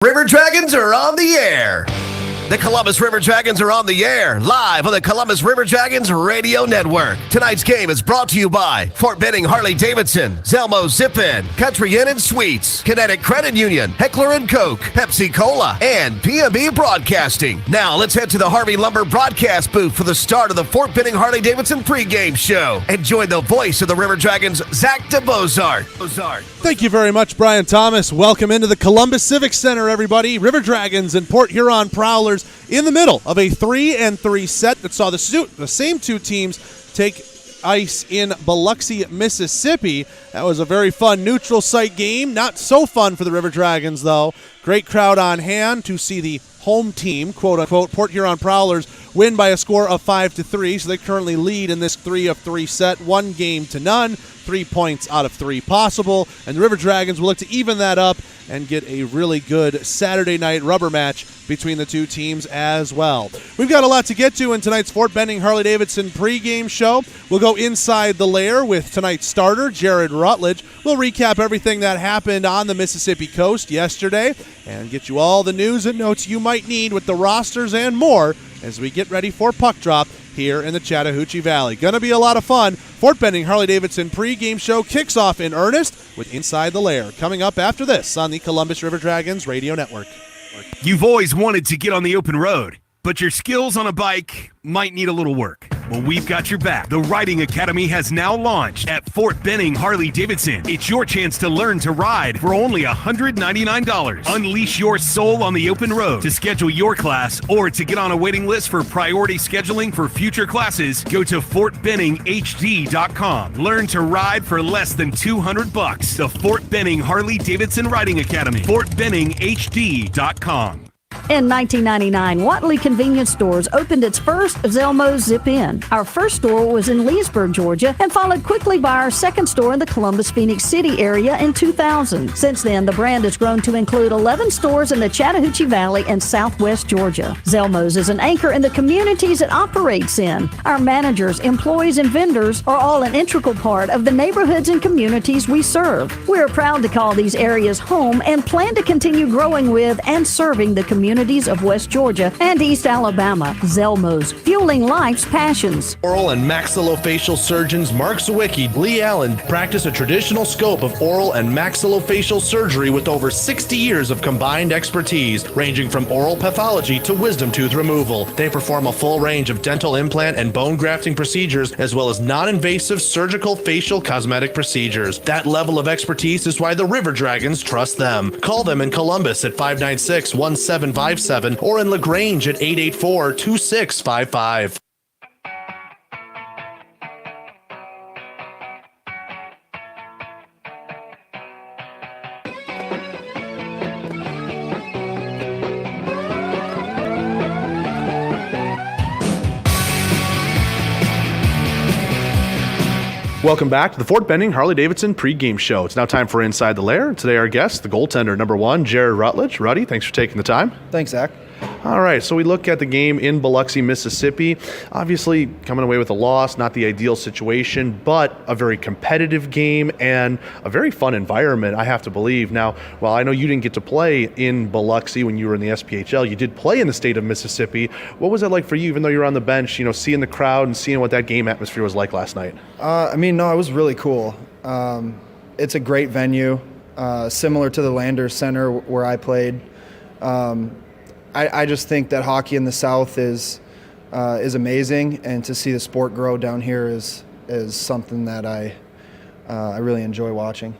River Dragons are on the air. The Columbus River Dragons are on the air, live on the Columbus River Dragons Radio Network. Tonight's game is brought to you by Fort Benning Harley-Davidson, Zelmo Zip-In, Country Inn and Suites, Kinetic Credit Union, Heckler & Koch, Pepsi Cola, and PMB Broadcasting. Now let's head to the Harvey Lumber broadcast booth for the start of the Fort Benning Harley-Davidson pregame show. And join the voice of the River Dragons, Zach DeBozart. Thank you very much, Brian Thomas. Welcome into the Columbus Civic Center, everybody. River Dragons and Port Huron Prowlers in the middle of a 3-3 set that saw the same two teams take ice in Biloxi, Mississippi. That was a very fun neutral site game. Not so fun for the River Dragons, though. Great crowd on hand to see the home team, quote-unquote, Port Huron Prowlers, win by a score of 5-3. So they currently lead in this 3-3 set, 1-0, 3 points out of 3 possible. And the River Dragons will look to even that up and get a really good Saturday night rubber match between the two teams as well. We've got a lot to get to in tonight's Fort Benning Harley-Davidson pregame show. We'll go inside the lair with tonight's starter, Jared Rutledge. We'll recap everything that happened on the Mississippi coast yesterday and get you all the news and notes you might need with the rosters and more as we get ready for puck drop here in the Chattahoochee Valley. Gonna be a lot of fun. Fort Benning Harley-Davidson pregame show kicks off in earnest with Inside the Lair coming up after this on the Columbus River Dragons Radio Network. You've always wanted to get on the open road, but your skills on a bike might need a little work. Well, we've got your back. The Riding Academy has now launched at Fort Benning Harley-Davidson. It's your chance to learn to ride for only $199. Unleash your soul on the open road. To schedule your class or to get on a waiting list for priority scheduling for future classes, go to FortBenningHD.com. Learn to ride for less than $200. The Fort Benning Harley-Davidson Riding Academy. FortBenningHD.com. In 1999, Watley Convenience Stores opened its first Zelmo Zip-In. Our first store was in Leesburg, Georgia, and followed quickly by our second store in the Columbus, Phoenix City area in 2000. Since then, the brand has grown to include 11 stores in the Chattahoochee Valley and Southwest Georgia. Zelmo's is an anchor in the communities it operates in. Our managers, employees, and vendors are all an integral part of the neighborhoods and communities we serve. We are proud to call these areas home and plan to continue growing with and serving the communities of West Georgia and East Alabama. Zelmo's, fueling life's passions. Oral and maxillofacial surgeons Mark Sawicki, Lee Allen practice a traditional scope of oral and maxillofacial surgery with over 60 years of combined expertise, ranging from oral pathology to wisdom tooth removal. They perform a full range of dental implant and bone grafting procedures, as well as non-invasive surgical facial cosmetic procedures. That level of expertise is why the River Dragons trust them. Call them in Columbus at 596-1757 or in LaGrange at 884-2655. Welcome back to the Fort Benning Harley-Davidson pregame show. It's now time for Inside the Lair. Today our guest, the goaltender number 1, Jared Rutledge. Ruddy, thanks for taking the time. Thanks, Zach. All right, so we look at the game in Biloxi, Mississippi. Obviously, coming away with a loss, not the ideal situation, but a very competitive game and a very fun environment, I have to believe. Now, while I know you didn't get to play in Biloxi when you were in the SPHL, you did play in the state of Mississippi. What was it like for you, even though you were on the bench, seeing the crowd and seeing what that game atmosphere was like last night? No, it was really cool. It's a great venue, similar to the Landers Center where I played. I just think that hockey in the South is amazing, and to see the sport grow down here is something that I really enjoy watching.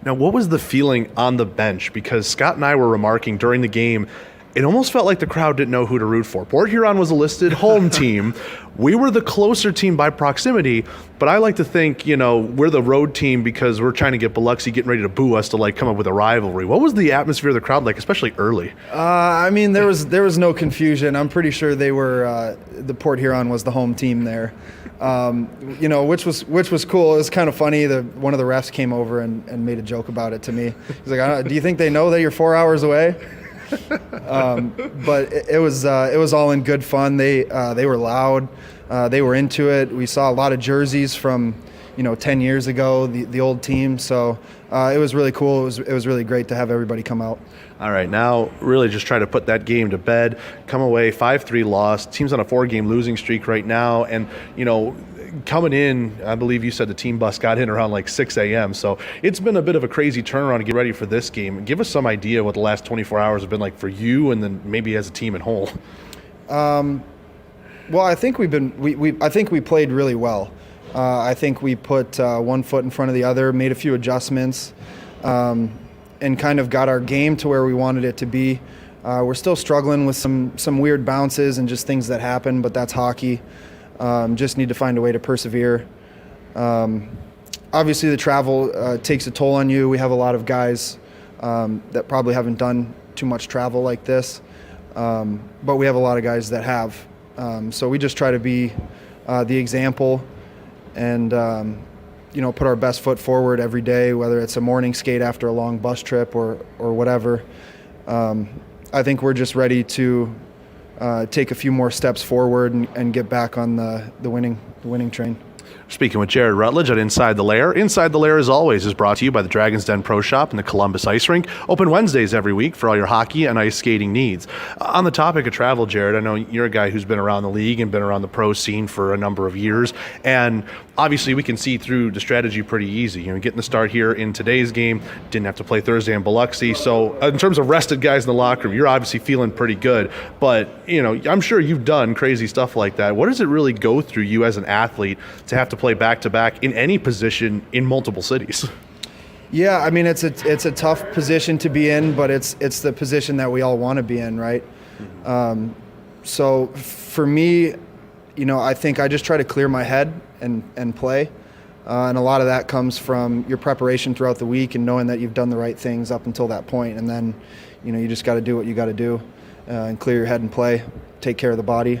Now, what was the feeling on the bench? Because Scott and I were remarking during the game, it almost felt like the crowd didn't know who to root for. Port Huron was a listed home team. We were the closer team by proximity, but I like to think, we're the road team because we're trying to get Biloxi getting ready to boo us to come up with a rivalry. What was the atmosphere of the crowd like, especially early? There was no confusion. I'm pretty sure they were the Port Huron was the home team there, which was cool. It was kind of funny. One of the refs came over and made a joke about it to me. He's like, "Do you think they know that you're 4 hours away?" But it was all in good fun. They were loud. They were into it. We saw a lot of jerseys from 10 years ago, the old team. So it was really cool. It was really great to have everybody come out. All right, now really just try to put that game to bed. Come away 5-3 loss. Team's on a 4-game losing streak right now, and coming in, I believe you said the team bus got in around like 6 a.m. So it's been a bit of a crazy turnaround to get ready for this game. Give us some idea what the last 24 hours have been like for you, and then maybe as a team in whole. Well, I think I think we played really well. I think we put one foot in front of the other, made a few adjustments, and kind of got our game to where we wanted it to be. We're still struggling with some weird bounces and just things that happen, but that's hockey. Just need to find a way to persevere. Obviously, the travel takes a toll on you. We have a lot of guys that probably haven't done too much travel like this, but we have a lot of guys that have. So we just try to be the example and put our best foot forward every day, whether it's a morning skate after a long bus trip or whatever. I think we're just ready to take a few more steps forward and get back on the winning train. Speaking with Jared Rutledge at Inside the Lair. Inside the Lair, as always, is brought to you by the Dragon's Den Pro Shop and the Columbus Ice Rink. Open Wednesdays every week for all your hockey and ice skating needs. On the topic of travel, Jared, I know you're a guy who's been around the league and been around the pro scene for a number of years. And obviously, we can see through the strategy pretty easy. Getting the start here in today's game, didn't have to play Thursday in Biloxi. So in terms of rested guys in the locker room, you're obviously feeling pretty good. But, I'm sure you've done crazy stuff like that. What does it really go through you as an athlete to have to play back-to-back in any position in multiple cities? Yeah, I mean, it's a tough position to be in, but it's the position that we all want to be in, right? So for me, I think I just try to clear my head and play. And a lot of that comes from your preparation throughout the week and knowing that you've done the right things up until that point. And then, you just got to do what you got to do and clear your head and play, take care of the body.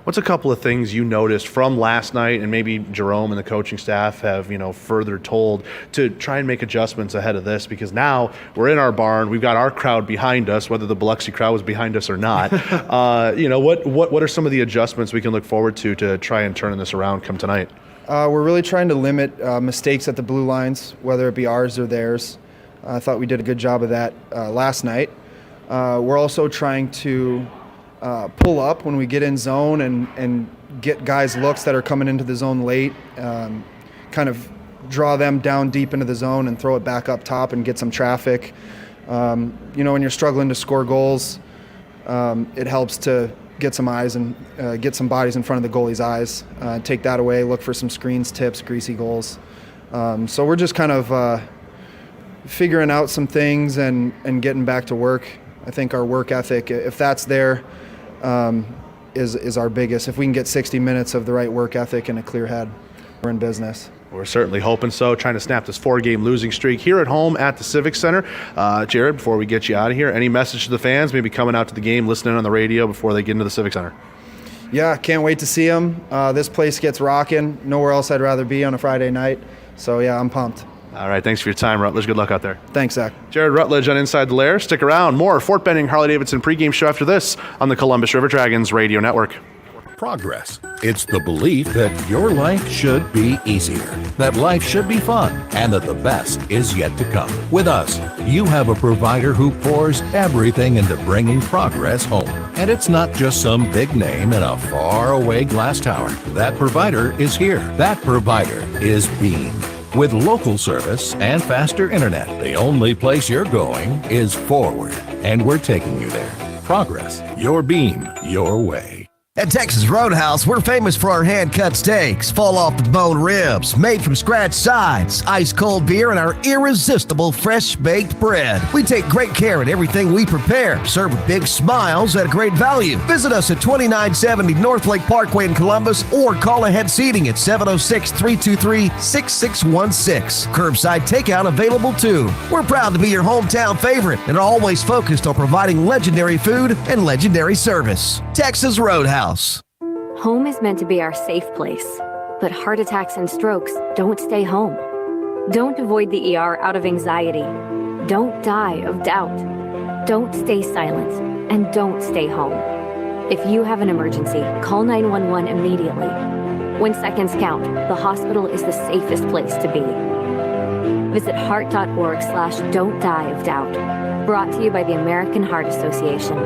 What's a couple of things you noticed from last night and maybe Jerome and the coaching staff have, further told to try and make adjustments ahead of this? Because now we're in our barn, we've got our crowd behind us, whether the Biloxi crowd was behind us or not. What are some of the adjustments we can look forward to try and turn this around come tonight? We're really trying to limit mistakes at the blue lines, whether it be ours or theirs. I thought we did a good job of that last night. We're also trying to pull up when we get in zone and get guys looks that are coming into the zone late, kind of draw them down deep into the zone and throw it back up top and get some traffic. When you're struggling to score goals, it helps to get some eyes and get some bodies in front of the goalie's eyes, take that away, look for some screens, tips, greasy goals. So we're just kind of figuring out some things and getting back to work. I think our work ethic, if that's there, is our biggest. If we can get 60 minutes of the right work ethic and a clear head, we're in business. We're certainly hoping so, trying to snap this 4-game losing streak here at home at the Civic Center. Jared, before we get you out of here, any message to the fans, maybe coming out to the game, listening on the radio before they get into the Civic Center? Yeah, can't wait to see them. This place gets rocking. Nowhere else I'd rather be on a Friday night. So, yeah, I'm pumped. All right, thanks for your time, Rutledge. Good luck out there. Thanks, Zach. Jared Rutledge on Inside the Lair. Stick around. More Fort Benning Harley-Davidson pregame show after this on the Columbus River Dragons Radio Network. Progress. It's the belief that your life should be easier, that life should be fun, and that the best is yet to come. With us, you have a provider who pours everything into bringing progress home. And it's not just some big name in a faraway glass tower. That provider is here. That provider is Beam. With local service and faster internet, the only place you're going is forward. And we're taking you there. Progress. Your Beam. Your way. At Texas Roadhouse, we're famous for our hand-cut steaks, fall-off-the-bone ribs, made-from-scratch sides, ice-cold beer, and our irresistible fresh-baked bread. We take great care in everything we prepare, served with big smiles at a great value. Visit us at 2970 North Lake Parkway in Columbus or call ahead seating at 706-323-6616. Curbside takeout available too. We're proud to be your hometown favorite and are always focused on providing legendary food and legendary service. Texas Roadhouse. Home is meant to be our safe place, but heart attacks and strokes don't stay home. Don't avoid the ER out of anxiety. Don't die of doubt. Don't stay silent, and don't stay home. If you have an emergency, call 911 immediately. When seconds count, the hospital is the safest place to be. Visit heart.org/don't die of doubt. Brought to you by the American Heart Association.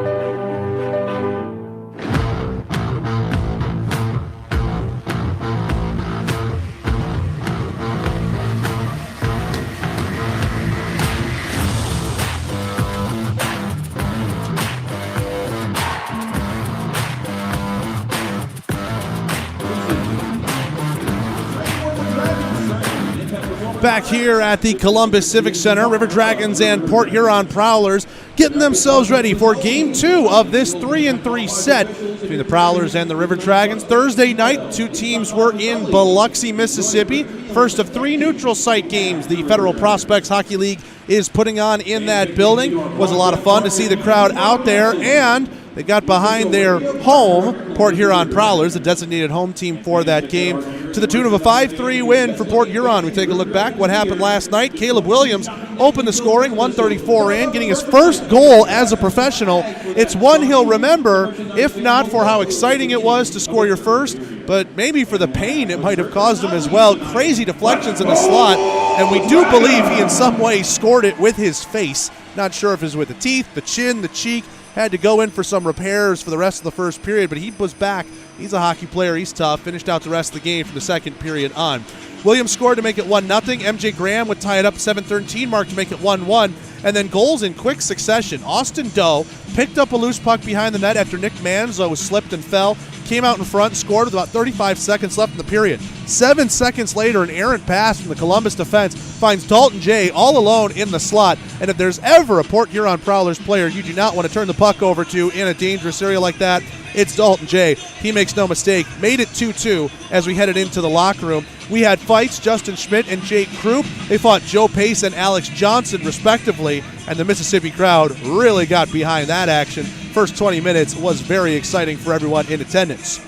Back here at the Columbus Civic Center, River Dragons and Port Huron Prowlers getting themselves ready for Game 2 of this 3-3 set between the Prowlers and the River Dragons. Thursday night, two teams were in Biloxi, Mississippi. First of 3 neutral site games the Federal Prospects Hockey League is putting on in that building. It was a lot of fun to see the crowd out there, and they got behind their home, Port Huron Prowlers, the designated home team for that game, to the tune of a 5-3 win for Port Huron. We take a look back what happened last night. Caleb Williams opened the scoring, 134 in, getting his first goal as a professional. It's one he'll remember, if not for how exciting it was to score your first, but maybe for the pain it might have caused him as well. Crazy deflections in the slot, and we do believe he in some way scored it with his face. Not sure if it was with the teeth, the chin, the cheek. Had to go in for some repairs for the rest of the first period, but he was back. He's a hockey player. He's tough. Finished out the rest of the game from the second period on. Williams scored to make it 1-0. MJ Graham would tie it up 7:13 mark to make it 1-1. And then goals in quick succession. Austin Doe picked up a loose puck behind the net after Nick Manzo slipped and fell. Came out in front, scored with about 35 seconds left in the period. 7 seconds later, an errant pass from the Columbus defense finds Dalton Jay all alone in the slot. And if there's ever a Port Huron Prowlers player you do not want to turn the puck over to in a dangerous area like that, it's Dalton Jay. He makes no mistake. Made it 2-2 as we headed into the locker room. We had fights, Justin Schmidt and Jake Krupp. They fought Joe Pace and Alex Johnson, respectively, and the Mississippi crowd really got behind that action. First 20 minutes was very exciting for everyone in attendance.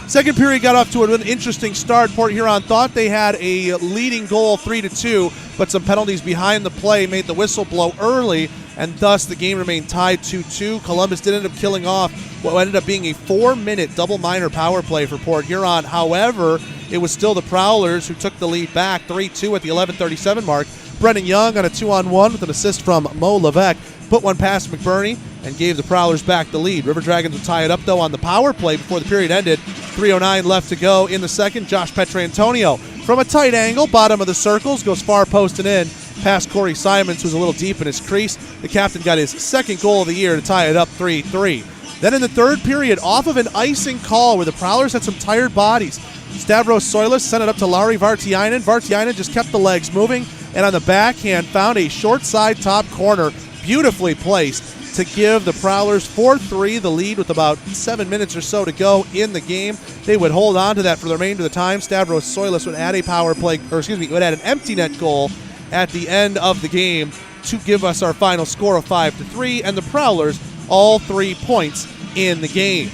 Second period got off to an interesting start. Port Huron thought they had a leading goal 3-2, but some penalties behind the play made the whistle blow early, and thus the game remained tied 2-2. Columbus did end up killing off what ended up being a 4-minute double minor power play for Port Huron. However, it was still the Prowlers who took the lead back 3-2 at the 11:37 mark. Brennan Young on a 2-on-1 with an assist from Mo Levesque put one past McBurney and gave the Prowlers back the lead. River Dragons would tie it up, though, on the power play before the period ended. 3:09 left to go in the second. Josh Petrantonio from a tight angle, bottom of the circles, goes far post and in, past Corey Simons, who's a little deep in his crease. The captain got his second goal of the year to tie it up 3-3. Then in the third period, off of an icing call where the Prowlers had some tired bodies, Stavros Soilis sent it up to Lauri Vartiainen. Vartiainen just kept the legs moving, and on the backhand found a short side top corner, beautifully placed, to give the Prowlers 4-3 the lead with about 7 minutes or so to go in the game. They would hold on to that for the remainder of the time. Stavros Soilis would add would add an empty net goal at the end of the game to give us our final score of 5-3, and the Prowlers all 3 points in the game.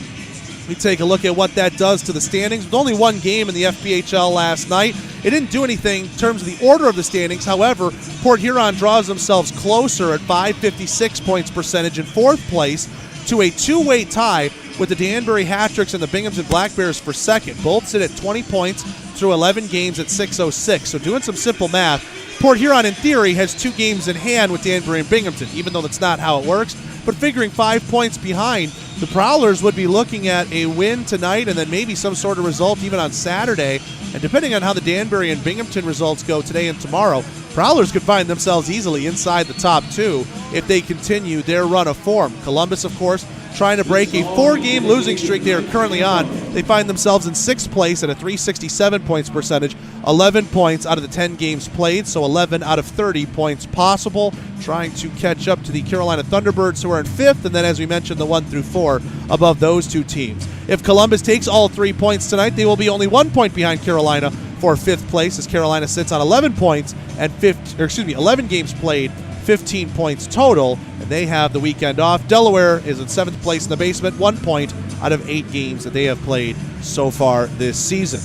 We take a look at what that does to the standings. With only one game in the FPHL last night, it didn't do anything in terms of the order of the standings. However, Port Huron draws themselves closer at 556 points percentage in fourth place to a two-way tie with the Danbury Hat-Tricks and the Binghamton Black Bears for second. Both sit at 20 points through 11 games at 606. So doing some simple math, Port Huron, in theory, has 2 games in hand with Danbury and Binghamton, even though that's not how it works. But figuring 5 points behind, the Prowlers would be looking at a win tonight and then maybe some sort of result even on Saturday. And depending on how the Danbury and Binghamton results go today and tomorrow, Prowlers could find themselves easily inside the top 2 if they continue their run of form. Columbus, of course, trying to break a 4-game losing streak they are currently on. They find themselves in 6th place at a 367 points percentage, 11 points out of the 10 games played, so 11 out of 30 points possible, trying to catch up to the Carolina Thunderbirds, who are in 5th, and then, as we mentioned, the 1 through 4 above those 2 teams. If Columbus takes all 3 points tonight, they will be only 1 point behind Carolina for 5th place, as Carolina sits on 11 points and 11 games played, 15 points total, and they have the weekend off. Delaware is in 7th place in the basement, 1 point out of 8 games that they have played so far this season.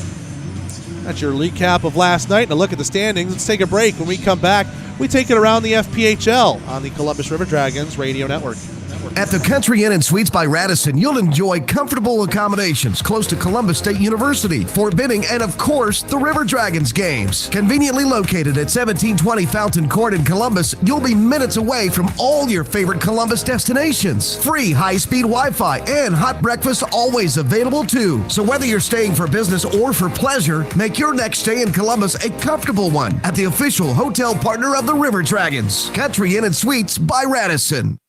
That's your recap of last night and a look at the standings. Let's take a break. When we come back, we take it around the FPHL on the Columbus River Dragons Radio Network. At the Country Inn and Suites by Radisson, you'll enjoy comfortable accommodations close to Columbus State University, Fort Benning, and of course, the River Dragons games. Conveniently located at 1720 Fountain Court in Columbus, you'll be minutes away from all your favorite Columbus destinations. Free high-speed Wi-Fi and hot breakfast always available too. So whether you're staying for business or for pleasure, make your next stay in Columbus a comfortable one at the official hotel partner of the River Dragons, Country Inn and Suites by Radisson.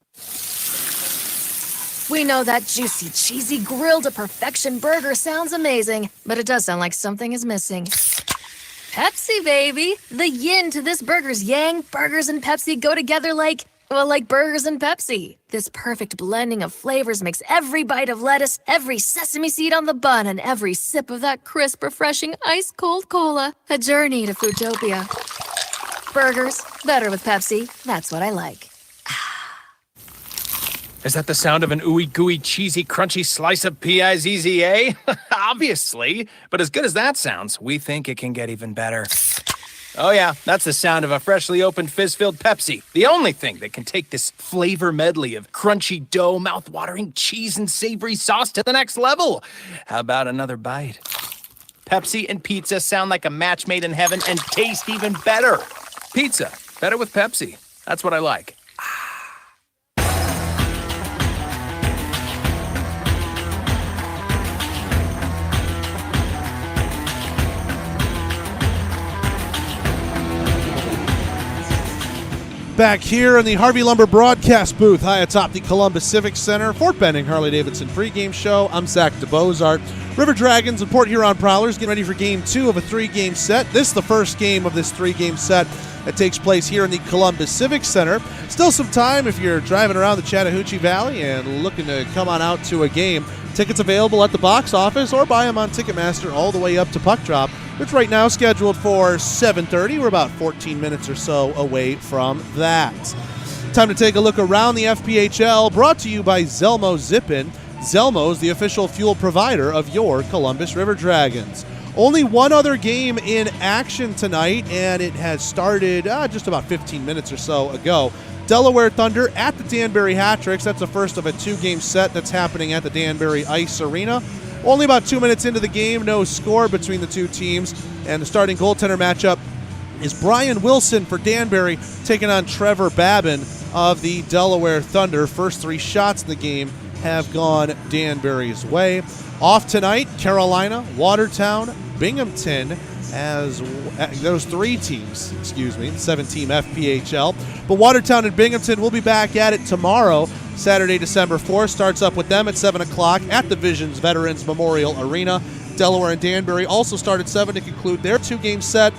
We know that juicy, cheesy, grilled to perfection burger sounds amazing, but it does sound like something is missing. Pepsi, baby! The yin to this burger's yang. Burgers and Pepsi go together like burgers and Pepsi. This perfect blending of flavors makes every bite of lettuce, every sesame seed on the bun, and every sip of that crisp, refreshing, ice-cold cola a journey to Foodtopia. Burgers, better with Pepsi. That's what I like. Is that the sound of an ooey gooey cheesy crunchy slice of P-I-Z-Z-A? Obviously, but as good as that sounds, we think it can get even better. Oh yeah, that's the sound of a freshly opened fizz-filled Pepsi. The only thing that can take this flavor medley of crunchy dough, mouth-watering cheese, and savory sauce to the next level. How about another bite? Pepsi and pizza sound like a match made in heaven and taste even better. Pizza, better with Pepsi. That's what I like. Back here in the Harvey Lumber broadcast booth high atop the Columbus Civic Center, Fort Benning Harley-Davidson pregame show. I'm Zach DeBozart. River Dragons and Port Huron Prowlers getting ready for Game 2 of a 3-game set. This is the first game of this 3-game set that takes place here in the Columbus Civic Center. Still some time if you're driving around the Chattahoochee Valley and looking to come on out to a game. Tickets available at the box office or buy them on Ticketmaster all the way up to puck drop, which right now is scheduled for 7:30. We're about 14 minutes or so away from that. Time to take a look around the FPHL, brought to you by Zelmo Zip-In. Zelmo's the official fuel provider of your Columbus River Dragons. Only one other game in action tonight, and it has started just about 15 minutes or so ago. Delaware Thunder at the Danbury Hat-Tricks. That's the first of a 2-game set that's happening at the Danbury Ice Arena. Only about 2 minutes into the game, no score between the two teams, and the starting goaltender matchup is Brian Wilson for Danbury taking on Trevor Babin of the Delaware Thunder. First 3 shots in the game have gone Danbury's way. Off tonight, Carolina, Watertown, Binghamton, as those 3 teams, 7-team FPHL. But Watertown and Binghamton will be back at it tomorrow, Saturday, December 4th. Starts up with them at 7 o'clock at the Visions Veterans Memorial Arena. Delaware and Danbury also start at 7 to conclude their 2-game set.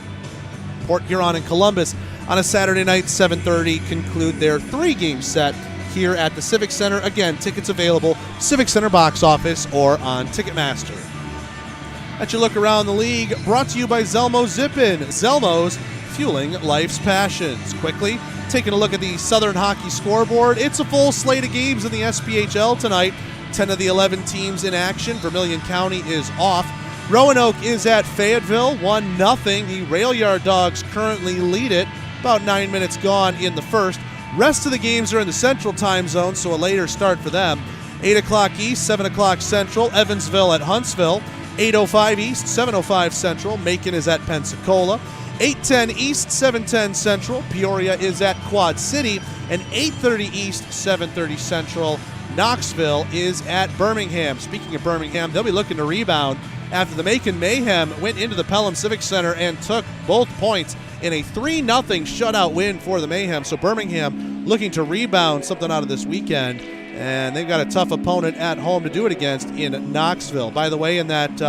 Port Huron and Columbus on a Saturday night, 7:30, conclude their 3-game set here at the Civic Center. Again, tickets available, Civic Center box office or on Ticketmaster. At your look around the league, brought to you by Zelmo Zip-In. Zelmo's fueling life's passions. Quickly, taking a look at the Southern Hockey scoreboard. It's a full slate of games in the SPHL tonight. 10 of the 11 teams in action. Vermilion County is off. Roanoke is at Fayetteville, 1-0. The Rail Yard Dogs currently lead it. About 9 minutes gone in the first. Rest of the games are in the Central Time Zone, so a later start for them. 8 o'clock East, 7 o'clock Central. Evansville at Huntsville. 8:05 East, 7:05 Central. Macon is at Pensacola. 8:10 East, 7:10 Central. Peoria is at Quad City. And 8:30 East, 7:30 Central. Knoxville is at Birmingham. Speaking of Birmingham, they'll be looking to rebound after the Macon Mayhem went into the Pelham Civic Center and took both points in a 3-0 shutout win for the Mayhem. So Birmingham looking to rebound something out of this weekend. And they've got a tough opponent at home to do it against in Knoxville. By the way, in that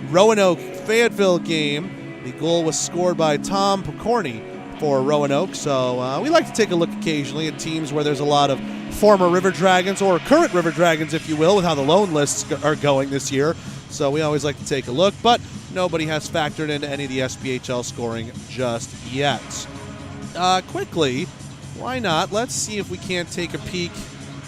Roanoke-Fayetteville game, the goal was scored by Tom Picorni for Roanoke. So we like to take a look occasionally at teams where there's a lot of former River Dragons, or current River Dragons, if you will, with how the loan lists are going this year. So we always like to take a look, but nobody has factored into any of the SPHL scoring just yet. Quickly, why not? Let's see if we can't take a peek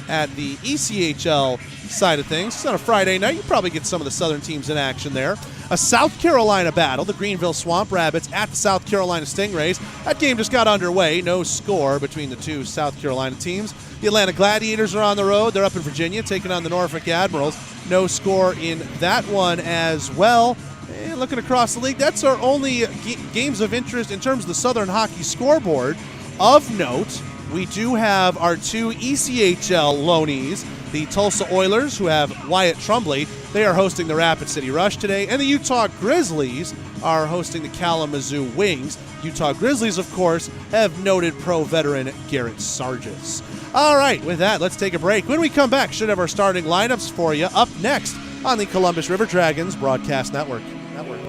at the ECHL side of things. It's on a Friday night. You probably get some of the Southern teams in action there. A South Carolina battle, the Greenville Swamp Rabbits at the South Carolina Stingrays. That game just got underway. No score between the two South Carolina teams. The Atlanta Gladiators are on the road. They're up in Virginia taking on the Norfolk Admirals. No score in that one as well. And looking across the league, that's our only games of interest in terms of the Southern Hockey scoreboard. Of note, we do have our two ECHL loanees, the Tulsa Oilers, who have Wyatt Trumbley. They are hosting the Rapid City Rush today, and the Utah Grizzlies are hosting the Kalamazoo Wings. Utah Grizzlies, of course, have noted pro veteran Garrett Sargis. All right, with that, let's take a break. When we come back, should have our starting lineups for you up next on the Columbus River Dragons Broadcast Network.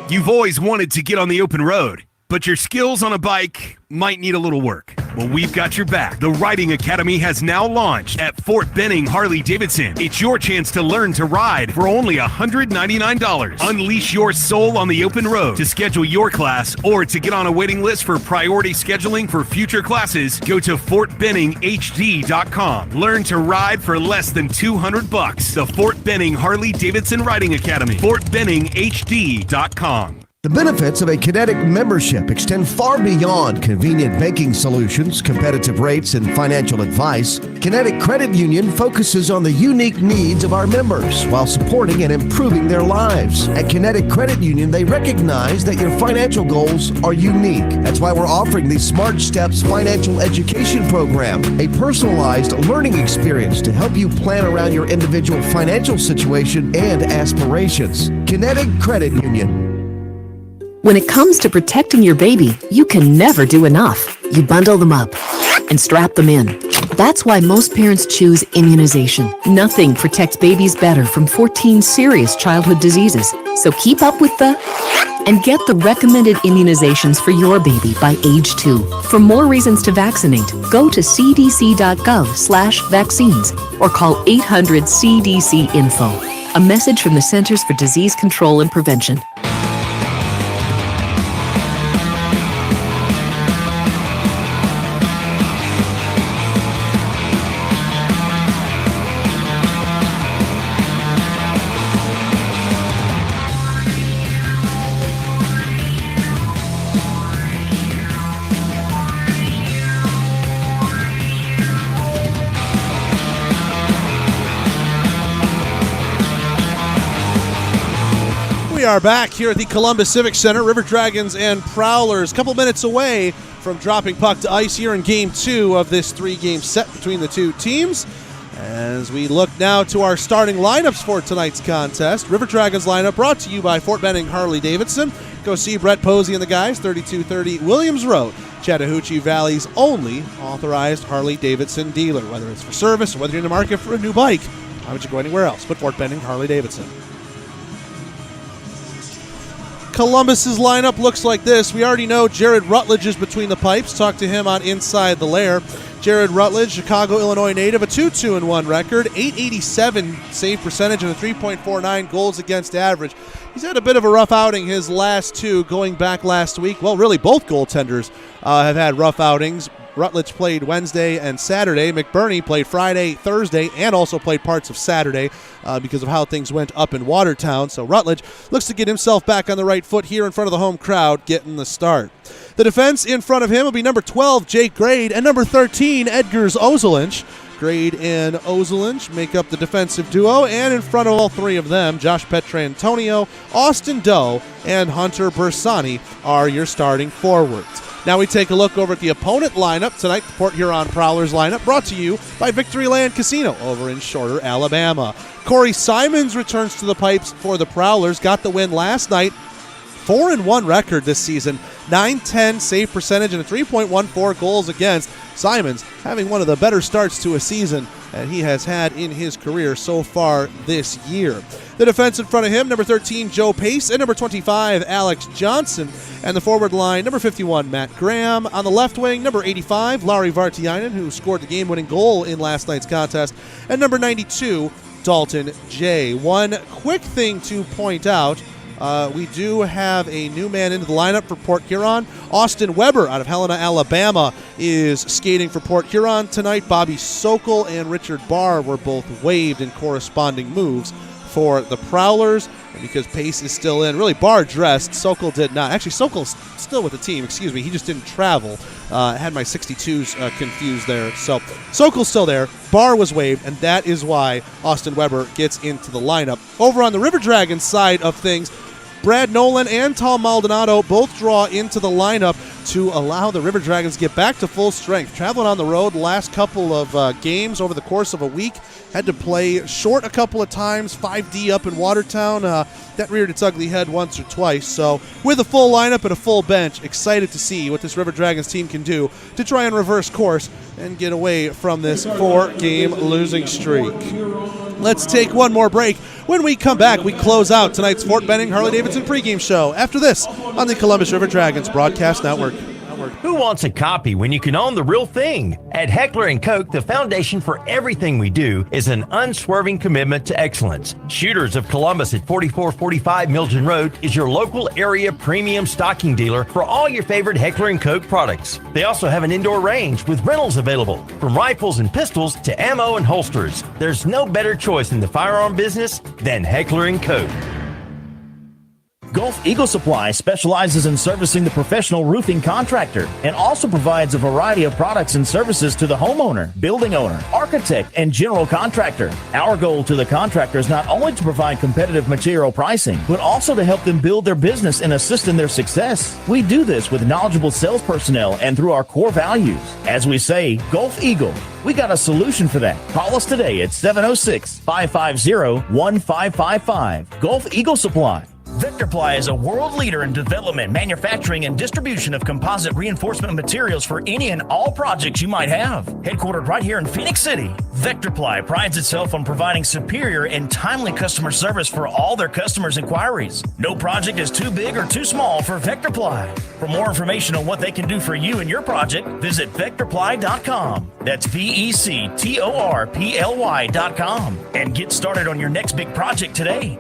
You've always wanted to get on the open road, but your skills on a bike might need a little work. Well, we've got your back. The Riding Academy has now launched at Fort Benning Harley-Davidson. It's your chance to learn to ride for only $199. Unleash your soul on the open road. To schedule your class or to get on a waiting list for priority scheduling for future classes, go to FortBenningHD.com. Learn to ride for less than $200. The Fort Benning Harley-Davidson Riding Academy. FortBenningHD.com. The benefits of a Kinetic membership extend far beyond convenient banking solutions, competitive rates, and financial advice. Kinetic Credit Union focuses on the unique needs of our members while supporting and improving their lives. At Kinetic Credit Union, they recognize that your financial goals are unique. That's why we're offering the Smart Steps Financial Education Program, a personalized learning experience to help you plan around your individual financial situation and aspirations. Kinetic Credit Union. When it comes to protecting your baby, you can never do enough. You bundle them up and strap them in. That's why most parents choose immunization. Nothing protects babies better from 14 serious childhood diseases. So keep up with and get the recommended immunizations for your baby by age 2. For more reasons to vaccinate, go to cdc.gov/vaccines or call 800-CDC-INFO. A message from the Centers for Disease Control and Prevention. We are back here at the Columbus Civic Center. River Dragons and Prowlers, a couple minutes away from dropping puck to ice here in Game 2 of this 3-game set between the two teams. As we look now to our starting lineups for tonight's contest. River Dragons lineup brought to you by Fort Benning Harley-Davidson. Go see Brett Posey and the guys, 3230 Williams Road, Chattahoochee Valley's only authorized Harley-Davidson dealer. Whether it's for service or whether you're in the market for a new bike, why would you go anywhere else but Fort Benning Harley-Davidson? Columbus's lineup looks like this. We already know Jared Rutledge is between the pipes. Talked to him on Inside the Lair. Jared Rutledge, Chicago, Illinois native, a 2-2-1 record, .887 save percentage, and a 3.49 goals against average. He's had a bit of a rough outing his last two, going back last week. Well, really, both goaltenders have had rough outings. Rutledge played Wednesday and Saturday. McBurney played Friday, Thursday, and also played parts of Saturday because of how things went up in Watertown. So Rutledge looks to get himself back on the right foot here in front of the home crowd, getting the start. The defense in front of him will be number 12, Jake Grade, and number 13, Edgars Ozelinch. Grade and Ozelinch make up the defensive duo, and in front of all three of them, Josh Petrantonio, Austin Doe, and Hunter Bersani are your starting forwards. Now we take a look over at the opponent lineup tonight, the Port Huron Prowlers lineup, brought to you by Victoryland Casino over in Shorter, Alabama. Corey Simons returns to the pipes for the Prowlers, got the win last night. 4-1 record this season, .910 save percentage, and a 3.14 goals against. Simons having one of the better starts to a season that he has had in his career so far this year. The defense in front of him, number 13, Joe Pace, and number 25, Alex Johnson. And the forward line, number 51, Matt Graham. On the left wing, number 85, Lauri Vartiainen, who scored the game-winning goal in last night's contest. And number 92, Dalton Jay. One quick thing to point out, we do have a new man into the lineup for Port Huron. Austin Weber out of Helena, Alabama is skating for Port Huron tonight. Bobby Sokol and Richard Barr were both waived in corresponding moves for the Prowlers. And because Pace is still in, really Barr dressed, Sokol did not. Actually, Sokol's still with the team, excuse me. He just didn't travel. Had my 62s confused there. So Sokol's still there. Barr was waived, and that is why Austin Weber gets into the lineup. Over on the River Dragons side of things, Brad Nolan and Tom Maldonado both draw into the lineup to allow the River Dragons to get back to full strength. Traveling on the road the last couple of games over the course of a week. Had to play short a couple of times, 5D up in Watertown. That reared its ugly head once or twice. So with a full lineup and a full bench, excited to see what this River Dragons team can do to try and reverse course and get away from this 4-game losing streak. Let's take one more break. When we come back, we close out tonight's Fort Benning Harley-Davidson pregame show. After this, on the Columbus River Dragons Broadcast Network. Who wants a copy when you can own the real thing? At Heckler & Koch, the foundation for everything we do is an unswerving commitment to excellence. Shooters of Columbus at 4445 Milton Road is your local area premium stocking dealer for all your favorite Heckler & Koch products. They also have an indoor range with rentals available, from rifles and pistols to ammo and holsters. There's no better choice in the firearm business than Heckler & Koch. Gulf Eagle Supply specializes in servicing the professional roofing contractor and also provides a variety of products and services to the homeowner, building owner, architect, and general contractor. Our goal to the contractor is not only to provide competitive material pricing, but also to help them build their business and assist in their success. We do this with knowledgeable sales personnel and through our core values. As we say, Gulf Eagle, we got a solution for that. Call us today at 706-550-1555. Gulf Eagle Supply. Vectorply is a world leader in development, manufacturing, and distribution of composite reinforcement materials for any and all projects you might have. Headquartered right here in Phoenix City, Vectorply prides itself on providing superior and timely customer service for all their customers' inquiries. No project is too big or too small for Vectorply. For more information on what they can do for you and your project, visit Vectorply.com. That's VECTORPLY.com. And get started on your next big project today.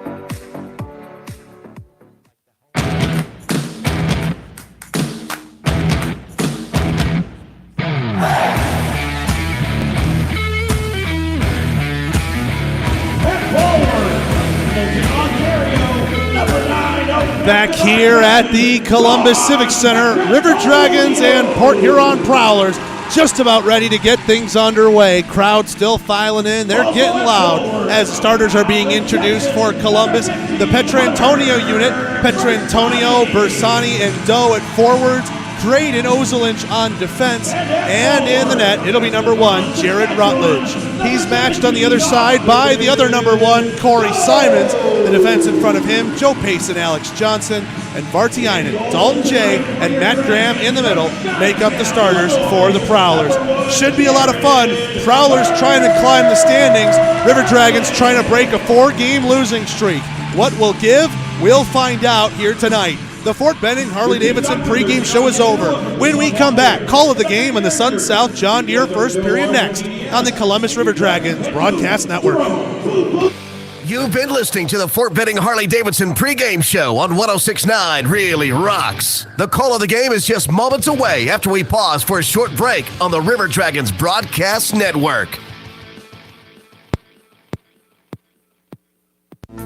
Back here at the Columbus Civic Center, River Dragons and Port Huron Prowlers just about ready to get things underway. Crowd still filing in. They're getting loud as starters are being introduced for Columbus. The Petrantonio unit, Petrantonio, Bersani, and Doe at forwards. Drayden Ozelinch on defense, and in the net, it'll be number 1, Jared Rutledge. He's matched on the other side by the other number 1, Corey Simons. The defense in front of him, Joe Payson, Alex Johnson, and Vartiainen, Dalton Jay, and Matt Graham in the middle make up the starters for the Prowlers. Should be a lot of fun. Prowlers trying to climb the standings. River Dragons trying to break a 4-game losing streak. What will give? We'll find out here tonight. The Fort Benning Harley-Davidson pregame show is over. When we come back, call of the game and the Sun South John Deere first period next on the Columbus River Dragons Broadcast Network. You've been listening to the Fort Benning Harley-Davidson pregame show on 106.9 Really Rocks. The call of the game is just moments away after we pause for a short break on the River Dragons Broadcast Network.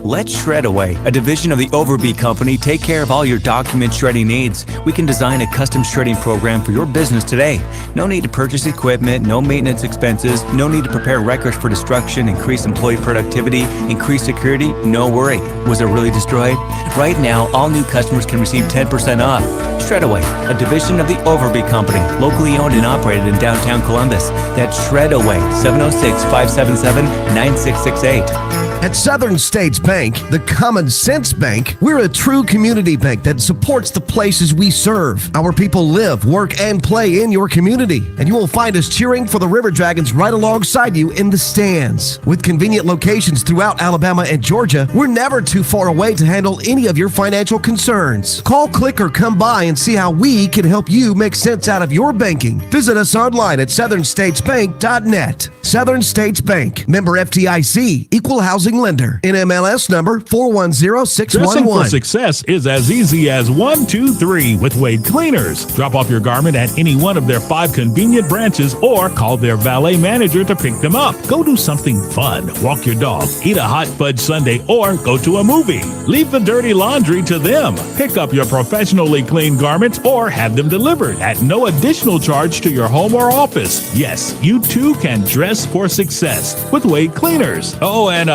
Let Shredaway, a division of the Overby Company, take care of all your document shredding needs. We can design a custom shredding program for your business today. No need to purchase equipment, no maintenance expenses, no need to prepare records for destruction, increase employee productivity, increase security, no worry. Was it really destroyed? Right now, all new customers can receive 10% off. Shredaway, a division of the Overby Company, locally owned and operated in downtown Columbus. That's Shredaway, 706-577-9668. At Southern States Bank, the Common Sense Bank, we're a true community bank that supports the places we serve. Our people live, work, and play in your community. And you will find us cheering for the River Dragons right alongside you in the stands. With convenient locations throughout Alabama and Georgia, we're never too far away to handle any of your financial concerns. Call, click, or come by and see how we can help you make sense out of your banking. Visit us online at southernstatesbank.net. Southern States Bank, member FDIC, equal housing Housing Lender. NMLS number Dressing for 410611. success is as easy as 1, 2, 3 with Wade Cleaners. Drop off your garment at any one of their 5 convenient branches or call their valet manager to pick them up. Go do something fun. Walk your dog, eat a hot fudge sundae, or go to a movie. Leave the dirty laundry to them. Pick up your professionally cleaned garments or have them delivered at no additional charge to your home or office. Yes, you too can dress for success with Wade Cleaners. Oh, and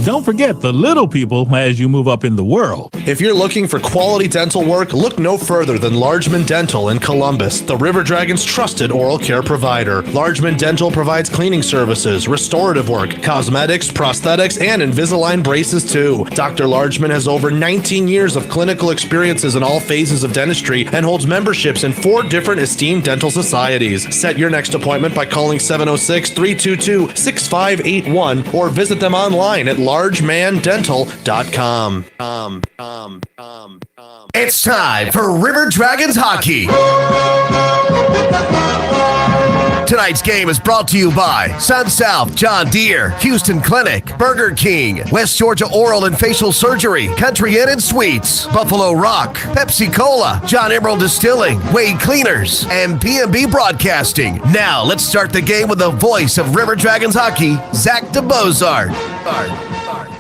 don't forget the little people as you move up in the world. If you're looking for quality dental work, look no further than Largeman Dental in Columbus, the River Dragons' trusted oral care provider. Largeman Dental provides cleaning services, restorative work, cosmetics, prosthetics, and Invisalign braces too. Dr. Largeman has over 19 years of clinical experiences in all phases of dentistry and holds memberships in 4 different esteemed dental societies. Set your next appointment by calling 706-322-6581 or visit them online at largemandental.com. It's time for River Dragons hockey. Tonight's game is brought to you by Sun South John Deere, Houston Clinic, Burger King, West Georgia Oral and Facial Surgery, Country Inn and Suites, Buffalo Rock, Pepsi Cola, John Emerald Distilling, Wade Cleaners, and P&B Broadcasting. Now let's start the game with the voice of River Dragons hockey, Zach DeBozart.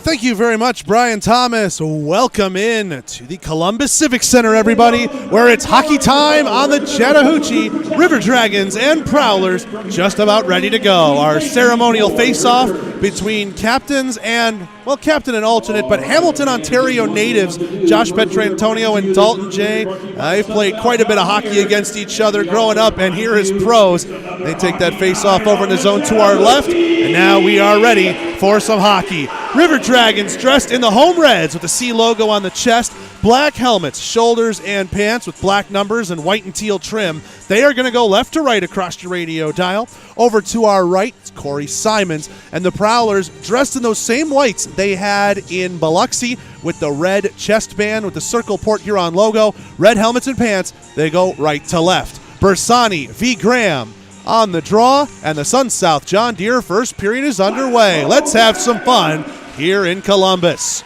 Thank you very much, Brian Thomas. Welcome in to the Columbus Civic Center, everybody, where it's hockey time on the Chattahoochee. River Dragons and Prowlers just about ready to go. Our ceremonial face-off between captains and, well, captain and alternate, but Hamilton, Ontario natives, Josh Petrantonio and Dalton Jay. They've played quite a bit of hockey against each other growing up, and here is pros. They take that face-off over in the zone to our left, and now we are ready for some hockey. River Dragons dressed in the home reds with the C logo on the chest, black helmets, shoulders, and pants with black numbers and white and teal trim. They are going to go left to right across your radio dial. Over to our right, it's Corey Simons, and the Prowlers dressed in those same whites they had in Biloxi with the red chest band with the Circle Port Huron logo, red helmets and pants. They go right to left. Bersani v. Graham on the draw, and the Sun South John Deere first period is underway. Let's have some fun here in Columbus.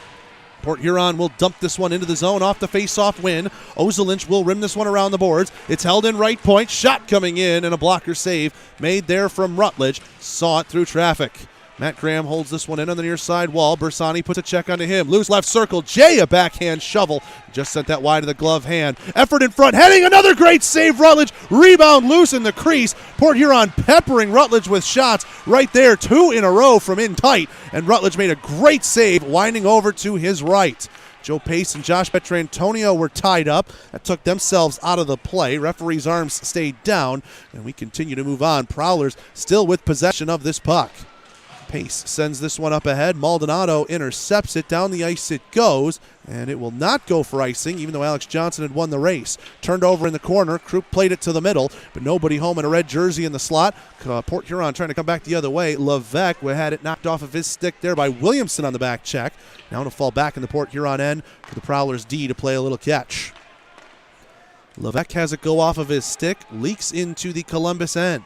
Port Huron will dump this one into the zone off the face-off win. Ozelinch will rim this one around the boards. It's held in right point. Shot coming in, and a blocker save made there from Rutledge. Saw it through traffic. Matt Graham holds this one in on the near side wall. Bersani puts a check onto him. Loose left circle. Jay, a backhand shovel. Just sent that wide to the glove hand. Effort in front. Heading. Another great save. Rutledge. Rebound loose in the crease. Port Huron peppering Rutledge with shots right there. 2 in a row from in tight. And Rutledge made a great save, winding over to his right. Joe Pace and Josh Petrantonio were tied up. That took themselves out of the play. Referee's arms stayed down. And we continue to move on. Prowlers still with possession of this puck. Pace sends this one up ahead. Maldonado intercepts it. Down the ice it goes, and it will not go for icing, even though Alex Johnson had won the race. Turned over in the corner. Krupp played it to the middle, but nobody home in a red jersey in the slot. Port Huron trying to come back the other way. Levesque had it knocked off of his stick there by Williamson on the back check. Now to fall back in the Port Huron end for the Prowlers D to play a little catch. Levesque has it go off of his stick, leaks into the Columbus end.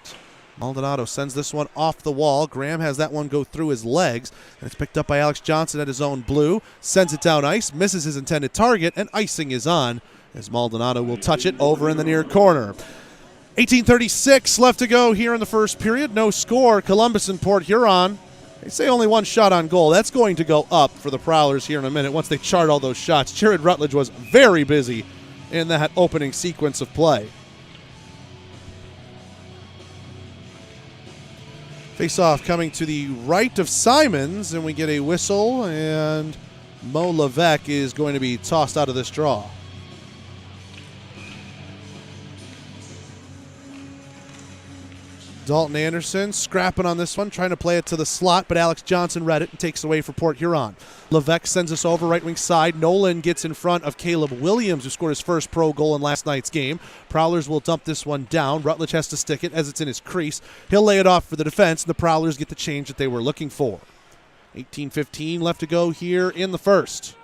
Maldonado sends this one off the wall. Graham has that one go through his legs, and it's picked up by Alex Johnson at his own blue. Sends it down ice, misses his intended target, and icing is on as Maldonado will touch it over in the near corner. 18:36 left to go here in the first period. No score. Columbus and Port Huron. They say only one shot on goal. That's going to go up for the Prowlers here in a minute once they chart all those shots. Jared Rutledge was very busy in that opening sequence of play. Face-off coming to the right of Simons, and we get a whistle, and Mo Levesque is going to be tossed out of this draw. Dalton Anderson scrapping on this one, trying to play it to the slot, but Alex Johnson read it and takes away for Port Huron. Levesque sends us over right wing side. Nolan gets in front of Caleb Williams, who scored his first pro goal in last night's game. Prowlers will dump this one down. Rutledge has to stick it as it's in his crease. He'll lay it off for the defense, and the Prowlers get the change that they were looking for. 18:15 left to go here in the first.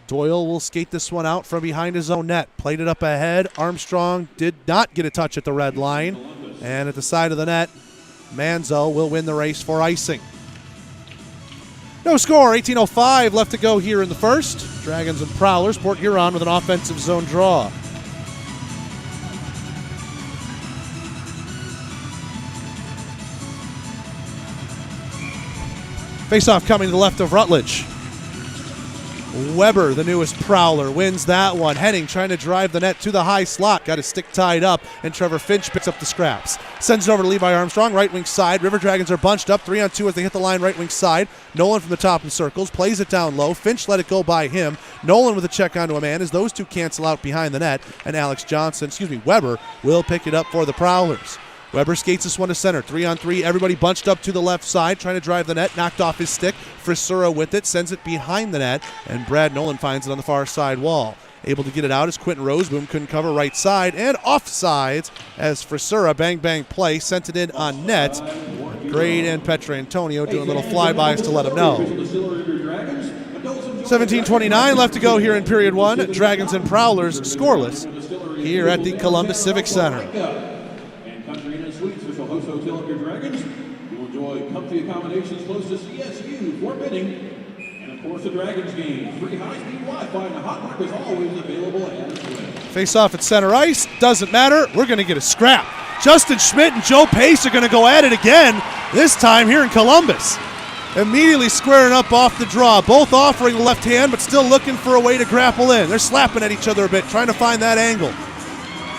Doyle will skate this one out from behind his own net. Played it up ahead. Armstrong did not get a touch at the red line. And at the side of the net, Manzo will win the race for icing. No score, 18:05 left to go here in the first. Dragons and Prowlers, Port Huron with an offensive zone draw. Face-off coming to the left of Rutledge. Weber, the newest Prowler, wins that one. Henning trying to drive the net to the high slot. Got his stick tied up, and Trevor Finch picks up the scraps. Sends it over to Levi Armstrong, right wing side. River Dragons are bunched up, 3-on-2 as they hit the line, right wing side. Nolan from the top of circles, plays it down low. Finch let it go by him. Nolan with a check onto a man as those two cancel out behind the net, and Weber will pick it up for the Prowlers. Weber skates this one to center. 3-on-3, everybody bunched up to the left side, trying to drive the net, knocked off his stick. Frisura with it, sends it behind the net, and Brad Nolan finds it on the far side wall. Able to get it out as Quentin Roseboom couldn't cover right side, and offsides as Frisura, bang play, sent it in on net. Grade and Petrantonio doing little flybys to let him know. 17:29 left to go here in period one. Dragons and Prowlers scoreless here at the Columbus Civic Center. Host Hotel of your Dragons. You'll enjoy comfy accommodations close to CSU, Fort Benning, and of course the Dragons game. Free high-speed Wi-Fi and a hot dog is always available as well. Face off at center ice. Doesn't matter. We're going to get a scrap. Justin Schmidt and Joe Pace are going to go at it again, this time here in Columbus. Immediately squaring up off the draw. Both offering the left hand, but still looking for a way to grapple in. They're slapping at each other a bit, trying to find that angle.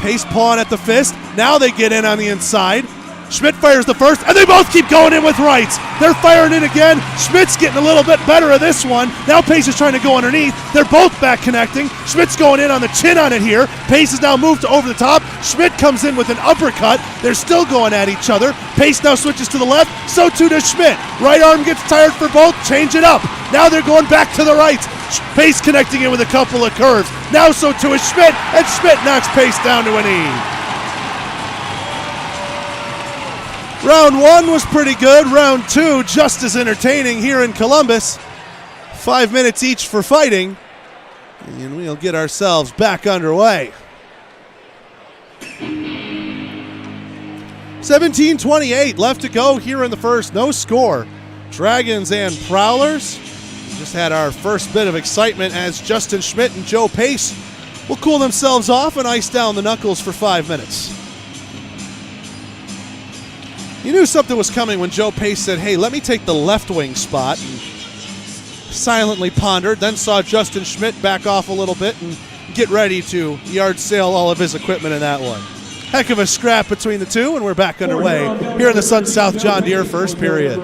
Pace pawing at the fist. Now they get in on the inside. Schmidt fires the first, and they both keep going in with rights. They're firing in again. Schmidt's getting a little bit better of this one. Now Pace is trying to go underneath. They're both back connecting. Schmidt's going in on the chin on it here. Pace has now moved to over the top. Schmidt comes in with an uppercut. They're still going at each other. Pace now switches to the left. So too does Schmidt. Right arm gets tired for both. Change it up. Now they're going back to the right. Pace connecting in with a couple of curves. Now so too is Schmidt, and Schmidt knocks Pace down to a knee. Round one was pretty good. Round two, just as entertaining here in Columbus. 5 minutes each for fighting, and we'll get ourselves back underway. 17:28 left to go here in the first. No score. Dragons and Prowlers. Just had our first bit of excitement as Justin Schmidt and Joe Pace will cool themselves off and ice down the knuckles for 5 minutes. You knew something was coming when Joe Pace said, hey, let me take the left wing spot, and silently pondered, then saw Justin Schmidt back off a little bit and get ready to yard sale all of his equipment in that one. Heck of a scrap between the two, and we're back underway here in the Sun South John Deere first period.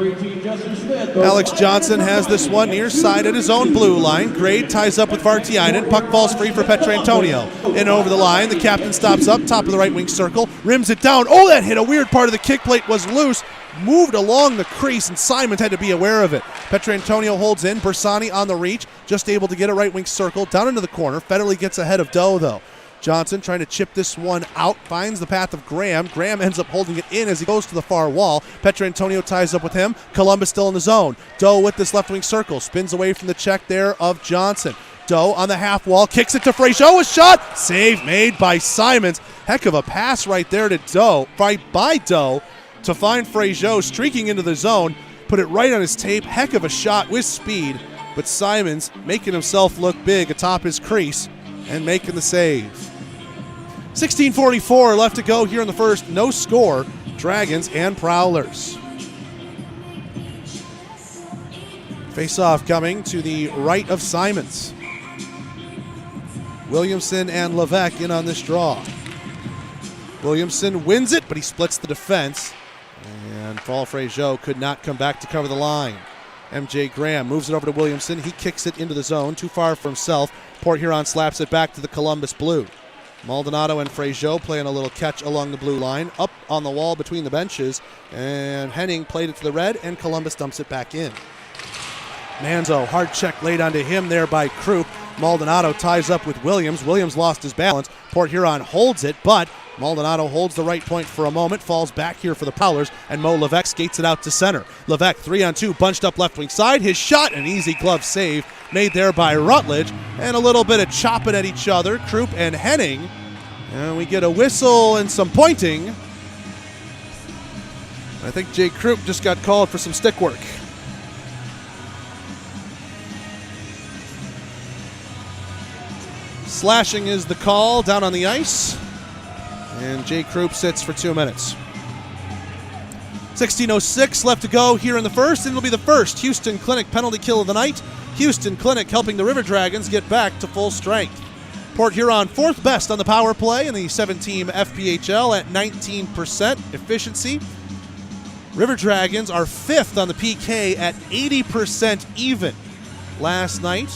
Alex Johnson has this one near side at his own blue line. Grade ties up with Vartiainen. Puck falls free for Petrantonio. In over the line, the captain stops up, top of the right wing circle, rims it down. Oh, that hit a weird part of the kick plate, was loose. Moved along the crease, and Simons had to be aware of it. Petrantonio holds in. Bersani on the reach, just able to get a right wing circle down into the corner. Federley gets ahead of Doe, though. Johnson trying to chip this one out, finds the path of Graham. Graham ends up holding it in as he goes to the far wall. Petrantonio ties up with him. Columbus still in the zone. Doe with this left wing circle, spins away from the check there of Johnson. Doe on the half wall, kicks it to Frazier. A shot! Save made by Simons. Heck of a pass right there to Doe, by Doe to find Frazier streaking into the zone. Put it right on his tape. Heck of a shot with speed. But Simons making himself look big atop his crease and making the save. 16:44 left to go here in the first. No score. Dragons and Prowlers. Face-off coming to the right of Simons. Williamson and Levesque in on this draw. Williamson wins it, but he splits the defense. And Paul Frazier could not come back to cover the line. MJ Graham moves it over to Williamson. He kicks it into the zone, too far for himself. Port Huron slaps it back to the Columbus Blue. Maldonado and Frazier playing a little catch along the blue line, up on the wall between the benches, and Henning played it to the red, and Columbus dumps it back in. Manzo, hard check laid onto him there by Krupp. Maldonado ties up with Williams. Williams lost his balance. Port Huron holds it, but Maldonado holds the right point for a moment, falls back here for the Prowlers, and Mo Levesque skates it out to center. Levesque 3-on-2, bunched up left wing side. His shot, an easy glove save made there by Rutledge, and a little bit of chopping at each other, Krupp and Henning. And we get a whistle and some pointing. I think Jay Krupp just got called for some stick work. Slashing is the call down on the ice. And Jay Krupp sits for 2 minutes. 16:06 left to go here in the first, and it'll be the first Houston Clinic penalty kill of the night. Houston Clinic helping the River Dragons get back to full strength. Port Huron 4th best on the power play in the 7-team FPHL at 19% efficiency. River Dragons are 5th on the PK at 80% even. Last night,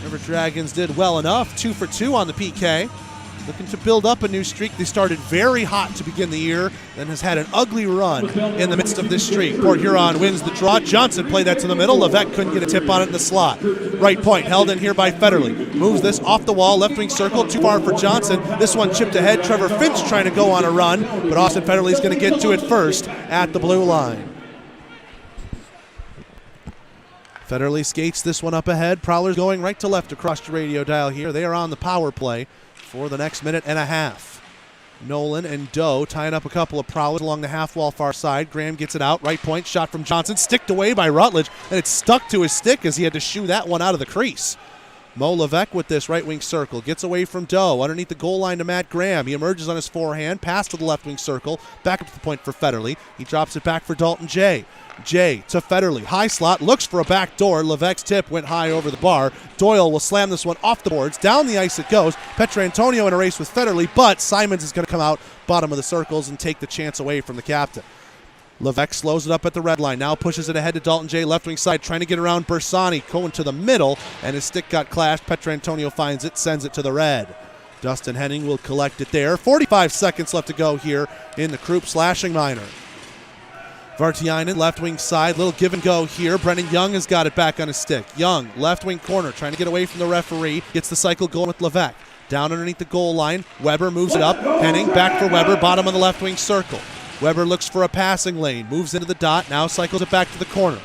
River Dragons did well enough, 2 for 2 on the PK. Looking to build up a new streak. They started very hot to begin the year, then has had an ugly run in the midst of this streak. Port Huron wins the draw. Johnson played that to the middle. Levesque couldn't get a tip on it in the slot. Right point held in here by Federley. Moves this off the wall, left wing circle, too far for Johnson. This one chipped ahead. Trevor Finch trying to go on a run, but Austin Federley's going to get to it first at the blue line. Federley skates this one up ahead. Prowlers going right to left across the radio dial here. They are on the power play for the next minute and a half. Nolan and Doe tying up a couple of Prowlers along the half wall far side. Graham gets it out. Right point shot from Johnson. Sticked away by Rutledge, and it stuck to his stick as he had to shoo that one out of the crease. Mo Levesque with this right wing circle. Gets away from Doe. Underneath the goal line to Matt Graham. He emerges on his forehand. Pass to the left wing circle. Back up to the point for Federley. He drops it back for Dalton Jay. Jay to Federley. High slot. Looks for a back door. Levesque's tip went high over the bar. Doyle will slam this one off the boards. Down the ice it goes. Petrantonio in a race with Federley, but Simons is going to come out bottom of the circles and take the chance away from the captain. Levesque slows it up at the red line. Now pushes it ahead to Dalton Jay, left wing side, trying to get around Bersani. Going to the middle, and his stick got clashed. Petrantonio finds it, sends it to the red. Dustin Henning will collect it there. 45 seconds left to go here in the Krupp slashing minor. Vartiainen, left wing side, little give and go here. Brennan Young has got it back on his stick. Young, left wing corner, trying to get away from the referee. Gets the cycle going with Levesque. Down underneath the goal line. Weber moves it up. Henning back for Weber, bottom of the left wing circle. Weber looks for a passing lane, moves into the dot, now cycles it back to the corner.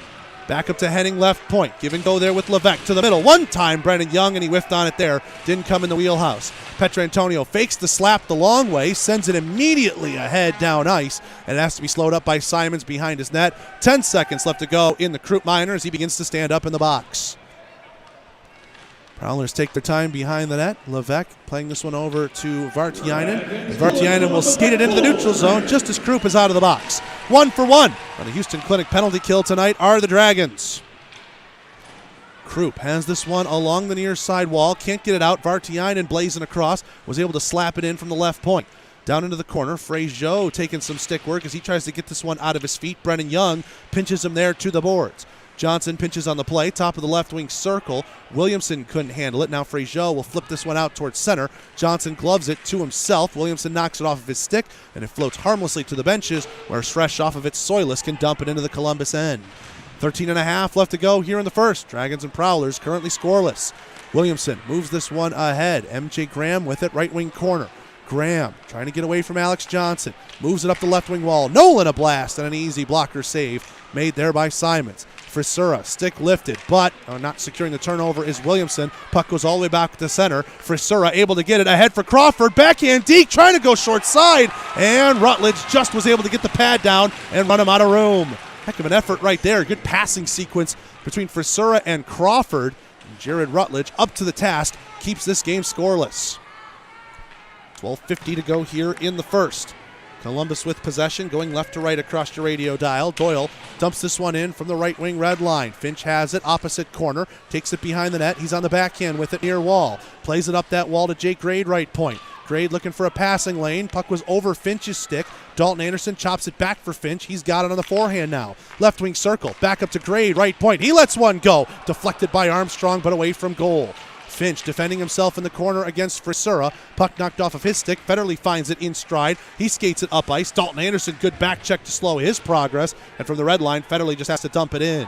Back up to Henning, left point. Give and go there with Levesque to the middle. One time, Brennan Young, and he whiffed on it there. Didn't come in the wheelhouse. Petrantonio fakes the slap the long way, sends it immediately ahead down ice, and it has to be slowed up by Simons behind his net. 10 seconds left to go in the Krupp minor as he begins to stand up in the box. Prowlers take their time behind the net. Levesque playing this one over to Vartiainen. Vartiainen will skate it into the neutral zone just as Krupp is out of the box. 1 for 1 on the Houston Clinic penalty kill tonight are the Dragons. Krupp has this one along the near side wall. Can't get it out. Vartiainen blazing across. Was able to slap it in from the left point. Down into the corner. Frazier taking some stick work as he tries to get this one out of his feet. Brennan Young pinches him there to the boards. Johnson pinches on the play, top of the left wing circle. Williamson couldn't handle it. Now Frazier will flip this one out towards center. Johnson gloves it to himself. Williamson knocks it off of his stick, and it floats harmlessly to the benches, where fresh off of it, Soilus can dump it into the Columbus end. 13 and a half left to go here in the first. Dragons and Prowlers currently scoreless. Williamson moves this one ahead. MJ Graham with it, right wing corner. Graham trying to get away from Alex Johnson. Moves it up the left wing wall. Nolan a blast and an easy blocker save made there by Simons. Frisura, stick lifted, but not securing the turnover is Williamson. Puck goes all the way back to center. Frisura able to get it ahead for Crawford. Backhand Deke trying to go short side, and Rutledge just was able to get the pad down and run him out of room. Heck of an effort right there. Good passing sequence between Frisura and Crawford. And Jared Rutledge up to the task, keeps this game scoreless. 12:50 to go here in the first. Columbus with possession, going left to right across your radio dial. Doyle dumps this one in from the right wing red line. Finch has it, opposite corner, takes it behind the net. He's on the backhand with it near wall. Plays it up that wall to Jake Grade, right point. Grade looking for a passing lane. Puck was over Finch's stick. Dalton Anderson chops it back for Finch. He's got it on the forehand now. Left wing circle, back up to Grade, right point. He lets one go. Deflected by Armstrong, but away from goal. Finch defending himself in the corner against Frisura. Puck knocked off of his stick. Federley finds it in stride. He skates it up ice. Dalton Anderson, good back check to slow his progress. And from the red line, Federley just has to dump it in.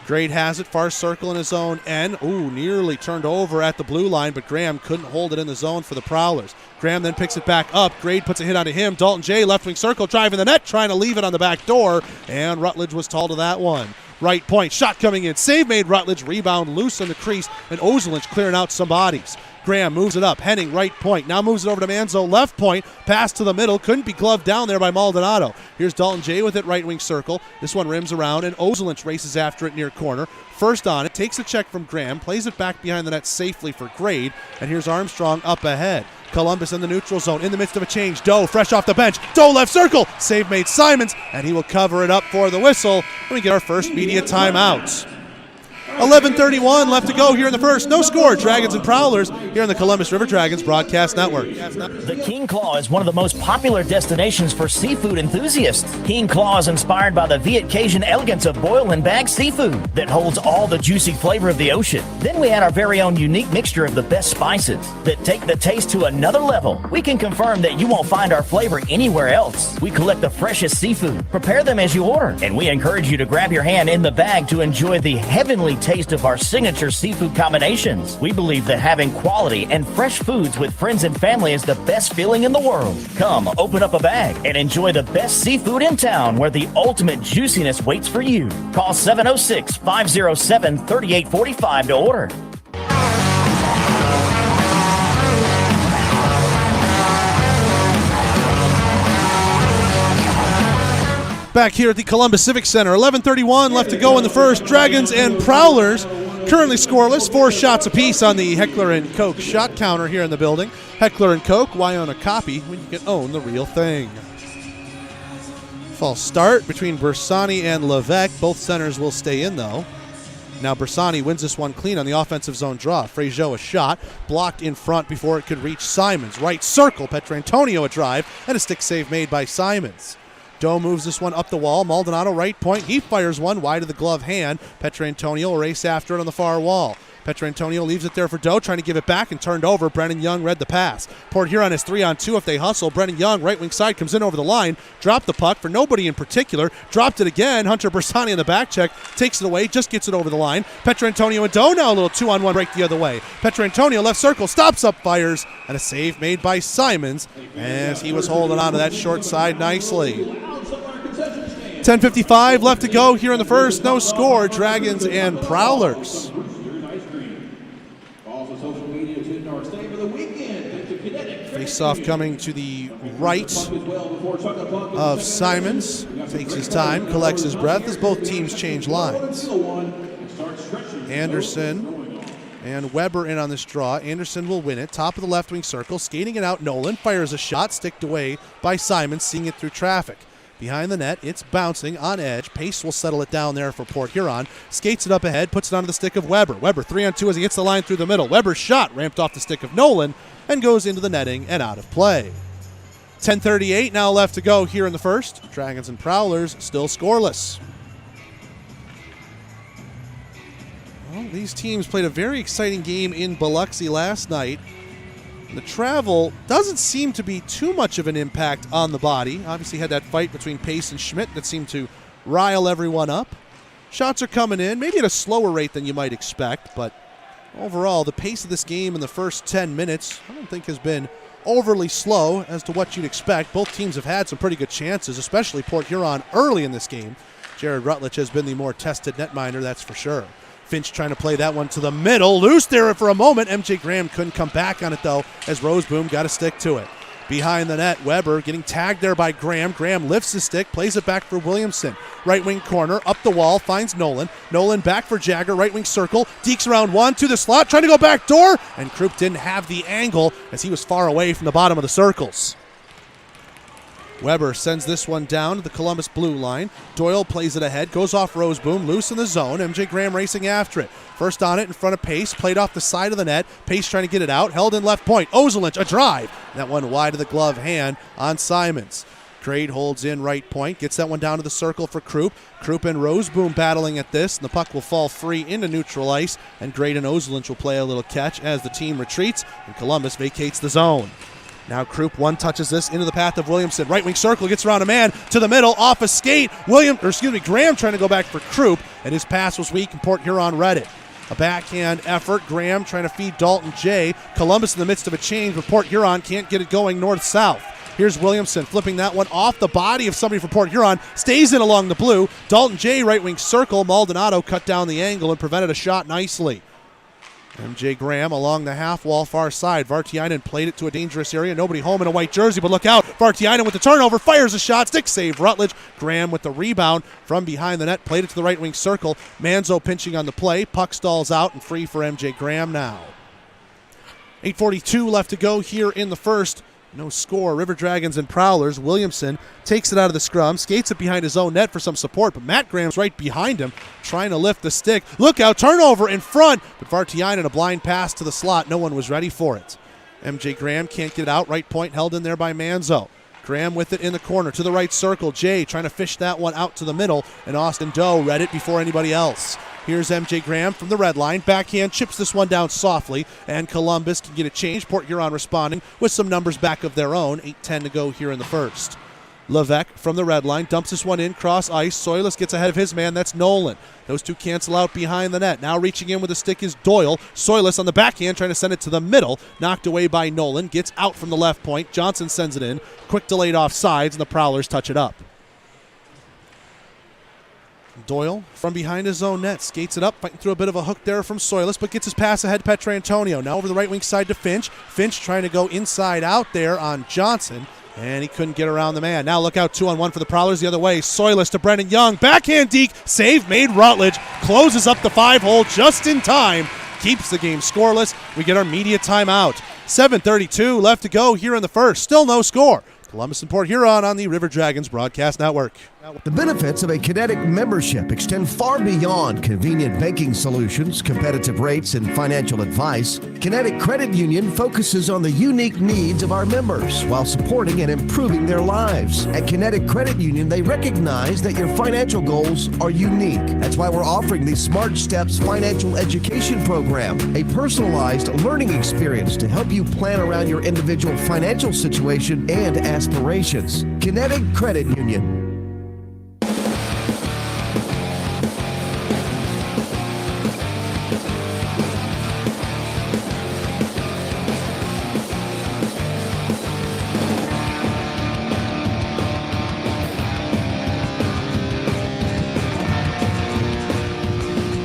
Grade has it, far circle in his own end. Ooh, nearly turned over at the blue line, but Graham couldn't hold it in the zone for the Prowlers. Graham then picks it back up. Grade puts a hit onto him. Dalton Jay, left wing circle, driving the net, trying to leave it on the back door, and Rutledge was tall to that one. Right point, shot coming in. Save made Rutledge, rebound loose in the crease, and Ozelinch clearing out some bodies. Graham moves it up, Henning right point. Now moves it over to Manzo left point. Pass to the middle. Couldn't be gloved down there by Maldonado. Here's Dalton J with it, right wing circle. This one rims around, and Ozelinch races after it near corner. First on it, takes a check from Graham, plays it back behind the net safely for Grade, and here's Armstrong up ahead. Columbus in the neutral zone, in the midst of a change. Doe fresh off the bench. Doe left circle. Save made Simons, and he will cover it up for the whistle. We get our first media timeout. 11:31 left to go here in the first. No score. Dragons and Prowlers here on the Columbus River Dragons Broadcast Network. The King Claw is one of the most popular destinations for seafood enthusiasts. King Claw is inspired by the Viet Cajun elegance of boil and bag seafood that holds all the juicy flavor of the ocean. Then we add our very own unique mixture of the best spices that take the taste to another level. We can confirm that you won't find our flavor anywhere else. We collect the freshest seafood, prepare them as you order, and we encourage you to grab your hand in the bag to enjoy the heavenly taste of our signature seafood combinations. We believe that having quality and fresh foods with friends and family is the best feeling in the world. Come, open up a bag and enjoy the best seafood in town where the ultimate juiciness waits for you. Call 706-507-3845 to order. Back here at the Columbus Civic Center, 11:31 left to go in the first. Dragons and Prowlers currently scoreless, 4 shots apiece on the Heckler & Koch shot counter here in the building. Heckler & Koch, why own a copy when you can own the real thing? False start between Bersani and Levesque. Both centers will stay in, though. Now Bersani wins this one clean on the offensive zone draw. Frazier a shot, blocked in front before it could reach Simons. Right circle, Petrantonio a drive, and a stick save made by Simons. Doe moves this one up the wall. Maldonado right point. He fires one wide of the glove hand. Petrantonio will race after it on the far wall. Petrantonio leaves it there for Doe, trying to give it back and turned over. Brennan Young read the pass. Port Huron is 3-on-2 if they hustle. Brennan Young, right wing side, comes in over the line. Dropped the puck for nobody in particular. Dropped it again. Hunter Bersani on the back check. Takes it away, just gets it over the line. Petrantonio and Doe now a little 2-on-1 break the other way. Petrantonio left circle, stops up, fires, and a save made by Simons as he was holding on to that short side nicely. 10:55 left to go here in the first. No score. Dragons and Prowlers. Face-off coming to the right of Simons. Takes his time, collects his breath as both teams change lines. Anderson and Weber in on this draw. Anderson will win it. Top of the left wing circle. Skating it out, Nolan fires a shot. Sticked away by Simons, seeing it through traffic. Behind the net, it's bouncing on edge. Pace will settle it down there for Port Huron. Skates it up ahead, puts it onto the stick of Weber. Weber 3-on-2 as he hits the line through the middle. Weber's shot ramped off the stick of Nolan and goes into the netting and out of play. 10:38 now left to go here in the first. Dragons and Prowlers still scoreless. Well, these teams played a very exciting game in Biloxi last night. The travel doesn't seem to be too much of an impact on the body. Obviously had that fight between Pace and Schmidt that seemed to rile everyone up. Shots are coming in, maybe at a slower rate than you might expect, but overall, the pace of this game in the first 10 minutes, I don't think has been overly slow as to what you'd expect. Both teams have had some pretty good chances, especially Port Huron early in this game. Jared Rutledge has been the more tested netminder, that's for sure. Finch trying to play that one to the middle. Loose there for a moment. MJ Graham couldn't come back on it, though, as Roseboom got a stick to it. Behind the net, Weber getting tagged there by Graham. Graham lifts the stick, plays it back for Williamson. Right wing corner, up the wall, finds Nolan. Nolan back for Jagger, right wing circle. Deeks around one to the slot, trying to go back door. And Krupp didn't have the angle as he was far away from the bottom of the circles. Weber sends this one down to the Columbus blue line. Doyle plays it ahead, goes off Roseboom, loose in the zone. MJ Graham racing after it. First on it in front of Pace, played off the side of the net. Pace trying to get it out, held in left point. Ozelinch, a drive. That one wide of the glove hand on Simons. Grade holds in right point, gets that one down to the circle for Krupp. Krupp and Roseboom battling at this, and the puck will fall free into neutral ice, and Grade and Ozelinch will play a little catch as the team retreats, and Columbus vacates the zone. Now Krupp one touches this into the path of Williamson. Right wing circle, gets around a man to the middle, off a skate. Graham trying to go back for Krupp, and his pass was weak, and Port Huron read it. A backhand effort. Graham trying to feed Dalton J. Columbus in the midst of a change, but Port Huron can't get it going north-south. Here's Williamson flipping that one off the body of somebody for Port Huron. Stays in along the blue. Dalton J. right wing circle. Maldonado cut down the angle and prevented a shot nicely. MJ Graham along the half wall far side. Vartiainen played it to a dangerous area. Nobody home in a white jersey, but look out. Vartiainen with the turnover, fires a shot, stick save Rutledge. Graham with the rebound from behind the net, played it to the right wing circle. Manzo pinching on the play. Puck stalls out and free for MJ Graham now. 8:42 left to go here in the first. No score. River Dragons and Prowlers. Williamson takes it out of the scrum, skates it behind his own net for some support, but Matt Graham's right behind him, trying to lift the stick. Look out, turnover in front, but Vartiainen a blind pass to the slot. No one was ready for it. MJ Graham can't get it out. Right point held in there by Manzo. Graham with it in the corner to the right circle. Jay trying to fish that one out to the middle, and Austin Doe read it before anybody else. Here's MJ Graham from the red line. Backhand chips this one down softly, and Columbus can get it changed. Port Huron responding with some numbers back of their own. 8:10 to go here in the first. Levesque from the red line dumps this one in, cross ice. Soilis gets ahead of his man, that's Nolan. Those two cancel out behind the net. Now reaching in with a stick is Doyle. Soilis on the backhand trying to send it to the middle. Knocked away by Nolan. Gets out from the left point. Johnson sends it in. Quick delayed off sides, and the Prowlers touch it up. Doyle from behind his own net skates it up, fighting through a bit of a hook there from Soilis, but gets his pass ahead to Petrantonio. Now over the right wing side to Finch. Finch trying to go inside out there on Johnson, and he couldn't get around the man. Now look out, 2-on-1 for the Prowlers the other way. Soilis to Brendan Young. Backhand deke. Save made Rutledge. Closes up the 5-hole just in time. Keeps the game scoreless. We get our media timeout. 7:32 left to go here in the first. Still no score. Columbus and Port Huron on the River Dragons Broadcast Network. The benefits of a Kinetic membership extend far beyond convenient banking solutions, competitive rates, and financial advice. Kinetic Credit Union focuses on the unique needs of our members while supporting and improving their lives. At Kinetic Credit Union, they recognize that your financial goals are unique. That's why we're offering the Smart Steps Financial Education Program, a personalized learning experience to help you plan around your individual financial situation and aspirations. Kinetic Credit Union.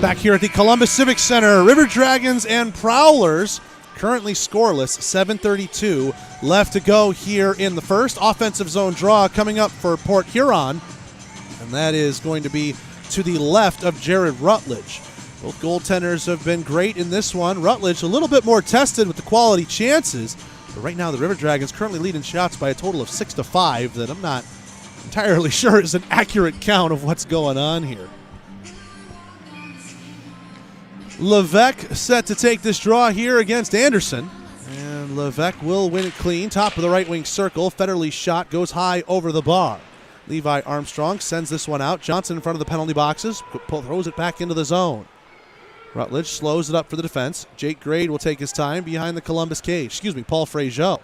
Back here at the Columbus Civic Center, River Dragons and Prowlers currently scoreless, 7:32 left to go here in the first. Offensive zone draw coming up for Port Huron, and that is going to be to the left of Jared Rutledge. Both goaltenders have been great in this one. Rutledge a little bit more tested with the quality chances, but right now the River Dragons currently lead in shots by a total of 6-5 that I'm not entirely sure is an accurate count of what's going on here. Levesque set to take this draw here against Anderson. And Levesque will win it clean. Top of the right wing circle. Federley's shot goes high over the bar. Levi Armstrong sends this one out. Johnson in front of the penalty boxes. Throws it back into the zone. Rutledge slows it up for the defense. Jake Grade will take his time behind the Columbus cage. Paul Frazier.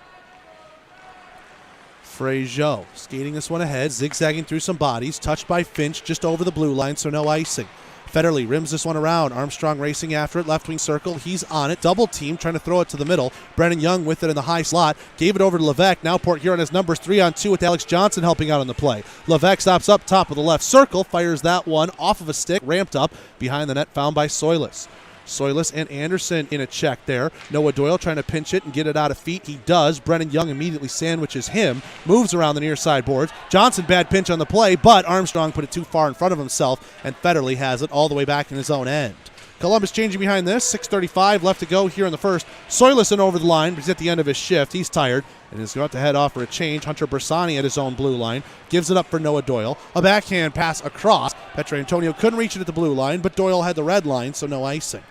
Frazier skating this one ahead. Zigzagging through some bodies. Touched by Finch just over the blue line, so no icing. Federley rims this one around. Armstrong racing after it. Left wing circle. He's on it. Double team trying to throw it to the middle. Brennan Young with it in the high slot. Gave it over to Levesque. Now Port Huron has numbers 3-on-2 with Alex Johnson helping out on the play. Levesque stops up top of the left circle. Fires that one off of a stick. Ramped up behind the net. Found by Soilis. Soilis and Anderson in a check there. Noah Doyle trying to pinch it and get it out of feet. He does. Brennan Young immediately sandwiches him. Moves around the near side boards. Johnson bad pinch on the play, but Armstrong put it too far in front of himself, and Federley has it all the way back in his own end. Columbus changing behind this. 6:35 left to go here in the first. Soilis over the line, but he's at the end of his shift. He's tired and is going to head off for a change. Hunter Bersani at his own blue line. Gives it up for Noah Doyle. A backhand pass across. Petrantonio couldn't reach it at the blue line, but Doyle had the red line, so no icing.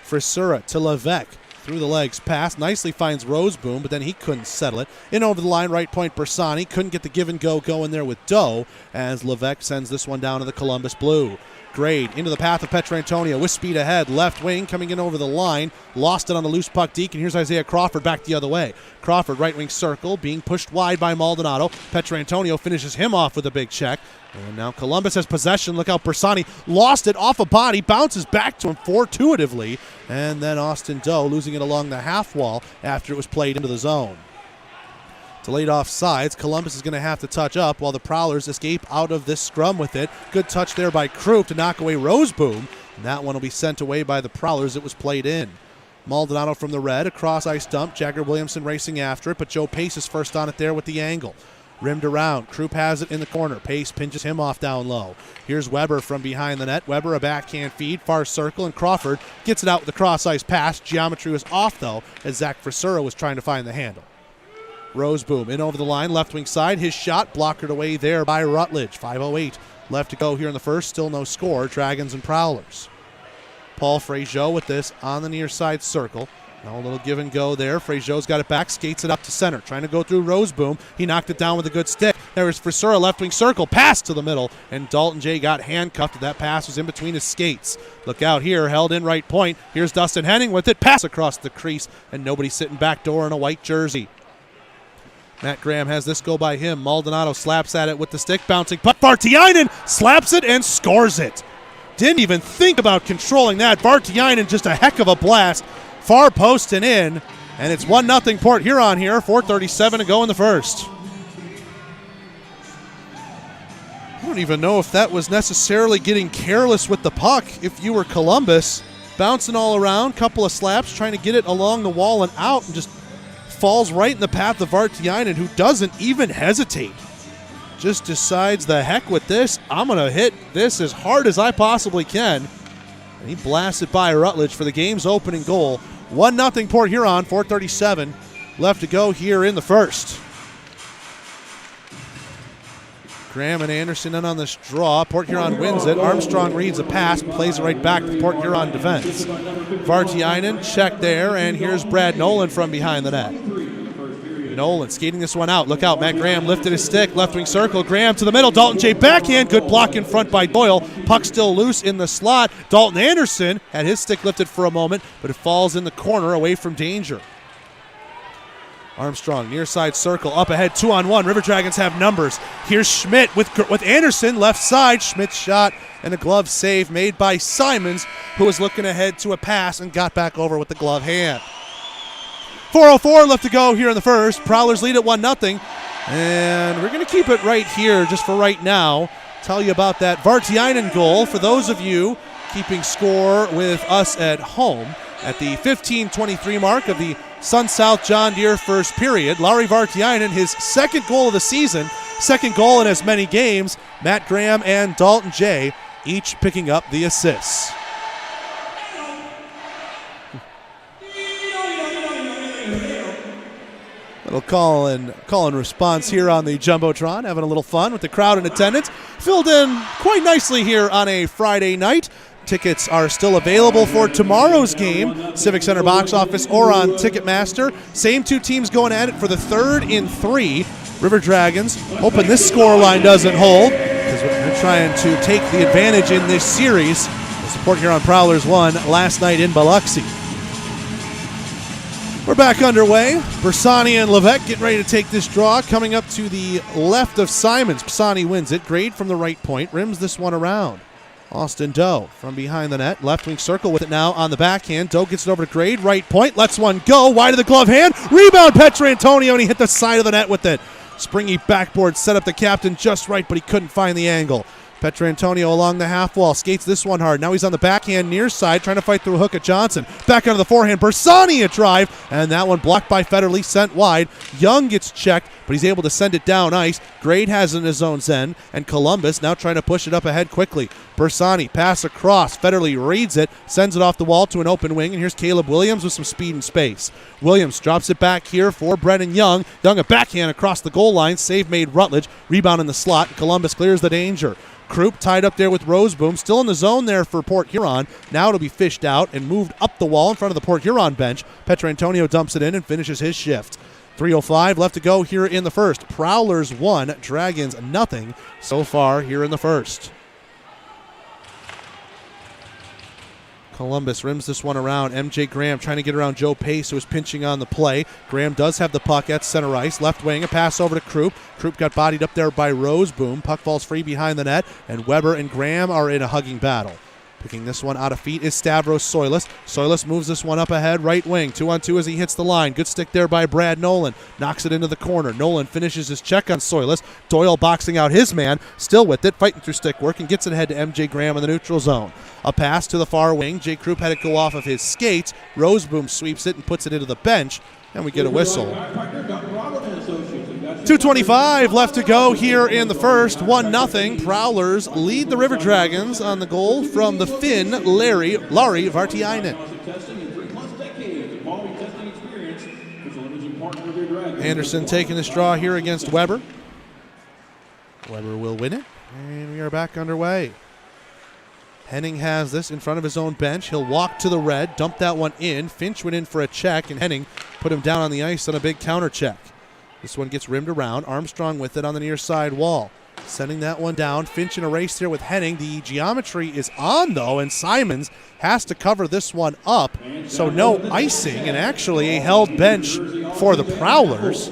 Frisura to Levesque. Through the legs pass. Nicely finds Roseboom, but then he couldn't settle it. In over the line, right point Bersani. Couldn't get the give and go going there with Doe as Levesque sends this one down to the Columbus Blue. Grade into the path of Petrantonio with speed ahead. Left wing coming in over the line. Lost it on the loose puck deke, and here's Isaiah Crawford back the other way. Crawford right wing circle being pushed wide by Maldonado. Petrantonio finishes him off with a big check. And now Columbus has possession. Look out, Bersani lost it off a body. Bounces back to him fortuitively. And then Austin Doe losing it along the half wall after it was played into the zone. Delayed off sides. Columbus is going to have to touch up while the Prowlers escape out of this scrum with it. Good touch there by Krupp to knock away Roseboom. And that one will be sent away by the Prowlers. It was played in. Maldonado from the red, a cross-ice dump. Jagger Williamson racing after it, but Joe Pace is first on it there with the angle. Rimmed around. Krupp has it in the corner. Pace pinches him off down low. Here's Weber from behind the net. Weber a backhand feed, far circle, and Crawford gets it out with the cross-ice pass. Geometry was off, though, as Zach Frisura was trying to find the handle. Roseboom in over the line, left wing side. His shot blockered away there by Rutledge. 5:08 left to go here in the first. Still no score. Dragons and Prowlers. Paul Fraziot with this on the near side circle. Now a little give and go there. Fraziot's got it back, skates it up to center. Trying to go through Roseboom. He knocked it down with a good stick. There is Frisura, left wing circle, pass to the middle, and Dalton J got handcuffed. That pass was in between his skates. Look out here, held in right point. Here's Dustin Henning with it, pass across the crease, and nobody sitting back door in a white jersey. Matt Graham has this go by him. Maldonado slaps at it with the stick, bouncing puck. Vartiainen slaps it and scores it. Didn't even think about controlling that. Vartiainen, just a heck of a blast. Far post and in, and it's 1-0 Port Huron here. 4:37 to go in the first. I don't even know if that was necessarily getting careless with the puck if you were Columbus. Bouncing all around, couple of slaps, trying to get it along the wall and out, and just falls right in the path of Vartiainen, who doesn't even hesitate. Just decides, the heck with this, I'm going to hit this as hard as I possibly can. And he blasts it by Rutledge for the game's opening goal. 1-0 Port Huron, 4:37 left to go here in the first. Graham and Anderson in on this draw. Port Huron wins it. Armstrong reads a pass, plays it right back to the Port Huron defense. Vartiainen check there, and here's Brad Nolan from behind the net. Nolan skating this one out. Look out, Matt Graham lifted his stick, left wing circle. Graham to the middle. Dalton J backhand. Good block in front by Doyle. Puck still loose in the slot. Dalton Anderson had his stick lifted for a moment, but it falls in the corner away from danger. Armstrong, near side circle, up ahead, 2-on-1. River Dragons have numbers. Here's Schmidt with Anderson, left side. Schmidt's shot and a glove save made by Simons, who was looking ahead to a pass and got back over with the glove hand. 4:04 left to go here in the first. Prowlers lead at 1-0. And we're going to keep it right here just for right now. Tell you about that Vartiainen goal. For those of you keeping score with us at home, at the 15:23 mark of the Sun South John Deere first period, Lauri Vartiainen, his second goal of the season, second goal in as many games. Matt Graham and Dalton J each picking up the assists. Little call and response here on the Jumbotron, having a little fun with the crowd in attendance. Filled in quite nicely here on a Friday night. Tickets are still available for tomorrow's game, Civic Center box office or on Ticketmaster. Same two teams going at it for the third in three. River Dragons hoping this scoreline doesn't hold, because they're trying to take the advantage in this series. The Port Huron Prowlers won last night in Biloxi. We're back underway. Bersani and Levesque getting ready to take this draw. Coming up to the left of Simons. Bersani wins it. Grade from the right point. Rims this one around. Austin Doe from behind the net. Left wing circle with it now on the backhand. Doe gets it over to Grade. Right point. Lets one go. Wide of the glove hand. Rebound Petrantonio, and he hit the side of the net with it. Springy backboard set up the captain just right, but he couldn't find the angle. Petrantonio along the half wall, skates this one hard. Now he's on the backhand near side, trying to fight through a hook at Johnson. Back onto the forehand, Bersani a drive, and that one blocked by Federle, sent wide. Young gets checked, but he's able to send it down ice. Grade has it in his own end, and Columbus now trying to push it up ahead quickly. Bersani, pass across. Federle reads it, sends it off the wall to an open wing, and here's Caleb Williams with some speed and space. Williams drops it back here for Brennan Young. Young a backhand across the goal line, save made Rutledge. Rebound in the slot. Columbus clears the danger. Krupp tied up there with Roseboom, still in the zone there for Port Huron. Now it'll be fished out and moved up the wall in front of the Port Huron bench. Petrantonio dumps it in and finishes his shift. 3:05 left to go here in the first. Prowlers 1, Dragons nothing so far here in the first. Columbus rims this one around. MJ Graham trying to get around Joe Pace, who is pinching on the play. Graham does have the puck at center ice. Left wing, a pass over to Krupp. Krupp got bodied up there by Roseboom. Puck falls free behind the net, and Weber and Graham are in a hugging battle. Picking this one out of feet is Stavros Soilis. Soilis moves this one up ahead, right wing. 2-on-2 as he hits the line. Good stick there by Brad Nolan. Knocks it into the corner. Nolan finishes his check on Soilis. Doyle boxing out his man. Still with it, fighting through stick work, and gets it ahead to MJ Graham in the neutral zone. A pass to the far wing. Jay Krupp had it go off of his skates. Roseboom sweeps it and puts it into the bench. And we get a whistle. 2:25 left to go here in the first. 1-0. Prowlers lead the River Dragons on the goal from the Finn, Lari Vartiainen. Anderson taking the straw here against Weber. Weber will win it, and we are back underway. Henning has this in front of his own bench. He'll walk to the red, dump that one in. Finch went in for a check, and Henning put him down on the ice on a big counter check. This one gets rimmed around. Armstrong with it on the near side wall. Sending that one down. Finch in a race here with Henning. The geometry is on, though, and Simons has to cover this one up. So no icing, and actually a held bench for the Prowlers.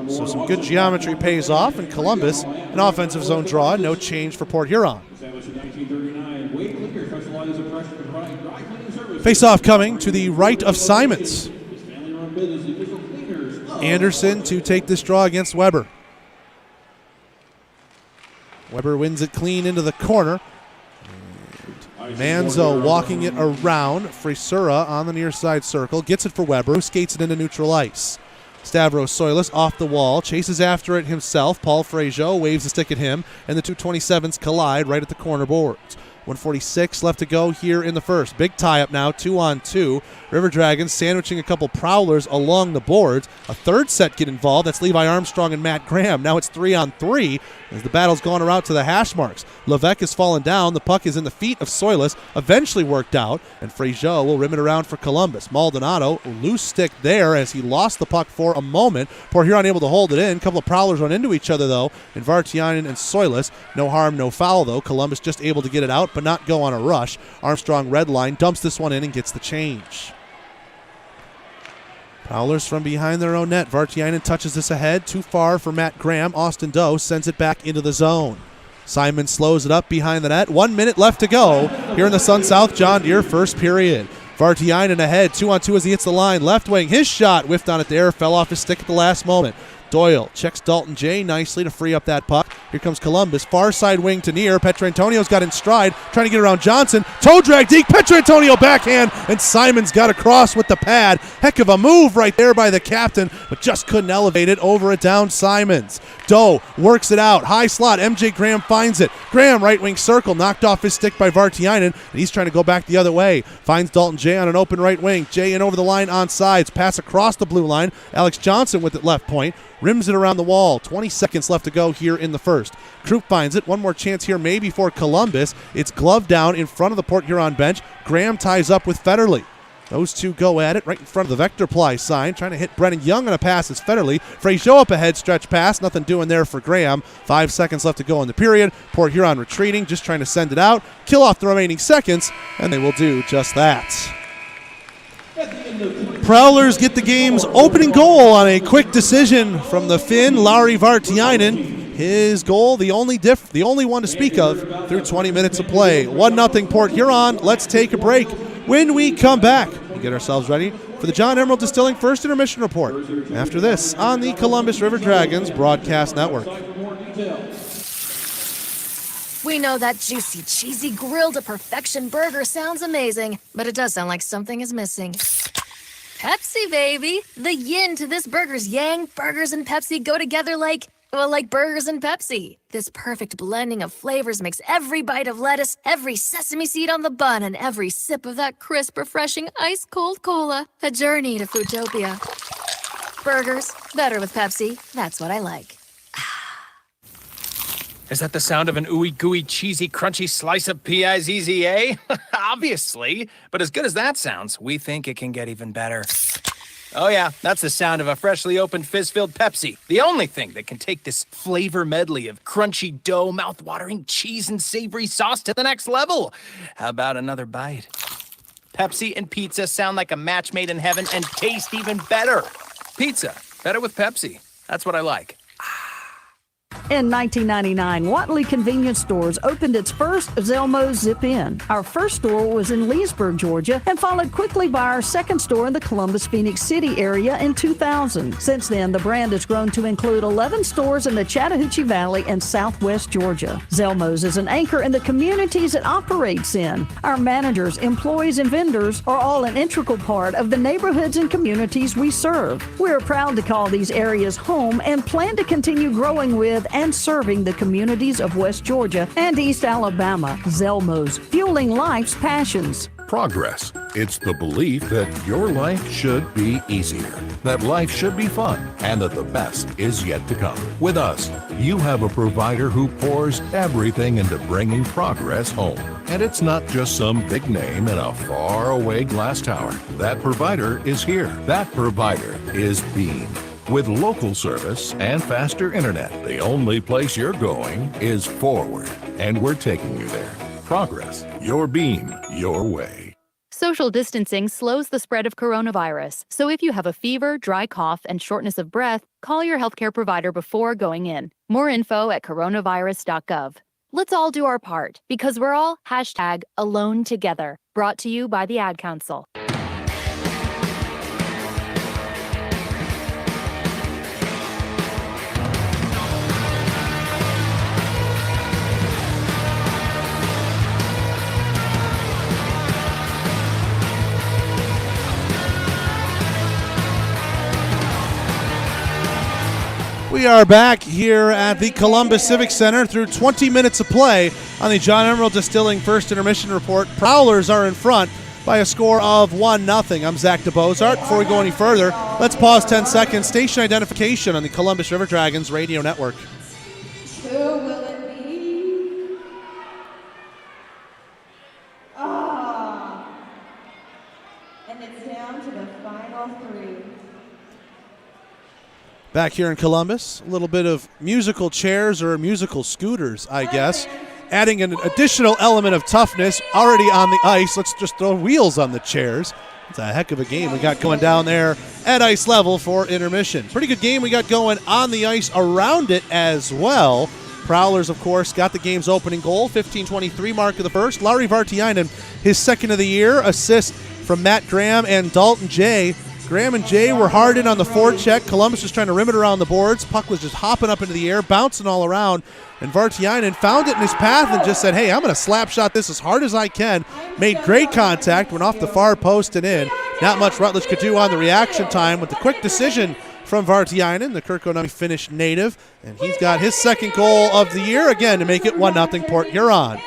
So some good geometry pays off, and Columbus, an offensive zone draw, no change for Port Huron. Face-off coming to the right of Simons. Anderson to take this draw against Weber. Weber wins it clean into the corner. And Manzo walking it around. Frisura on the near side circle. Gets it for Weber, who skates it into neutral ice. Stavros Soilis off the wall, chases after it himself. Paul Frazier waves a stick at him, and the two 27s collide right at the corner boards. 1:46 left to go here in the first. Big tie-up now, 2-on-2. River Dragons sandwiching a couple Prowlers along the boards. A third set get involved. That's Levi Armstrong and Matt Graham. Now it's 3-on-3 as the battle's gone around to the hash marks. Levesque has fallen down. The puck is in the feet of Soilis. Eventually worked out, and Frazier will rim it around for Columbus. Maldonado, loose stick there as he lost the puck for a moment. Port Huron able to hold it in. A couple of Prowlers run into each other, though, and Vartiainen and Soilis. No harm, no foul, though. Columbus just able to get it out, but not go on a rush. Armstrong red line, dumps this one in and gets the change. Prowlers from behind their own net. Vartiainen touches this ahead. Too far for Matt Graham. Austin Doe sends it back into the zone. Simon slows it up behind the net. 1 minute left to go here in the Sun South John Deere first period. Vartiainen ahead. 2-on-2 as he hits the line. Left wing. His shot whiffed on it there. Fell off his stick at the last moment. Doyle checks Dalton J nicely to free up that puck. Here comes Columbus. Far side wing to near. Petrantonio's got in stride. Trying to get around Johnson. Toe drag deep. Petrantonio backhand. And Simons got across with the pad. Heck of a move right there by the captain, but just couldn't elevate it over a down Simons. Doe works it out. High slot. MJ Graham finds it. Graham right wing circle. Knocked off his stick by Vartiainen, and he's trying to go back the other way. Finds Dalton J on an open right wing. J in over the line on sides. Pass across the blue line. Alex Johnson with it left point. Rims it around the wall. 20 seconds left to go here in the first. Krupp finds it. One more chance here maybe for Columbus. It's glove down in front of the Port Huron bench. Graham ties up with Federley. Those two go at it right in front of the Vector Ply sign. Trying to hit Brennan Young on a pass is Federley. Frazier up ahead, stretch pass. Nothing doing there for Graham. 5 seconds left to go in the period. Port Huron retreating, just trying to send it out. Kill off the remaining seconds, and they will do just that. Prowlers get the game's opening goal on a quick decision from the Finn, Lauri Vartiainen. His goal, the only one to speak of through 20 minutes of play. 1-0 Port Huron. Let's take a break. When we come back, we get ourselves ready for the John Emerald Distilling First Intermission Report. After this, on the Columbus River Dragons Broadcast Network. We know that juicy, cheesy, grilled to perfection burger sounds amazing, but it does sound like something is missing. Pepsi, baby! The yin to this burger's yang. Burgers and Pepsi go together like burgers and Pepsi. This perfect blending of flavors makes every bite of lettuce, every sesame seed on the bun, and every sip of that crisp, refreshing, ice-cold cola a journey to Foodtopia. Burgers, better with Pepsi. That's what I like. Is that the sound of an ooey gooey cheesy crunchy slice of P-I-Z-Z-A? Obviously, but as good as that sounds, we think it can get even better. Oh yeah, that's the sound of a freshly opened fizz-filled Pepsi. The only thing that can take this flavor medley of crunchy dough, mouth-watering cheese, and savory sauce to the next level. How about another bite? Pepsi and pizza sound like a match made in heaven and taste even better. Pizza, better with Pepsi. That's what I like. In 1999, Watley Convenience Stores opened its first Zelmo's Zip-In. Our first store was in Leesburg, Georgia, and followed quickly by our second store in the Columbus, Phoenix City area in 2000. Since then, the brand has grown to include 11 stores in the Chattahoochee Valley and southwest Georgia. Zelmo's is an anchor in the communities it operates in. Our managers, employees, and vendors are all an integral part of the neighborhoods and communities we serve. We are proud to call these areas home and plan to continue growing with and serving the communities of West Georgia and East Alabama. Zelmo's, fueling life's passions. Progress. It's the belief that your life should be easier, that life should be fun, and that the best is yet to come. With us, you have a provider who pours everything into bringing progress home. And it's not just some big name in a faraway glass tower. That provider is here. That provider is Beam. With local service and faster internet, the only place you're going is forward. And we're taking you there. Progress. Your Beam. Your way. Social distancing slows the spread of coronavirus, so if you have a fever, dry cough, and shortness of breath, call your healthcare provider before going in. More info at coronavirus.gov. Let's all do our part, because we're all #AloneTogether. Brought to you by the Ad Council. We are back here at the Columbus Civic Center through 20 minutes of play on the John Emerald Distilling First Intermission Report. Prowlers are in front by a score of 1-0. I'm Zach DeBozart. Before we go any further, let's pause 10 seconds. Station identification on the Columbus River Dragons radio network. Who will it be? And it's down to the final 3. Back here in Columbus, a little bit of musical chairs or musical scooters, I guess. Adding an additional element of toughness already on the ice. Let's just throw wheels on the chairs. It's a heck of a game we got going down there at ice level for intermission. Pretty good game we got going on the ice around it as well. Prowlers, of course, got the game's opening goal, 15:23 mark of the first. Lauri Vartiainen, his second of the year, assist from Matt Graham and Dalton Jay. Graham and Jay were hard in on the forecheck. Columbus was trying to rim it around the boards. Puck was just hopping up into the air, bouncing all around. And Vartiainen found it in his path and just said, hey, I'm going to slap shot this as hard as I can. Made great contact, went off the far post and in. Not much Rutledge could do on the reaction time with the quick decision from Vartiainen, the Kirkkonummi Finnish native. And he's got his second goal of the year, again, to make it 1-0 Port Huron.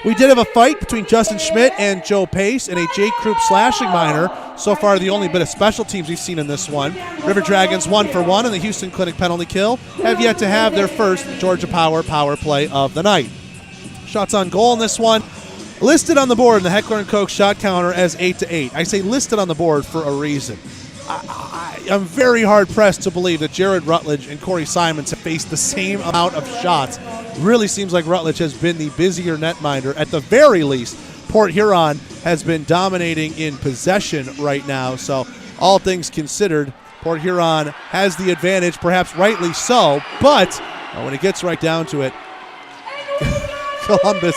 We did have a fight between Justin Schmidt and Joe Pace in a Jake Krupp slashing minor. So far, the only bit of special teams we've seen in this one. River Dragons 1 for 1 in the Houston Clinic penalty kill. Have yet to have their first Georgia power play of the night. Shots on goal in this one. Listed on the board in the Heckler & Koch shot counter as 8-8. I say listed on the board for a reason. I'm very hard-pressed to believe that Jared Rutledge and Corey Simons have faced the same amount of shots. Really seems like Rutledge has been the busier netminder. At the very least, Port Huron has been dominating in possession right now. So all things considered, Port Huron has the advantage, perhaps rightly so. But when it gets right down to it, Columbus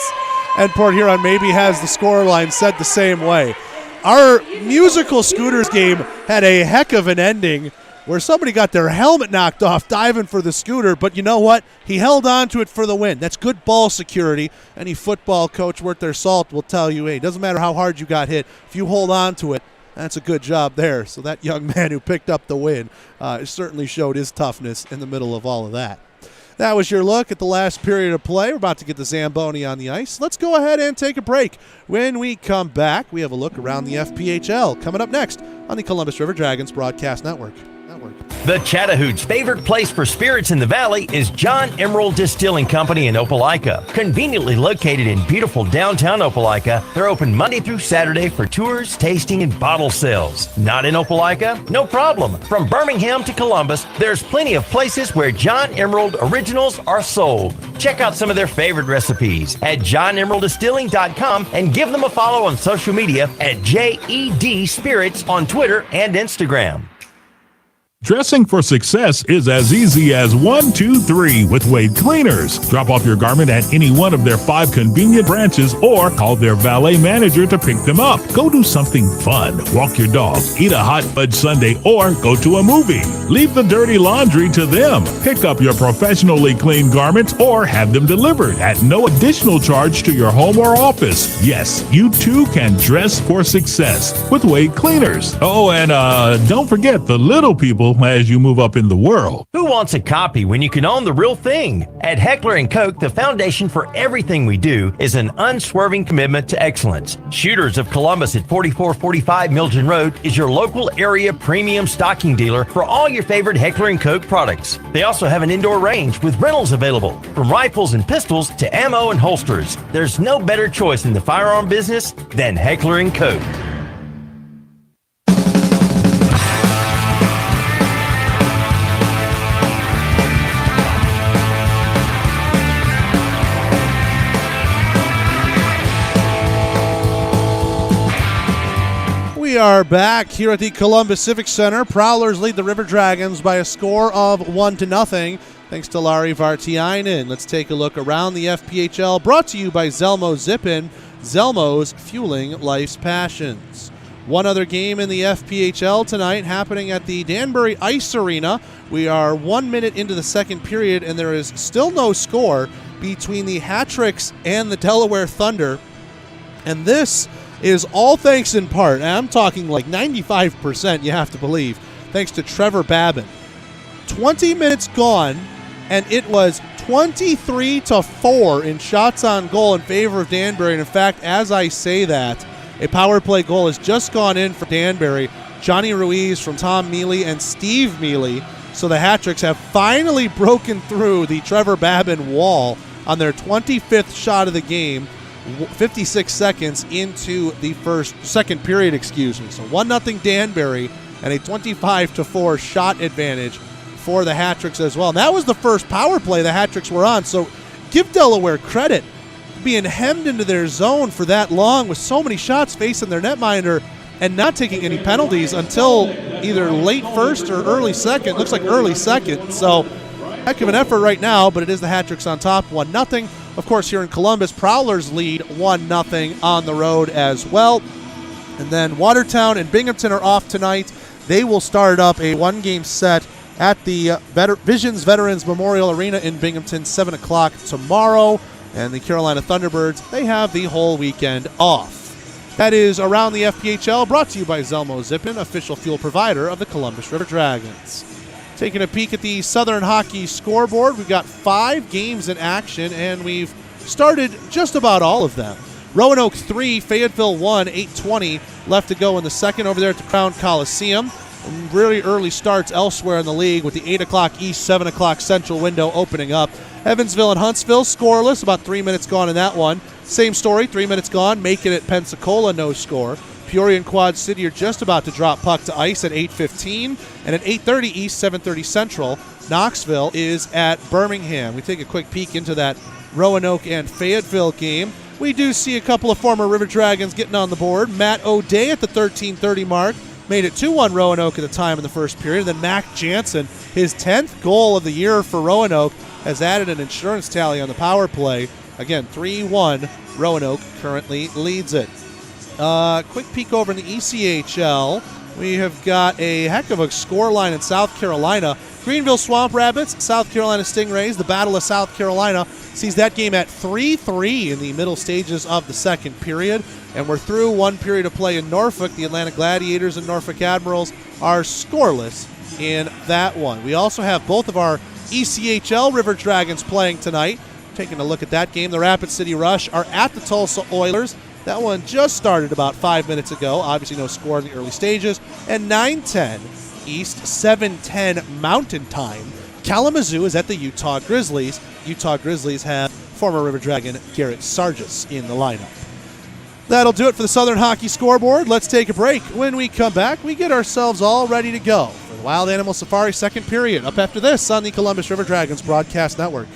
and Port Huron maybe has the scoreline set the same way. Our musical scooters game had a heck of an ending where somebody got their helmet knocked off diving for the scooter, but you know what? He held on to it for the win. That's good ball security. Any football coach worth their salt will tell you, hey, it doesn't matter how hard you got hit. If you hold on to it, that's a good job there. So that young man who picked up the win certainly showed his toughness in the middle of all of that. That was your look at the last period of play. We're about to get the Zamboni on the ice. Let's go ahead and take a break. When we come back, we have a look around the FPHL coming up next on the Columbus River Dragons Broadcast Network. The Chattahoochee favorite place for spirits in the valley is John Emerald Distilling Company in Opelika. Conveniently located in beautiful downtown Opelika, they're open Monday through Saturday for tours, tasting, and bottle sales. Not in Opelika? No problem. From Birmingham to Columbus, there's plenty of places where John Emerald originals are sold. Check out some of their favorite recipes at johnemeralddistilling.com and give them a follow on social media at JED Spirits on Twitter and Instagram. Dressing for success is as easy as 1, 2, 3 with Wade Cleaners. Drop off your garment at any one of their 5 convenient branches or call their valet manager to pick them up. Go do something fun. Walk your dog, eat a hot fudge sundae, or go to a movie. Leave the dirty laundry to them. Pick up your professionally cleaned garments or have them delivered at no additional charge to your home or office. Yes, you too can dress for success with Wade Cleaners. Oh, and don't forget the little people as you move up in the world. Who wants a copy when you can own the real thing? At Heckler & Koch, the foundation for everything we do is an unswerving commitment to excellence. Shooters of Columbus at 4445 Milton Road is your local area premium stocking dealer for all your favorite Heckler & Koch products. They also have an indoor range with rentals available, from rifles and pistols to ammo and holsters. There's no better choice in the firearm business than Heckler & Koch. We are back here at the Columbus Civic Center. Prowlers lead the River Dragons by a score of 1-0, thanks to Lari Vartiainen. Let's take a look around the FPHL, brought to you by Zelmo Zip-In. Zelmo's fueling life's passions. One other game in the FPHL tonight happening at the Danbury Ice Arena. We are 1 minute into the second period, and there is still no score between the Hat-Tricks and the Delaware Thunder. And this is all thanks in part, and I'm talking like 95%, you have to believe, thanks to Trevor Babin. 20 minutes gone, and it was 23-4 in shots on goal in favor of Danbury. And in fact, as I say that, a power play goal has just gone in for Danbury. Johnny Ruiz from Tom Mealy and Steve Mealy. So the Hat-Tricks have finally broken through the Trevor Babin wall on their 25th shot of the game, 56 seconds into the second period. So 1-0 Danbury and a 25-4 shot advantage for the Hat-Tricks as well. And that was the first power play the Hat-Tricks were on. So give Delaware credit, being hemmed into their zone for that long with so many shots facing their netminder and not taking any penalties until either late first or early second. Looks like early second. So heck of an effort right now, but it is the Hat-Tricks on top, 1-0. Of course, here in Columbus, Prowlers lead 1-0 on the road as well. And then Watertown and Binghamton are off tonight. They will start up a one-game set at the Visions Veterans Memorial Arena in Binghamton, 7 o'clock tomorrow. And the Carolina Thunderbirds, they have the whole weekend off. That is Around the FPHL, brought to you by Zelmo Zip-In, official fuel provider of the Columbus River Dragons. Taking a peek at the Southern Hockey scoreboard, we've got 5 games in action, and we've started just about all of them. Roanoke 3, Fayetteville 1, 8:20 left to go in the second over there at the Crown Coliseum. Really early starts elsewhere in the league with the 8 o'clock East, 7 o'clock Central window opening up. Evansville and Huntsville scoreless, about 3 minutes gone in that one. Same story, 3 minutes gone. Macon at Pensacola, no score. Peoria and Quad City are just about to drop puck to ice at 8:15. And at 8:30 East, 7:30 Central, Knoxville is at Birmingham. We take a quick peek into that Roanoke and Fayetteville game. We do see a couple of former River Dragons getting on the board. Matt O'Day at the 13:30 mark made it 2-1 Roanoke at the time in the first period. Then Mac Jansen, his 10th goal of the year for Roanoke, has added an insurance tally on the power play. Again, 3-1, Roanoke currently leads it. Quick peek over in the ECHL. We have got a heck of a score line in South Carolina. Greenville Swamp Rabbits, South Carolina Stingrays, the Battle of South Carolina sees that game at 3-3 in the middle stages of the second period. And we're through one period of play in Norfolk. The Atlanta Gladiators and Norfolk Admirals are scoreless in that one. We also have both of our ECHL River Dragons playing tonight. Taking a look at that game, the Rapid City Rush are at the Tulsa Oilers. That one just started about 5 minutes ago. Obviously no score in the early stages. And 9:10 East, 7:10 Mountain Time. Kalamazoo is at the Utah Grizzlies. Utah Grizzlies have former River Dragon Garrett Sargis in the lineup. That'll do it for the Southern Hockey scoreboard. Let's take a break. When we come back, we get ourselves all ready to go for the Wild Animal Safari second period. Up after this on the Columbus River Dragons Broadcast Network.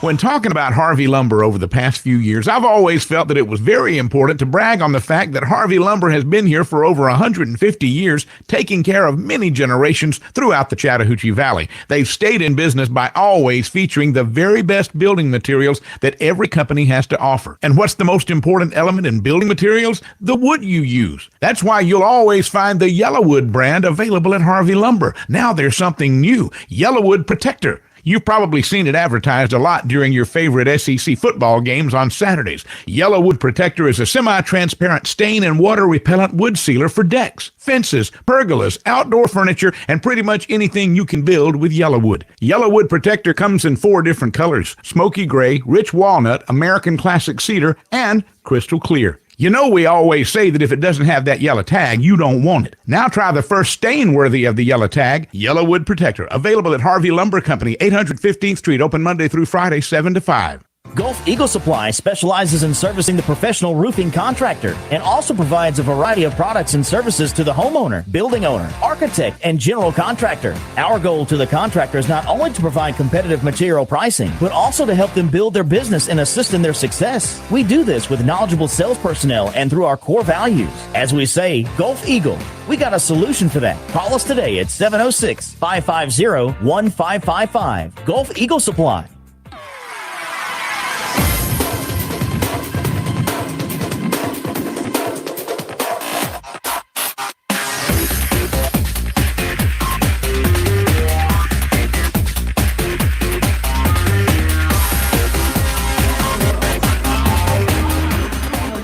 When talking about Harvey Lumber over the past few years, I've always felt that it was very important to brag on the fact that Harvey Lumber has been here for over 150 years, taking care of many generations throughout the Chattahoochee Valley. They've stayed in business by always featuring the very best building materials that every company has to offer. And what's the most important element in building materials? The wood you use. That's why you'll always find the Yellowwood brand available at Harvey Lumber. Now there's something new, Yellowwood Protector. You've probably seen it advertised a lot during your favorite SEC football games on Saturdays. Yellowwood Protector is a semi-transparent stain and water-repellent wood sealer for decks, fences, pergolas, outdoor furniture, and pretty much anything you can build with Yellowwood. Yellowwood Protector comes in 4 different colors: smoky gray, rich walnut, American classic cedar, and crystal clear. You know we always say that if it doesn't have that yellow tag, you don't want it. Now try the first stain worthy of the yellow tag, Yellowwood Protector. Available at Harvey Lumber Company, 815th Street, open Monday through Friday, 7 to 5. Gulf Eagle Supply specializes in servicing the professional roofing contractor and also provides a variety of products and services to the homeowner, building owner, architect, and general contractor. Our goal to the contractor is not only to provide competitive material pricing, but also to help them build their business and assist in their success. We do this with knowledgeable sales personnel and through our core values. As we say, Gulf Eagle, we got a solution for that. Call us today at 706-550-1555. Gulf Eagle Supply.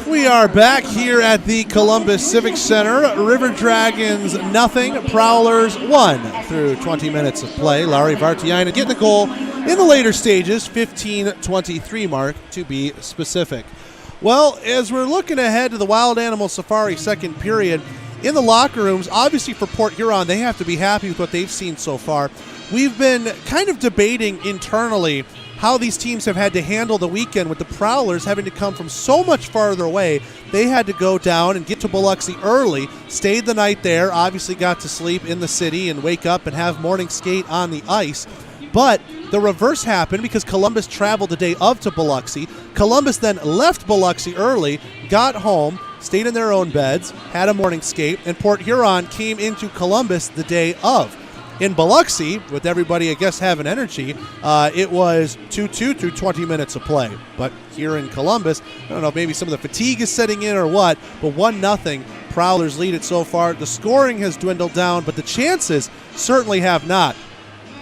We are back here at the Columbus Civic Center. River Dragons nothing, Prowlers 1 through 20 minutes of play. Larry Vartiainen getting the goal in the later stages, 15:23 mark to be specific. Well, as we're looking ahead to the Wild Animal Safari second period, in the locker rooms, obviously for Port Huron, they have to be happy with what they've seen so far. We've been kind of debating internally how these teams have had to handle the weekend with the Prowlers having to come from so much farther away. They had to go down and get to Biloxi early, stayed the night there, obviously got to sleep in the city and wake up and have morning skate on the ice. But the reverse happened because Columbus traveled the day of to Biloxi. Columbus then left Biloxi early, got home, stayed in their own beds, had a morning skate, and Port Huron came into Columbus the day of. In Biloxi, with everybody, I guess, having energy, it was 2-2 through 20 minutes of play. But here in Columbus, I don't know, maybe some of the fatigue is setting in or what, but 1-0, Prowlers lead it so far. The scoring has dwindled down, but the chances certainly have not.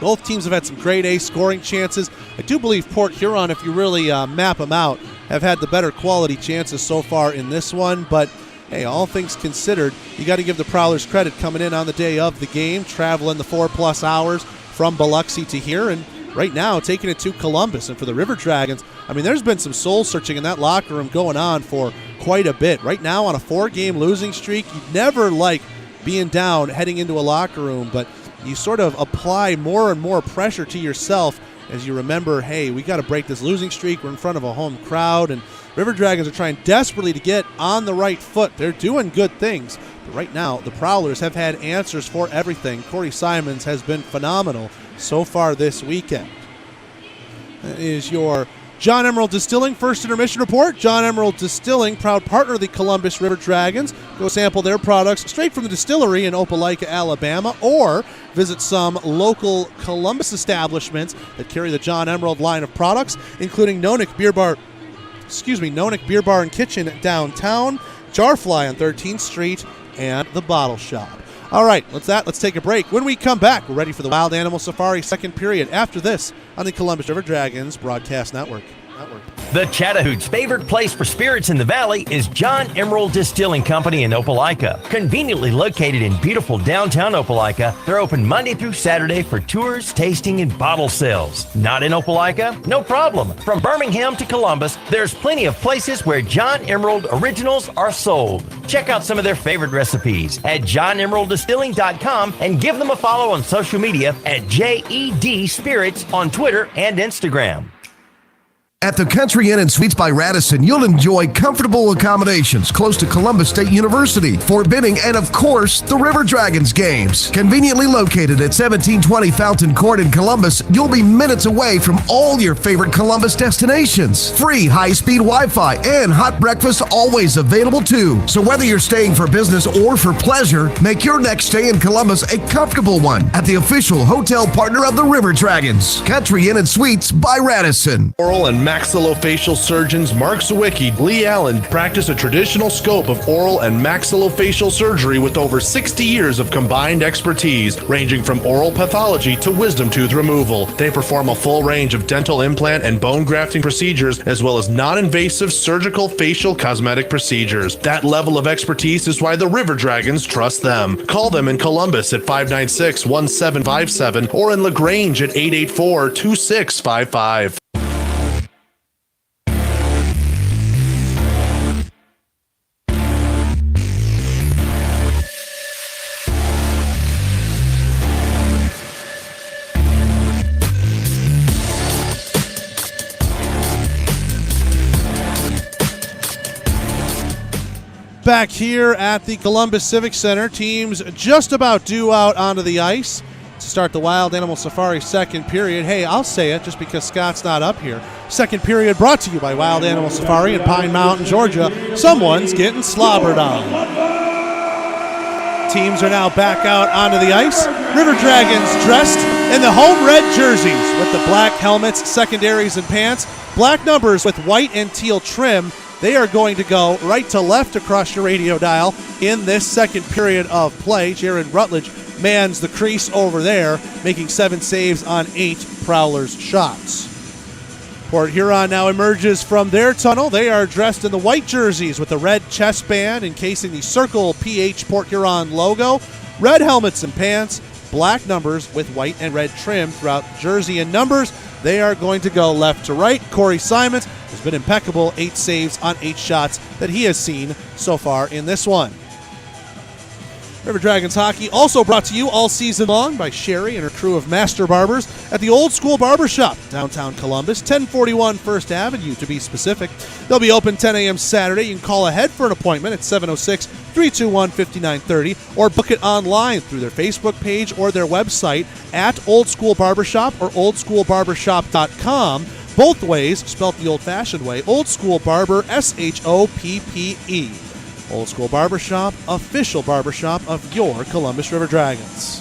Both teams have had some grade A scoring chances. I do believe Port Huron, if you really map them out, have had the better quality chances so far in this one, but hey, all things considered, you got to give the Prowlers credit coming in on the day of the game, traveling the 4+ hours from Biloxi to here, and right now taking it to Columbus. And for the River Dragons, I mean, there's been some soul searching in that locker room going on for quite a bit. Right now on a 4-game losing streak, you'd never like being down heading into a locker room, but you sort of apply more and more pressure to yourself as you remember, hey, we got to break this losing streak. We're in front of a home crowd, and River Dragons are trying desperately to get on the right foot. They're doing good things, but right now the Prowlers have had answers for everything. Corey Simons has been phenomenal so far this weekend. That is your John Emerald Distilling first intermission report. John Emerald Distilling, proud partner of the Columbus River Dragons. Go sample their products straight from the distillery in Opelika, Alabama, or visit some local Columbus establishments that carry the John Emerald line of products, including Nonick Beer Bar and Kitchen downtown, Jarfly on 13th Street, and the Bottle Shop. All right, let's take a break. When we come back, we're ready for the Wild Animal Safari second period after this on the Columbus River Dragons Broadcast Network. The Chattahoochee favorite place for spirits in the valley is John Emerald Distilling Company in Opelika. Conveniently located in beautiful downtown Opelika, they're open Monday through Saturday for tours, tasting, and bottle sales. Not in Opelika? No problem. From Birmingham to Columbus, there's plenty of places where John Emerald originals are sold. Check out some of their favorite recipes at johnemeralddistilling.com and give them a follow on social media at JED Spirits on Twitter and Instagram. At the Country Inn and Suites by Radisson, you'll enjoy comfortable accommodations close to Columbus State University, Fort Benning, and of course, the River Dragons games. Conveniently located at 1720 Fountain Court in Columbus, you'll be minutes away from all your favorite Columbus destinations. Free high-speed Wi-Fi and hot breakfast always available too. So whether you're staying for business or for pleasure, make your next stay in Columbus a comfortable one at the official hotel partner of the River Dragons, Country Inn and Suites by Radisson. Oral and maxillofacial surgeons Mark Zawicki, Lee Allen practice a traditional scope of oral and maxillofacial surgery with over 60 years of combined expertise, ranging from oral pathology to wisdom tooth removal. They perform a full range of dental implant and bone grafting procedures, as well as non-invasive surgical facial cosmetic procedures. That level of expertise is why the River Dragons trust them. Call them in Columbus at 596-1757 or in LaGrange at 884-2655. Back here at the Columbus Civic Center, teams just about due out onto the ice to start the Wild Animal Safari second period. Hey, I'll say it just because Scott's not up here. Second period brought to you by Wild Animal Safari in Pine Mountain, Georgia. Someone's getting slobbered on. Teams are now back out onto the ice. River Dragons dressed in the home red jerseys with the black helmets, secondaries, and pants. Black numbers with white and teal trim. They are going to go right to left across your radio dial in this second period of play. Jaron Rutledge mans the crease over there, making 7 saves on 8 Prowlers shots. Port Huron now emerges from their tunnel. They are dressed in the white jerseys with the red chest band encasing the Circle PH Port Huron logo, red helmets and pants, black numbers with white and red trim throughout the jersey and numbers. They are going to go left to right. Corey Simons has been impeccable, 8 saves on 8 shots that he has seen so far in this one. River Dragons hockey also brought to you all season long by Sherry and her crew of master barbers at the Old School Barber Shop, downtown Columbus, 1041 First Avenue to be specific. They'll be open 10 a.m. Saturday. You can call ahead for an appointment at 706-321-5930 or book it online through their Facebook page or their website at Old School Barbershop or oldschoolbarbershop.com. Both ways, spelt the old-fashioned way, Old School Barber, S-H-O-P-P-E. Old School Barbershop, official barbershop of your Columbus River Dragons.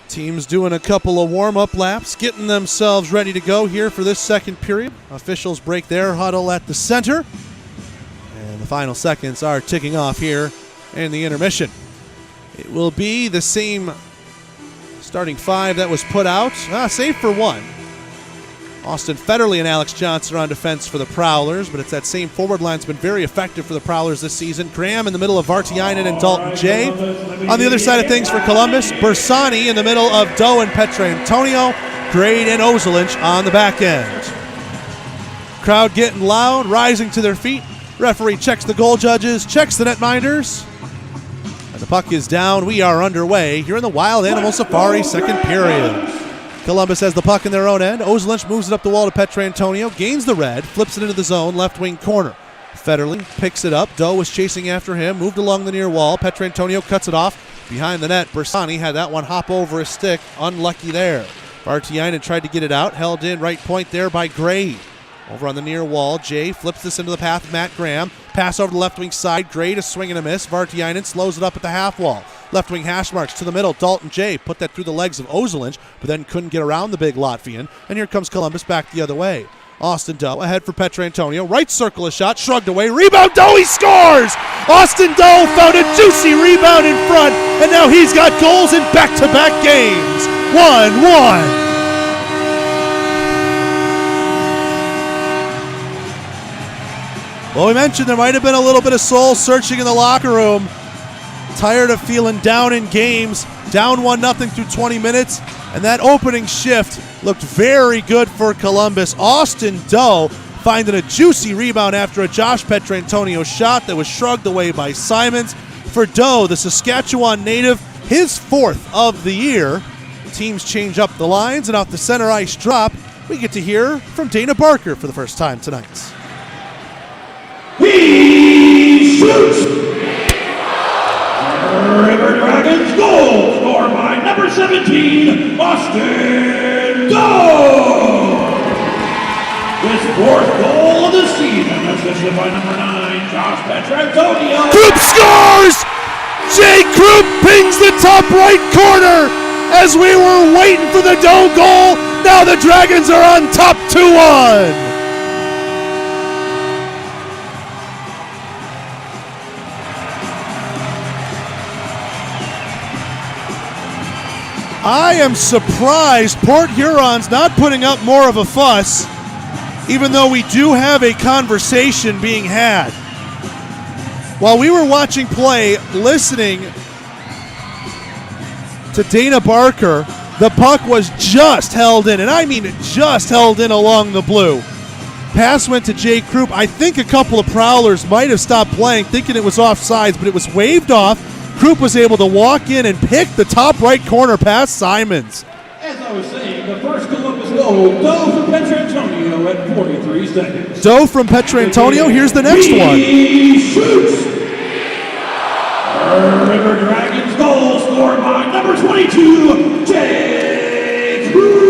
Teams doing a couple of warm-up laps, getting themselves ready to go here for this second period. Officials break their huddle at the center. And the final seconds are ticking off here in the intermission. It will be the same starting 5 that was put out, save for one. Austin Federley and Alex Johnson are on defense for the Prowlers, but it's that same forward line's been very effective for the Prowlers this season. Graham in the middle of Vartiainen and Dalton J. On the other side of things for Columbus, Bersani in the middle of Doe and Petrantonio, Grade and Ozelinch on the back end. Crowd getting loud, rising to their feet. Referee checks the goal judges, checks the netminders. And the puck is down. We are underway here in the Wild Animal Safari second period. Columbus has the puck in their own end. Ozelinch moves it up the wall to Petrantonio, gains the red, flips it into the zone, left wing corner. Federley picks it up. Doe was chasing after him, moved along the near wall. Petrantonio cuts it off behind the net. Bersani had that one hop over his stick. Unlucky there. Vartiainen tried to get it out, held in right point there by Gray. Over on the near wall, Jay flips this into the path of Matt Graham. Pass over the left wing side. Gray to swing and a miss. Vartiainen slows it up at the half wall. Left wing hash marks to the middle. Dalton Jay put that through the legs of Ozelinch, but then couldn't get around the big Latvian. And here comes Columbus back the other way. Austin Doe ahead for Petrantonio. Right circle a shot, shrugged away. Rebound, Doe, he scores! Austin Doe found a juicy rebound in front, and now he's got goals in back-to-back games. 1-1. Well, we mentioned there might have been a little bit of soul searching in the locker room. Tired of feeling down in games. Down 1-0 through 20 minutes. And that opening shift looked very good for Columbus. Austin Doe finding a juicy rebound after a Josh Petrantonio shot that was shrugged away by Simons. For Doe, the Saskatchewan native, his 4th of the year. teams change up the lines, and off the center ice drop, we get to hear from Dana Barker for the first time tonight. He shoots! River Dragons goal scored by number 17, Austin Doe! His fourth goal of the season, assisted by number 9, Josh Petrantonio. Krupp scores! Jay Krupp pings the top right corner as we were waiting for the Doe goal. Now the Dragons are on top 2-1. I am surprised Port Huron's not putting up more of a fuss, even though we do have a conversation being had. While we were watching play, listening to Dana Barker, the puck was just held in, and I mean just held in along the blue. Pass went to Jay Krupp. I think a couple of Prowlers might have stopped playing, thinking it was offsides, but it was waved off. Krupp was able to walk in and pick the top right corner past Simons. As I was saying, the first Columbus goal, Doe from Petrantonio at 43 seconds. Doe from Petrantonio, here's the next one. He shoots! River Dragons goal scored by number 22, Jay Krupp.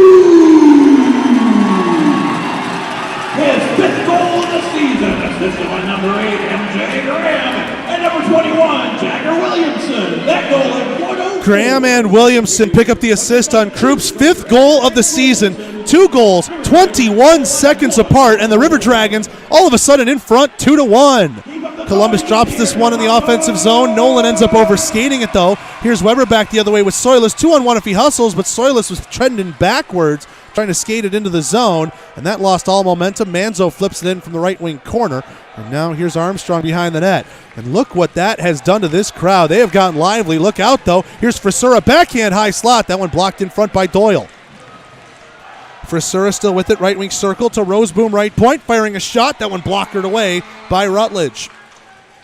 His fifth goal of the season, assisted by number 8, MJ Graham, and number 21, Jagger Williamson. That goal at 1-0. Graham and Williamson pick up the assist on Krupp's fifth goal of the season. 2 goals, 21 seconds apart, and the River Dragons all of a sudden in front 2-1. Columbus drops this one in the offensive zone. Nolan ends up overskating it, though. Here's Weber back the other way with Soilis. 2-on-1 if he hustles, but Soilis was trending backwards, trying to skate it into the zone, and that lost all momentum. Manzo flips it in from the right wing corner, and now here's Armstrong behind the net. And look what that has done to this crowd. They have gotten lively. Look out, though. Here's Frisura, backhand high slot. That one blocked in front by Doyle. Frisura still with it, right wing circle to Roseboom, right point, firing a shot. That one blockered away by Rutledge.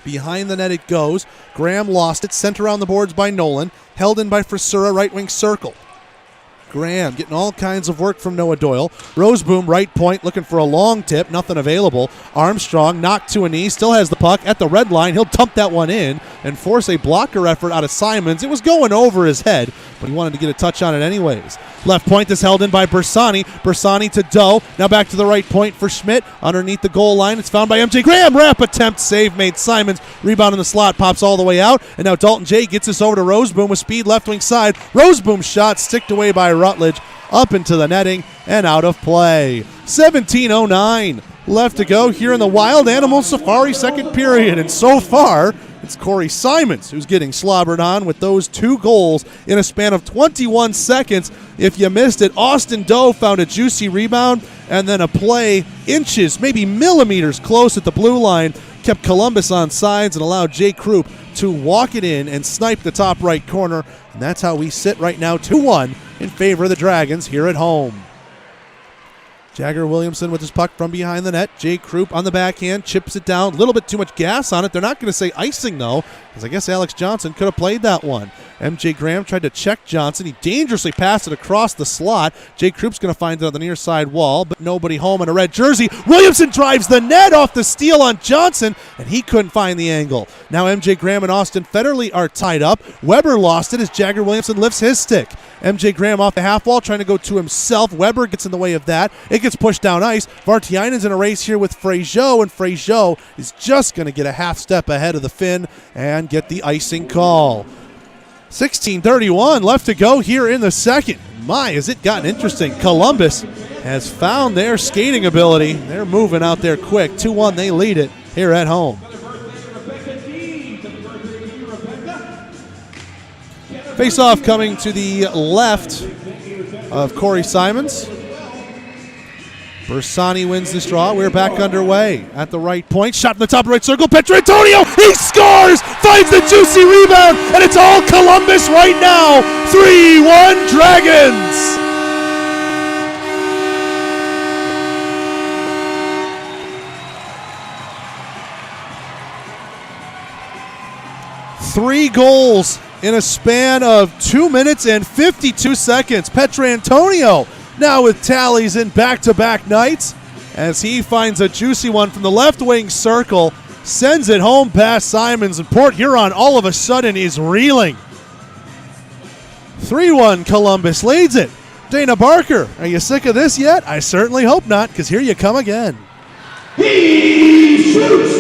Behind the net it goes. Graham lost it, sent around the boards by Nolan, held in by Frisura, right wing circle. Graham getting all kinds of work from Noah Doyle. Roseboom, right point, looking for a long tip, nothing available. Armstrong knocked to a knee, still has the puck at the red line. He'll dump that one in and force a blocker effort out of Simons. It was going over his head, but he wanted to get a touch on it anyways. Left point is held in by Bersani. Bersani to Doe. Now back to the right point for Schmidt. Underneath the goal line, it's found by MJ Graham. Wrap attempt, save made Simons. Rebound in the slot, pops all the way out. And now Dalton J gets this over to Roseboom with speed left wing side. Roseboom shot sticked away by Rutledge. Up into the netting and out of play. 17:09 left to go here in the Wild Animal Safari second period. And so far, it's Corey Simons who's getting slobbered on with those 2 goals in a span of 21 seconds. If you missed it, Austin Doe found a juicy rebound, and then a play inches, maybe millimeters close at the blue line, kept Columbus on sides and allowed Jay Krupp to walk it in and snipe the top right corner. And that's how we sit right now, 2-1 in favor of the Dragons here at home. Jagger Williamson with his puck from behind the net. Jay Krupp on the backhand, chips it down. A little bit too much gas on it. They're not going to say icing, though, because I guess Alex Johnson could have played that one. MJ Graham tried to check Johnson. He dangerously passed it across the slot. Jay Krupp's going to find it on the near side wall, but nobody home in a red jersey. Williamson drives the net off the steal on Johnson, and he couldn't find the angle. Now MJ Graham and Austin Federley are tied up. Weber lost it as Jagger Williamson lifts his stick. MJ Graham off the half wall trying to go to himself. Weber gets in the way of that. It gets pushed down ice. Vartiainen's in a race here with Fraziot, and Fraziot is just going to get a half step ahead of the Finn and get the icing call. 16:31 left to go here in the second. My, has it gotten interesting. Columbus has found their skating ability. They're moving out there quick. 2-1, they lead it here at home. Face-off coming to the left of Corey Simons. Bersani wins this draw. We're back underway at the right point. Shot in the top right circle. Petrantonio, he scores! Finds the juicy rebound, and it's all Columbus right now. 3-1 Dragons! Three goals in a span of 2 minutes and 52 seconds. Petrantonio now with tallies in back-to-back nights as he finds a juicy one from the left wing circle, sends it home past Simons, and Port Huron all of a sudden is reeling. 3-1 Columbus leads it. Dana Barker, are you sick of this yet? I certainly hope not, because here you come again. He shoots!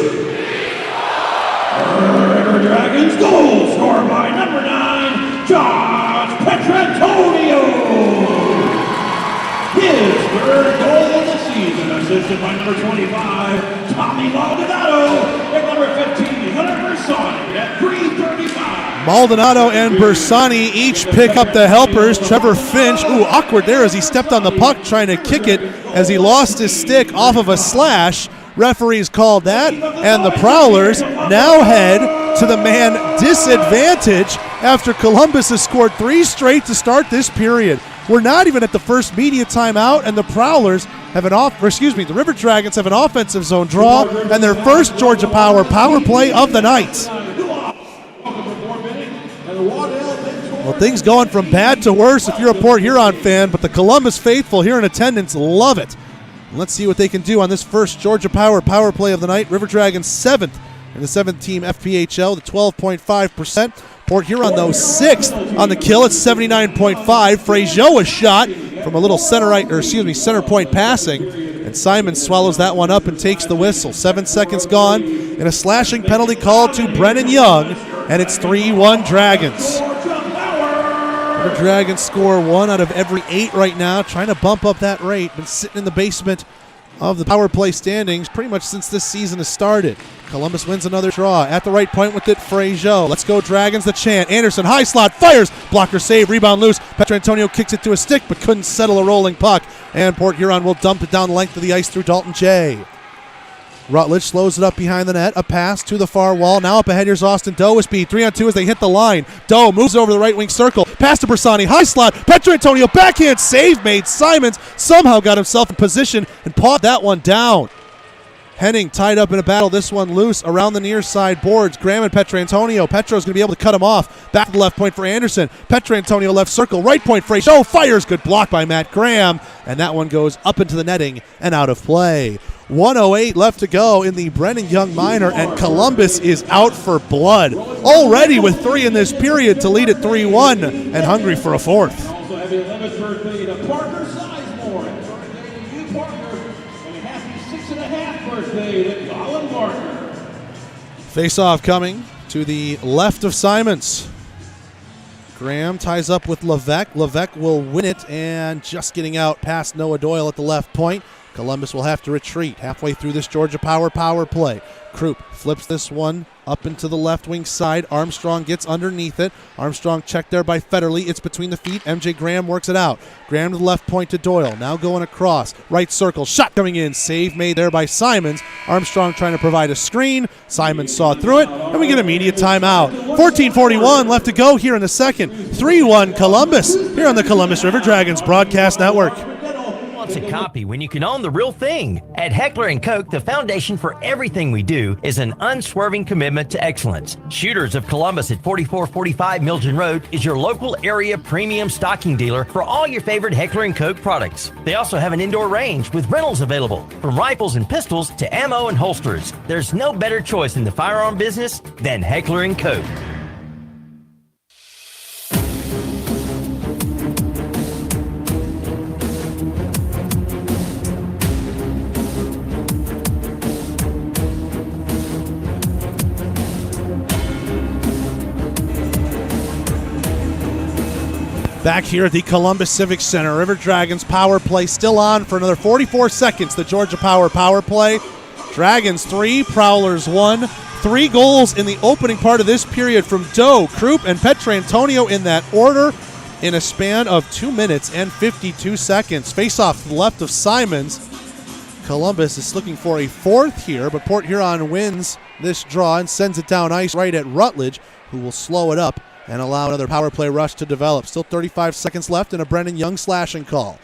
River Dragons goal scored by number 9, Josh Petrantonio. His third goal of the season, assisted by number 25, Tommy Maldonado, and number 15, Hunter Bersani at 3:35. Maldonado and Bersani each pick up the helpers. Trevor Finch, awkward there as he stepped on the puck trying to kick it as he lost his stick off of a slash. Referees called that, and the Prowlers now head to the man disadvantage after Columbus has scored 3 straight to start this period. We're not even at the first media timeout, and the Prowlers have the River Dragons have an offensive zone draw and their first Georgia power play of the night. Well, things going from bad to worse if you're a Port Huron fan, but the Columbus faithful here in attendance love it. Let's see what they can do on this first Georgia power play of the night. River Dragons 7th in the 7th-team FPHL, the 12.5%. Port Huron, though, 6th on the kill at 79.5. Frazier a shot from a little center point passing, and Simon swallows that one up and takes the whistle. 7 seconds gone, and a slashing penalty called to Brennan Young, and it's 3-1 Dragons. The Dragons score 1 out of every 8 right now, trying to bump up that rate. Been sitting in the basement of the power play standings pretty much since this season has started. Columbus wins another draw. At the right point with it, Frazier. Let's go Dragons, the chant. Anderson, high slot, fires. Blocker save, rebound loose. Petrantonio kicks it to a stick but couldn't settle a rolling puck. And Port Huron will dump it down the length of the ice through Dalton J. Rutledge slows it up behind the net. A pass to the far wall. Now up ahead, here's Austin Doe with speed. 3-on-2 as they hit the line. Doe moves over the right wing circle. Pass to Bersani. High slot. Petrantonio backhand save made. Simons somehow got himself in position and pawed that one down. Henning tied up in a battle. This one loose around the near side boards. Graham and Petrantonio. Petro's going to be able to cut him off. Back to the left point for Anderson. Petrantonio left circle. Right point Frazier. Fires. Good block by Matt Graham. And that one goes up into the netting and out of play. 1:08 left to go in the Brennan Young Minor, and Columbus is out for blood. Already with 3 in this period to lead at 3-1 and hungry for a 4th. Also happy 11th birthday to Parker Sizemore. Happy birthday to you, Parker. And a happy 6.5 birthday to Colin Barker. Face-off coming to the left of Simons. Graham ties up with Levesque. Levesque will win it, and just getting out past Noah Doyle at the left point. Columbus will have to retreat halfway through this Georgia power play. Krupp flips this one up into the left wing side. Armstrong gets underneath it. Armstrong checked there by Federley. It's between the feet. MJ Graham works it out. Graham to the left point to Doyle. Now going across. Right circle. Shot coming in. Save made there by Simons. Armstrong trying to provide a screen. Simons saw through it. And we get immediate timeout. 14:41 left to go here in the second. 3-1 Columbus here on the Columbus River Dragons Broadcast Network. What's a copy when you can own the real thing? At Heckler & Koch, the foundation for everything we do is an unswerving commitment to excellence. Shooters of Columbus at 4445 Milton Road is your local area premium stocking dealer for all your favorite Heckler & Koch products. They also have an indoor range with rentals available, from rifles and pistols to ammo and holsters. There's no better choice in the firearm business than Heckler & Koch. Back here at the Columbus Civic Center, River Dragons power play still on for another 44 seconds. The Georgia power play. Dragons 3, Prowlers 1. 3 goals in the opening part of this period from Doe, Krupp, and Petrantonio in that order in a span of 2 minutes and 52 seconds. Face-off to the left of Simons. Columbus is looking for a 4th here, but Port Huron wins this draw and sends it down ice right at Rutledge, who will slow it up and allow another power play rush to develop. Still 35 seconds left and a Brennan Young slashing call.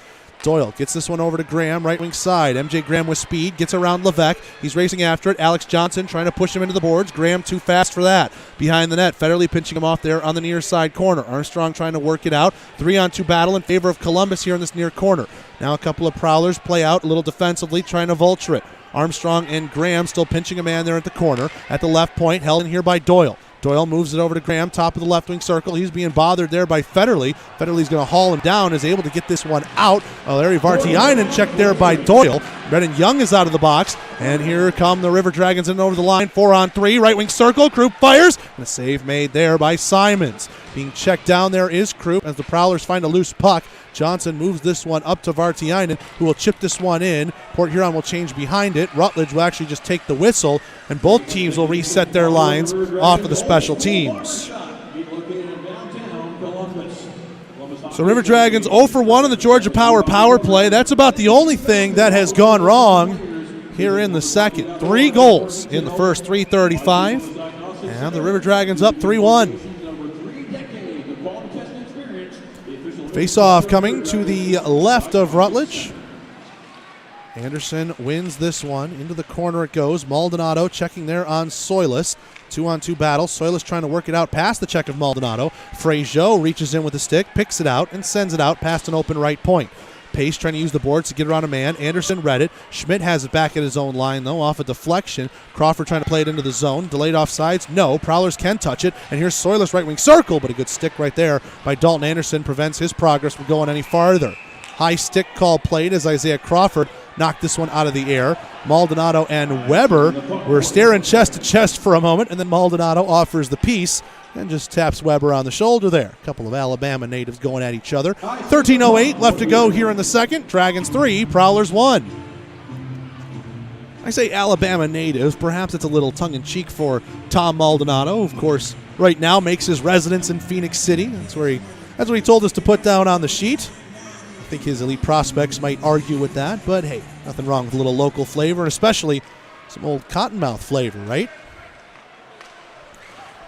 Doyle gets this one over to Graham, right wing side. MJ Graham with speed, gets around Levesque. He's racing after it. Alex Johnson trying to push him into the boards. Graham too fast for that. Behind the net, Federley pinching him off there on the near side corner. Armstrong trying to work it out. 3-on-2 battle in favor of Columbus here in this near corner. Now a couple of Prowlers play out a little defensively, trying to vulture it. Armstrong and Graham still pinching a man there at the corner. At the left point, held in here by Doyle. Doyle moves it over to Graham, top of the left wing circle. He's being bothered there by Federley. Federley's going to haul him down, is able to get this one out. Larry Vartiainen checked there by Doyle. Brennan Young is out of the box. And here come the River Dragons in over the line. 4-on-3, right wing circle. Krupp fires. And a save made there by Simons. Being checked down there is Krupp as the Prowlers find a loose puck. Johnson moves this one up to Vartiainen, who will chip this one in. Port Huron will change behind it. Rutledge will actually just take the whistle, and both teams will reset their lines off of the special teams. So River Dragons 0 for 1 on the Georgia Power power play. That's about the only thing that has gone wrong here in the second. 3 goals in the first 3:35, and the River Dragons up 3-1. Face-off coming to the left of Rutledge. Anderson wins this one. Into the corner it goes. Maldonado checking there on Soilis. 2-on-2 battle. Soilis trying to work it out past the check of Maldonado. Frazier reaches in with the stick, picks it out, and sends it out past an open right point. Pace trying to use the boards to get around a man. Anderson read it. Schmidt has it back at his own line, though, off a deflection. Crawford trying to play it into the zone. Delayed offsides. No. Prowlers can touch it. And here's Soilis right wing circle, but a good stick right there by Dalton Anderson prevents his progress from going any farther. High stick call played as Isaiah Crawford knocked this one out of the air. Maldonado and Weber were staring chest to chest for a moment, and then Maldonado offers the piece and just taps Weber on the shoulder there. A couple of Alabama natives going at each other. 13:08 left to go here in the second. Dragons 3, Prowlers 1. I say Alabama natives. Perhaps it's a little tongue-in-cheek for Tom Maldonado, of course, right now makes his residence in Phoenix City. That's what he told us to put down on the sheet. I think his elite prospects might argue with that, but hey, nothing wrong with a little local flavor, and especially some old Cottonmouth flavor, right?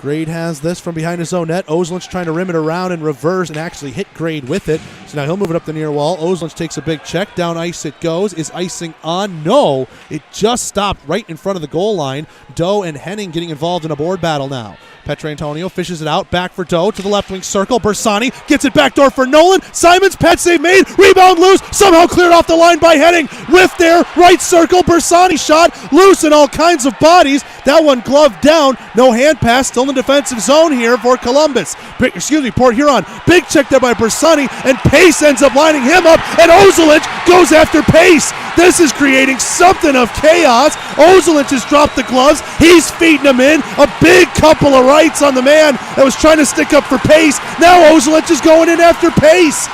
Grade has this from behind his own net. Ozelin's trying to rim it around in reverse and actually hit Grade with it. So now he'll move it up the near wall. Ozelin takes a big check. Down ice it goes. Is icing on? No. It just stopped right in front of the goal line. Doe and Henning getting involved in a board battle now. Petrantonio fishes it out. Back for Doe to the left wing circle. Bersani gets it backdoor for Nolan. Simons, pet save made. Rebound loose. Somehow cleared off the line by Henning. Whiff there. Right circle. Bersani shot. Loose in all kinds of bodies. That one gloved down. No hand pass. Still in the defensive zone here for Columbus. Port Huron. Big check there by Bersani. And Pace ends up lining him up. And Ozelich goes after Pace. This is creating something of chaos. Ozelich has dropped the gloves. He's feeding him in. A big couple of rights on the man that was trying to stick up for Pace. Now Ozelich is going in after Pace.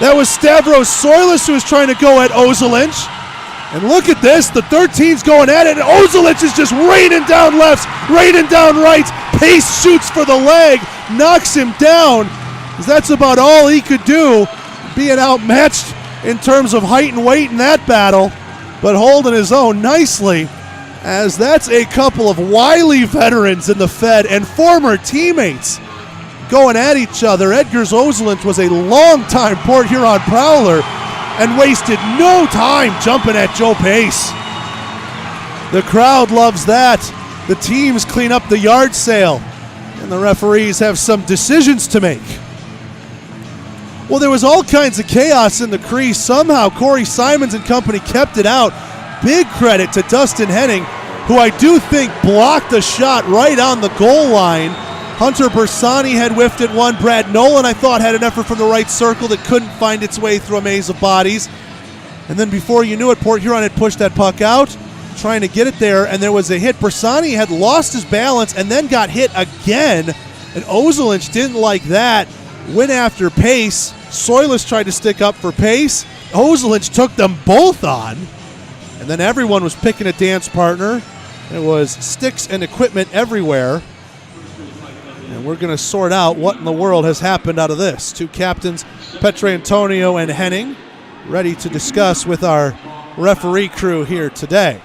That was Stavros Soilis who was trying to go at Ozelich. And look at this. The 13's going at it. And Ozelich is just raining down lefts, raining down rights. Pace shoots for the leg, knocks him down. That's about all he could do, being outmatched in terms of height and weight in that battle, but holding his own nicely, as that's a couple of wily veterans in the Fed and former teammates going at each other. Edgars Ozelint was a long-time Port Huron Prowler and wasted no time jumping at Joe Pace. The crowd loves that. The teams clean up the yard sale, and the referees have some decisions to make. Well, there was all kinds of chaos in the crease. Somehow Corey Simons and company kept it out. Big credit to Dustin Henning, who I do think blocked the shot right on the goal line. Hunter Bersani had whiffed at one. Brad Nolan, I thought, had an effort from the right circle that couldn't find its way through a maze of bodies. And then before you knew it, Port Huron had pushed that puck out, trying to get it there, and there was a hit. Bersani had lost his balance and then got hit again, and Ozelich didn't like that. Went after Pace. Soilis tried to stick up for Pace. Ozelich took them both on, and then everyone was picking a dance partner. There was sticks and equipment everywhere. And we're going to sort out what in the world has happened out of this. Two captains, Petrantonio and Henning, ready to discuss with our referee crew here today.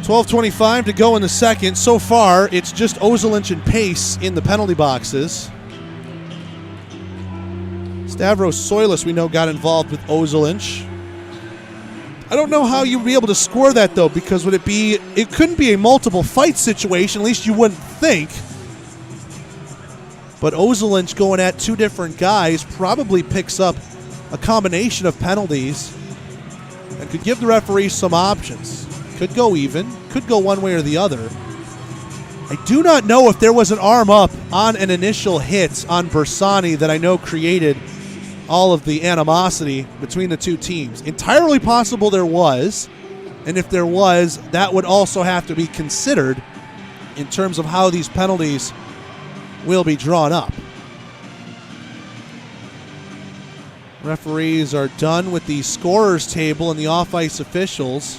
12:25 to go in the second. So far, it's just Ozelich and Pace in the penalty boxes. Stavros Soilis, we know, got involved with Ozelinch. I don't know how you'd be able to score that, though, because it couldn't be a multiple fight situation, at least you wouldn't think. But Ozelinch going at two different guys probably picks up a combination of penalties and could give the referees some options. Could go even, could go one way or the other. I do not know if there was an arm up on an initial hit on Bersani that I know created all of the animosity between the two teams. Entirely possible there was, and if there was, that would also have to be considered in terms of how these penalties will be drawn up. Referees are done with the scorers table and the off-ice officials.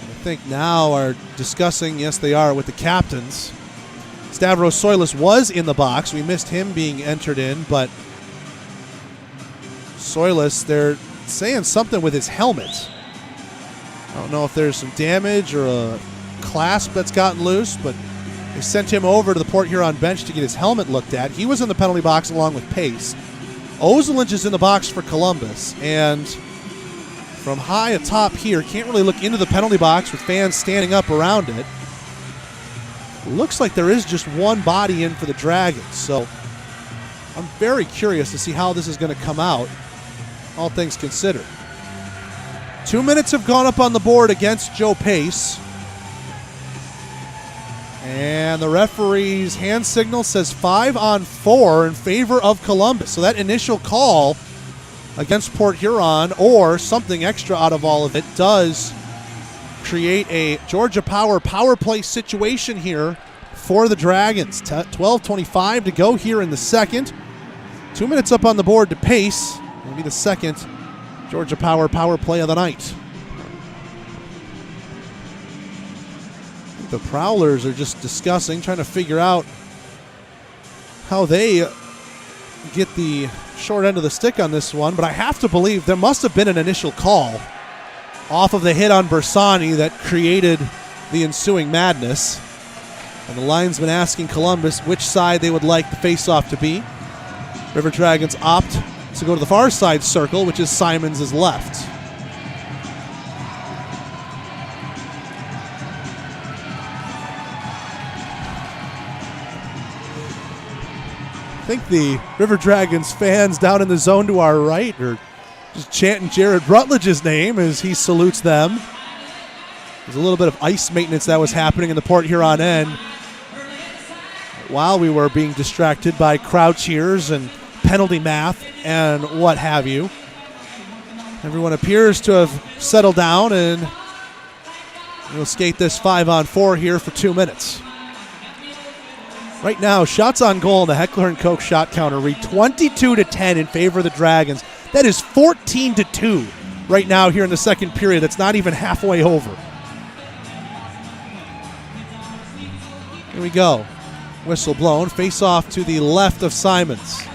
I think now are discussing, yes they are, with the captains. Stavros Soilis was in the box. We missed him being entered in, but Soilis, they're saying something with his helmet. I don't know if there's some damage or a clasp that's gotten loose, but they sent him over to the Port Huron bench to get his helmet looked at. He was in the penalty box along with Pace. Ozelinch is in the box for Columbus, and from high atop here, can't really look into the penalty box with fans standing up around it. Looks like there is just one body in for the Dragons, so I'm very curious to see how this is going to come out, all things considered. 2 minutes have gone up on the board against Joe Pace. And the referee's hand signal says 5-on-4 in favor of Columbus. So that initial call against Port Huron, or something extra out of all of it, does create a Georgia power play situation here for the Dragons. 12:25 to go here in the second. 2 minutes up on the board to Pace. It'll be the second Georgia power play of the night. The Prowlers are just discussing, trying to figure out how they get the short end of the stick on this one, but I have to believe there must have been an initial call off of the hit on Bersani that created the ensuing madness. And the linesman asking Columbus which side they would like the face-off to be. River Dragons opt to go to the far side circle, which is Simons' left. I think the River Dragons fans down in the zone to our right are just chanting Jared Rutledge's name as he salutes them. There's a little bit of ice maintenance that was happening in the Port Huron end while we were being distracted by crowd cheers and penalty math and what have you. Everyone appears to have settled down, and we'll skate this 5-on-4 here for 2 minutes. Right now, shots on goal in the Heckler & Koch shot counter read 22-10 in favor of the Dragons. That is 14-2 right now here in the second period. That's not even halfway over. Here we go. Whistle blown. Face off to the left of Simons.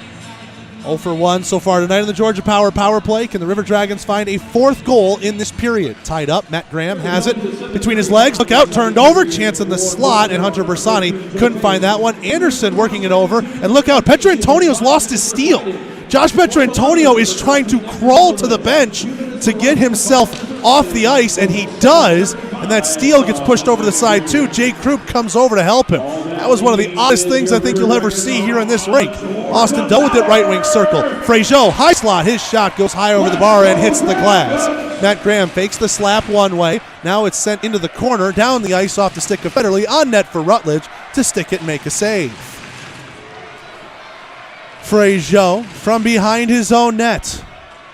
0 for 1 so far tonight in the Georgia power play. Can the River Dragons find a fourth goal in this period? Tied up. Matt Graham has it between his legs. Look out, turned over. Chance in the slot, and Hunter Bersani couldn't find that one. Anderson working it over. And look out, Petrantonio's lost his steal. Josh Petrantonio is trying to crawl to the bench to get himself off the ice, and he does. And that steal gets pushed over to the side, too. Jay Krupp comes over to help him. That was one of the oddest things I think you'll ever see here in this rink. Austin Doe with it, right wing circle. Frazier, high slot. His shot goes high over the bar and hits the glass. Matt Graham fakes the slap one way. Now it's sent into the corner, down the ice off the stick of Federley, on net for Rutledge to stick it and make a save. Frazier from behind his own net.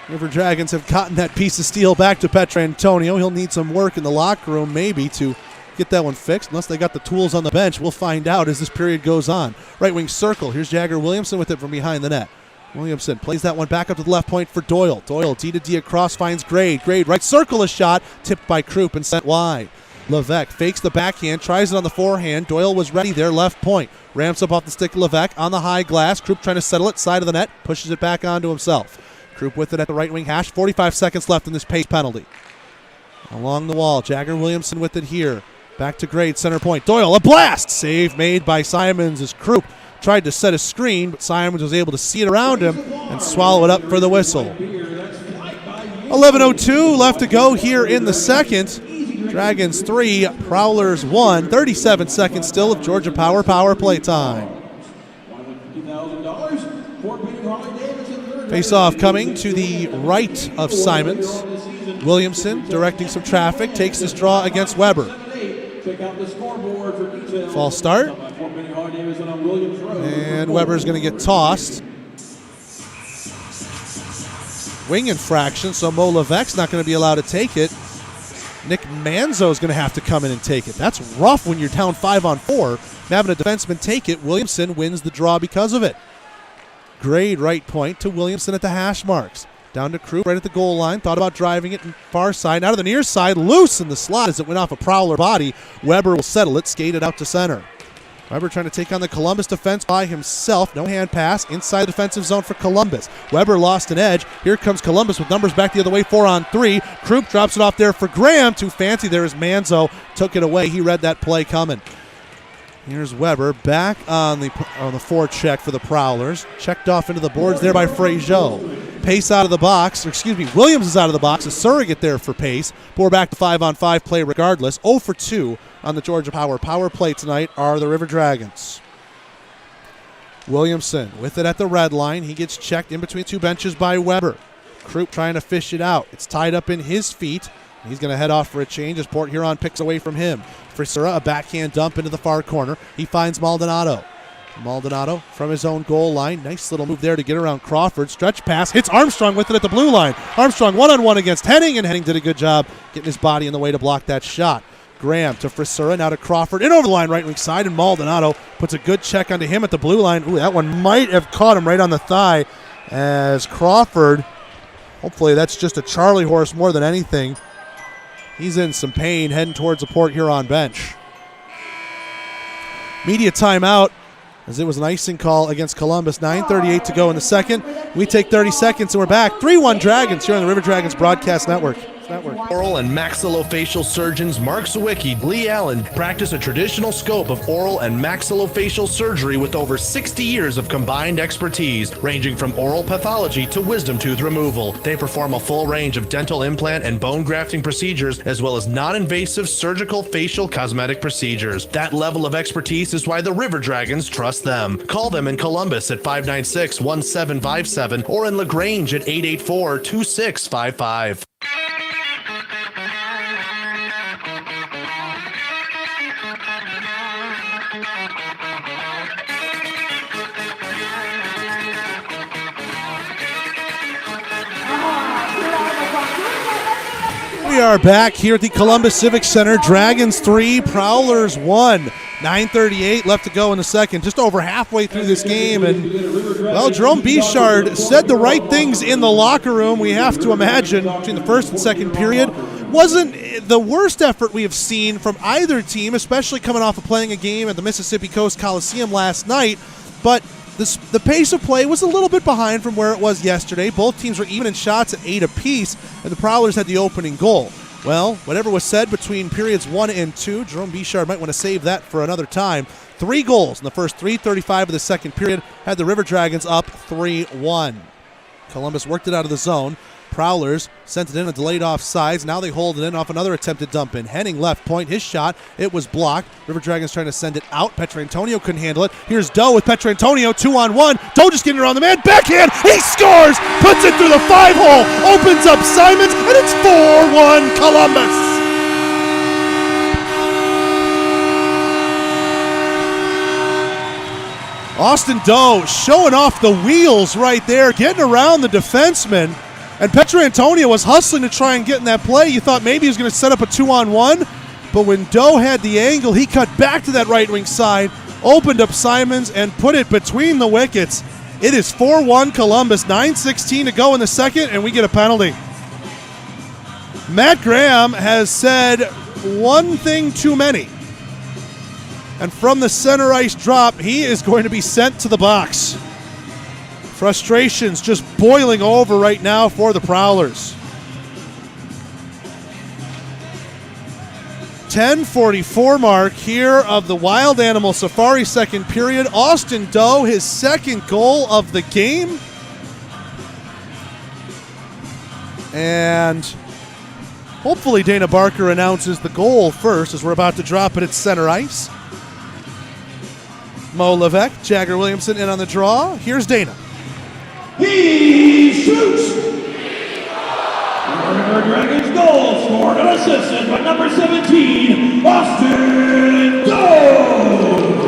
River Dragons have gotten that piece of steel back to Petrantonio. He'll need some work in the locker room maybe to get that one fixed, unless they got the tools on the bench. We'll find out as this period goes on. Right wing circle. Here's Jagger Williamson with it from behind the net. Williamson plays that one back up to the left point for Doyle. Doyle D to D across, finds Grade. Grade right circle, a shot tipped by Krupp and sent wide. Levesque fakes the backhand, tries it on the forehand. Doyle was ready there, left point. Ramps up off the stick of Levesque on the high glass. Krupp trying to settle it, side of the net, pushes it back onto himself. Krupp with it at the right wing hash. 45 seconds left in this Pace penalty. Along the wall, Jagger Williamson with it here. Back to Grade, center point. Doyle, a blast! Save made by Simons as Krupp tried to set a screen, but Simons was able to see it around him and swallow it up for the whistle. 11:02 left to go here in the second. Dragons 3, Prowlers 1. 37 seconds still of Georgia Power play time. Face-off coming to the right of Simons. Williamson directing some traffic, takes this draw against Weber. False start. And Weber's going to get tossed. Wing infraction, so Mo Levesque's not going to be allowed to take it. Nick Manzo is going to have to come in and take it. That's rough when you're down 5-on-4. Having a defenseman take it, Williamson wins the draw because of it. Grade right point to Williamson at the hash marks. Down to Krupp right at the goal line. Thought about driving it far side. Out of the near side, loose in the slot as it went off a Prowler body. Weber will settle it, skated out to center. Weber trying to take on the Columbus defense by himself. No hand pass inside the defensive zone for Columbus. Weber lost an edge. Here comes Columbus with numbers back the other way, 4-on-3. Krupp drops it off there for Graham. Too fancy there as Manzo took it away. He read that play coming. Here's Weber back on the forecheck for the Prowlers. Checked off into the boards there by Fraziot. Pace out of the box, Williams is out of the box. A surrogate there for Pace. But we're back to 5-on-5 play regardless. 0-for-2 on the Georgia Power play tonight are the River Dragons. Williamson with it at the red line. He gets checked in between two benches by Weber. Krupp trying to fish it out. It's tied up in his feet. He's going to head off for a change as Port Huron picks away from him. Frisura, a backhand dump into the far corner. He finds Maldonado. Maldonado from his own goal line. Nice little move there to get around Crawford. Stretch pass. Hits Armstrong with it at the blue line. Armstrong one-on-one against Henning, and Henning did a good job getting his body in the way to block that shot. Graham to Frisura, now to Crawford. In over the line, right wing side, and Maldonado puts a good check onto him at the blue line. Ooh, that one might have caught him right on the thigh as Crawford, hopefully that's just a Charlie horse more than anything. He's in some pain heading towards the Port Huron bench. Media timeout as it was an icing call against Columbus. 9:38 to go in the second. We take 30 seconds and we're back. 3-1 Dragons here on the River Dragons Broadcast Network. Oral and maxillofacial surgeons Mark Sawicki, Lee Allen practice a traditional scope of oral and maxillofacial surgery with over 60 years of combined expertise, ranging from oral pathology to wisdom tooth removal. They perform a full range of dental implant and bone grafting procedures, as well as non-invasive surgical facial cosmetic procedures. That level of expertise is why the River Dragons trust them. Call them in Columbus at 596-1757 or in LaGrange at 884-2655. We are back here at the Columbus Civic Center. Dragons 3, Prowlers 1. 9:38 left to go in the second. Just over halfway through this game. And, well, Jerome Bichard said the right things in the locker room. We have to imagine between the first and second period. Wasn't the worst effort we have seen from either team, especially coming off of playing a game at the Mississippi Coast Coliseum last night. But the pace of play was a little bit behind from where it was yesterday. Both teams were even in shots at 8 apiece, and the Prowlers had the opening goal. Well, whatever was said between periods 1 and 2, Jerome Bichard might want to save that for another time. 3 goals in the first 3:35 of the second period had the River Dragons up 3-1. Columbus worked it out of the zone. Prowlers sent it in a delayed offsides. Now they hold it in off another attempted dump in. Henning left point, his shot. It was blocked. River Dragons trying to send it out. Petrantonio couldn't handle it. Here's Doe with Petrantonio, 2-on-1. Doe just getting around the man. Backhand. He scores. Puts it through the 5-hole. Opens up Simons, and it's 4-1 Columbus. Austin Doe showing off the wheels right there, getting around the defenseman. And Petrantonio was hustling to try and get in that play. You thought maybe he was going to set up a 2-on-1, but when Doe had the angle, he cut back to that right wing side, opened up Simons, and put it between the wickets. It is 4-1 Columbus, 9:16 to go in the second, and we get a penalty. Matt Graham has said one thing too many. And from the center ice drop, he is going to be sent to the box. Frustrations just boiling over right now for the Prowlers. 10:44 mark here of the Wild Animal Safari second period. Austin Doe, his second goal of the game. And hopefully Dana Barker announces the goal first as we're about to drop it at center ice. Mo Levesque, Jagger Williamson in on the draw. Here's Dana. He shoots! River Dragons goal scored and assisted by number 17, Austin Doe!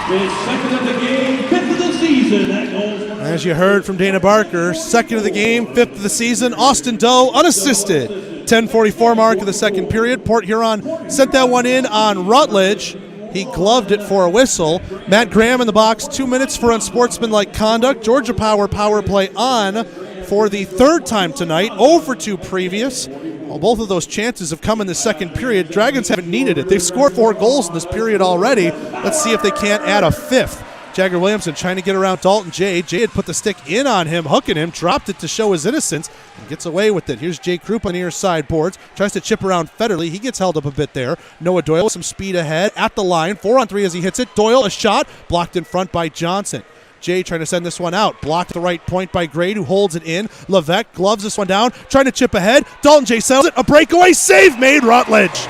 His second of the game, fifth of the season. That goal. As you heard from Dana Barker, second of the game, fifth of the season. Austin Doe unassisted. 10:44 mark of the second period. Port Huron sent that one in on Rutledge. He gloved it for a whistle. Matt Graham in the box, 2 minutes for unsportsmanlike conduct. Georgia power play on for the third time tonight, 0 for 2 previous. Well, both of those chances have come in the second period. Dragons haven't needed it. They've scored 4 goals in this period already. Let's see if they can't add a fifth. Jagger Williamson trying to get around Dalton Jay. Jay had put the stick in on him, hooking him, dropped it to show his innocence, and gets away with it. Here's Jay Krupp on the near side boards. Tries to chip around Federley. He gets held up a bit there. Noah Doyle with some speed ahead at the line. 4-on-3 as he hits it. Doyle, a shot, blocked in front by Johnson. Jay trying to send this one out. Blocked at the right point by Grade, who holds it in. Levesque gloves this one down, trying to chip ahead. Dalton Jay settles it. A breakaway save made, Rutledge.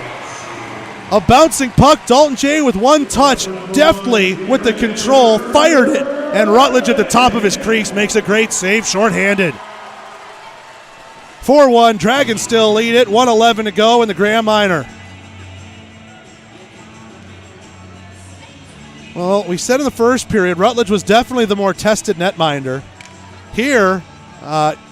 A bouncing puck. Dalton Jay with one touch, deftly with the control, fired it. And Rutledge at the top of his crease makes a great save, shorthanded. 4-1, Dragons still lead it. 1:11 to go in the Graham Minor. Well, we said in the first period, Rutledge was definitely the more tested netminder. Here,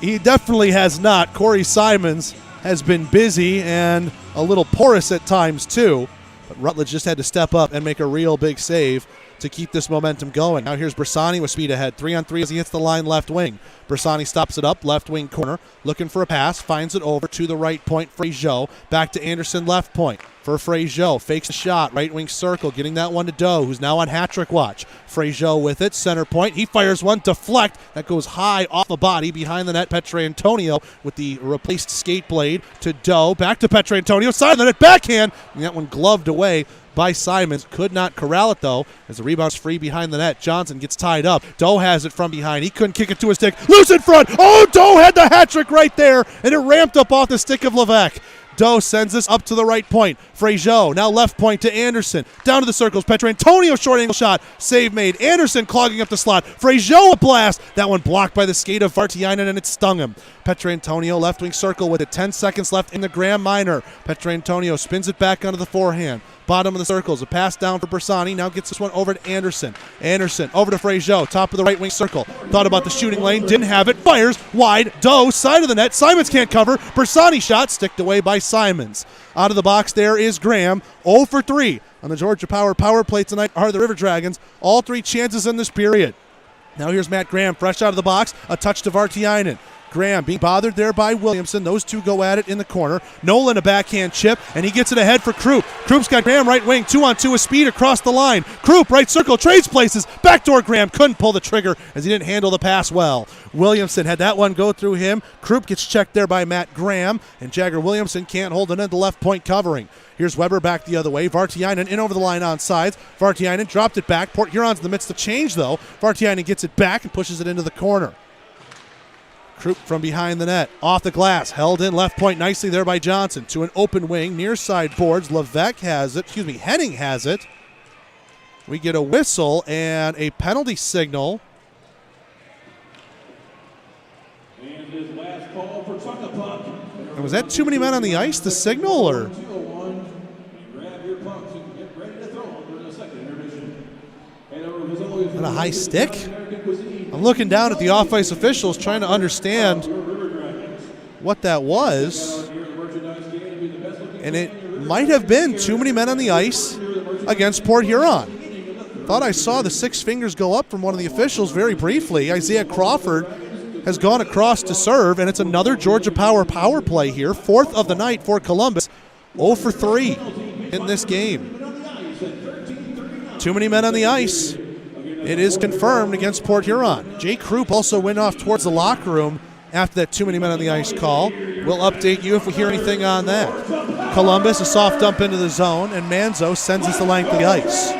he definitely has not. Corey Simons has been busy and a little porous at times too, but Rutledge just had to step up and make a real big save to keep this momentum going. Now here's Bersani with speed ahead. 3-on-3 as he hits the line left wing. Bersani stops it up, left wing corner, looking for a pass, finds it over to the right point, Frazier. Back to Anderson, left point for Frazier. Fakes the shot, right wing circle, getting that one to Doe, who's now on hat-trick watch. Frazier with it, center point. He fires one, deflect. That goes high off the body behind the net. Petrantonio with the replaced skate blade to Doe. Back to Petrantonio, side of the net, backhand. And that one gloved away by Simons. Could not corral it, though, as the rebound's free behind the net. Johnson gets tied up. Doe has it from behind. He couldn't kick it to his stick. Loose in front. Oh, Doe had the hat trick right there, and it ramped up off the stick of Levesque. Doe sends this up to the right point. Frazier, now left point to Anderson. Down to the circles. Petrantonio, short angle shot. Save made. Anderson clogging up the slot. Frazier, a blast. That one blocked by the skate of Vartiainen, and it stung him. Petrantonio, left wing circle with it. 10 seconds left in the Graham Minor. Petrantonio spins it back onto the forehand. Bottom of the circles. A pass down for Bersani. Now gets this one over to Anderson. Anderson over to Frazier. Top of the right wing circle. Thought about the shooting lane. Didn't have it. Fires wide. Doe, side of the net. Simons can't cover. Bersani shot sticked away by Simons. Out of the box there is Graham. 0 for 3 on the Georgia power play tonight are the River Dragons. All 3 chances in this period. Now here's Matt Graham fresh out of the box. A touch to Vartiainen. Graham being bothered there by Williamson. Those two go at it in the corner. Nolan a backhand chip, and he gets it ahead for Krupp. Krupp's got Graham right wing, 2-on-2 with speed across the line. Krupp right circle, trades places. Backdoor Graham couldn't pull the trigger as he didn't handle the pass well. Williamson had that one go through him. Krupp gets checked there by Matt Graham, and Jagger Williamson can't hold it in the left point covering. Here's Weber back the other way. Vartiainen in over the line on sides. Vartiainen dropped it back. Port Huron's in the midst of change, though. Vartiainen gets it back and pushes it into the corner. Krupp from behind the net, off the glass, held in left point nicely there by Johnson to an open wing, near side boards. Levesque has it, Henning has it. We get a whistle and a penalty signal. And his last call for Tuckapuck. And was that too many men on the ice, the signal, or? Grab your pucks and get ready to throw them for the second intermission. Is that a high stick? I'm looking down at the off-ice officials trying to understand what that was. And it might have been too many men on the ice against Port Huron. Thought I saw the 6 fingers go up from one of the officials very briefly. Isaiah Crawford has gone across to serve, and it's another Georgia power play here. 4th of the night for Columbus. 0 for 3 in this game. Too many men on the ice. It is confirmed against Port Huron. Jay Krupp also went off towards the locker room after that too many men on the ice call. We'll update you if we hear anything on that. Columbus. A soft dump into the zone, and Manzo sends us the length of the ice.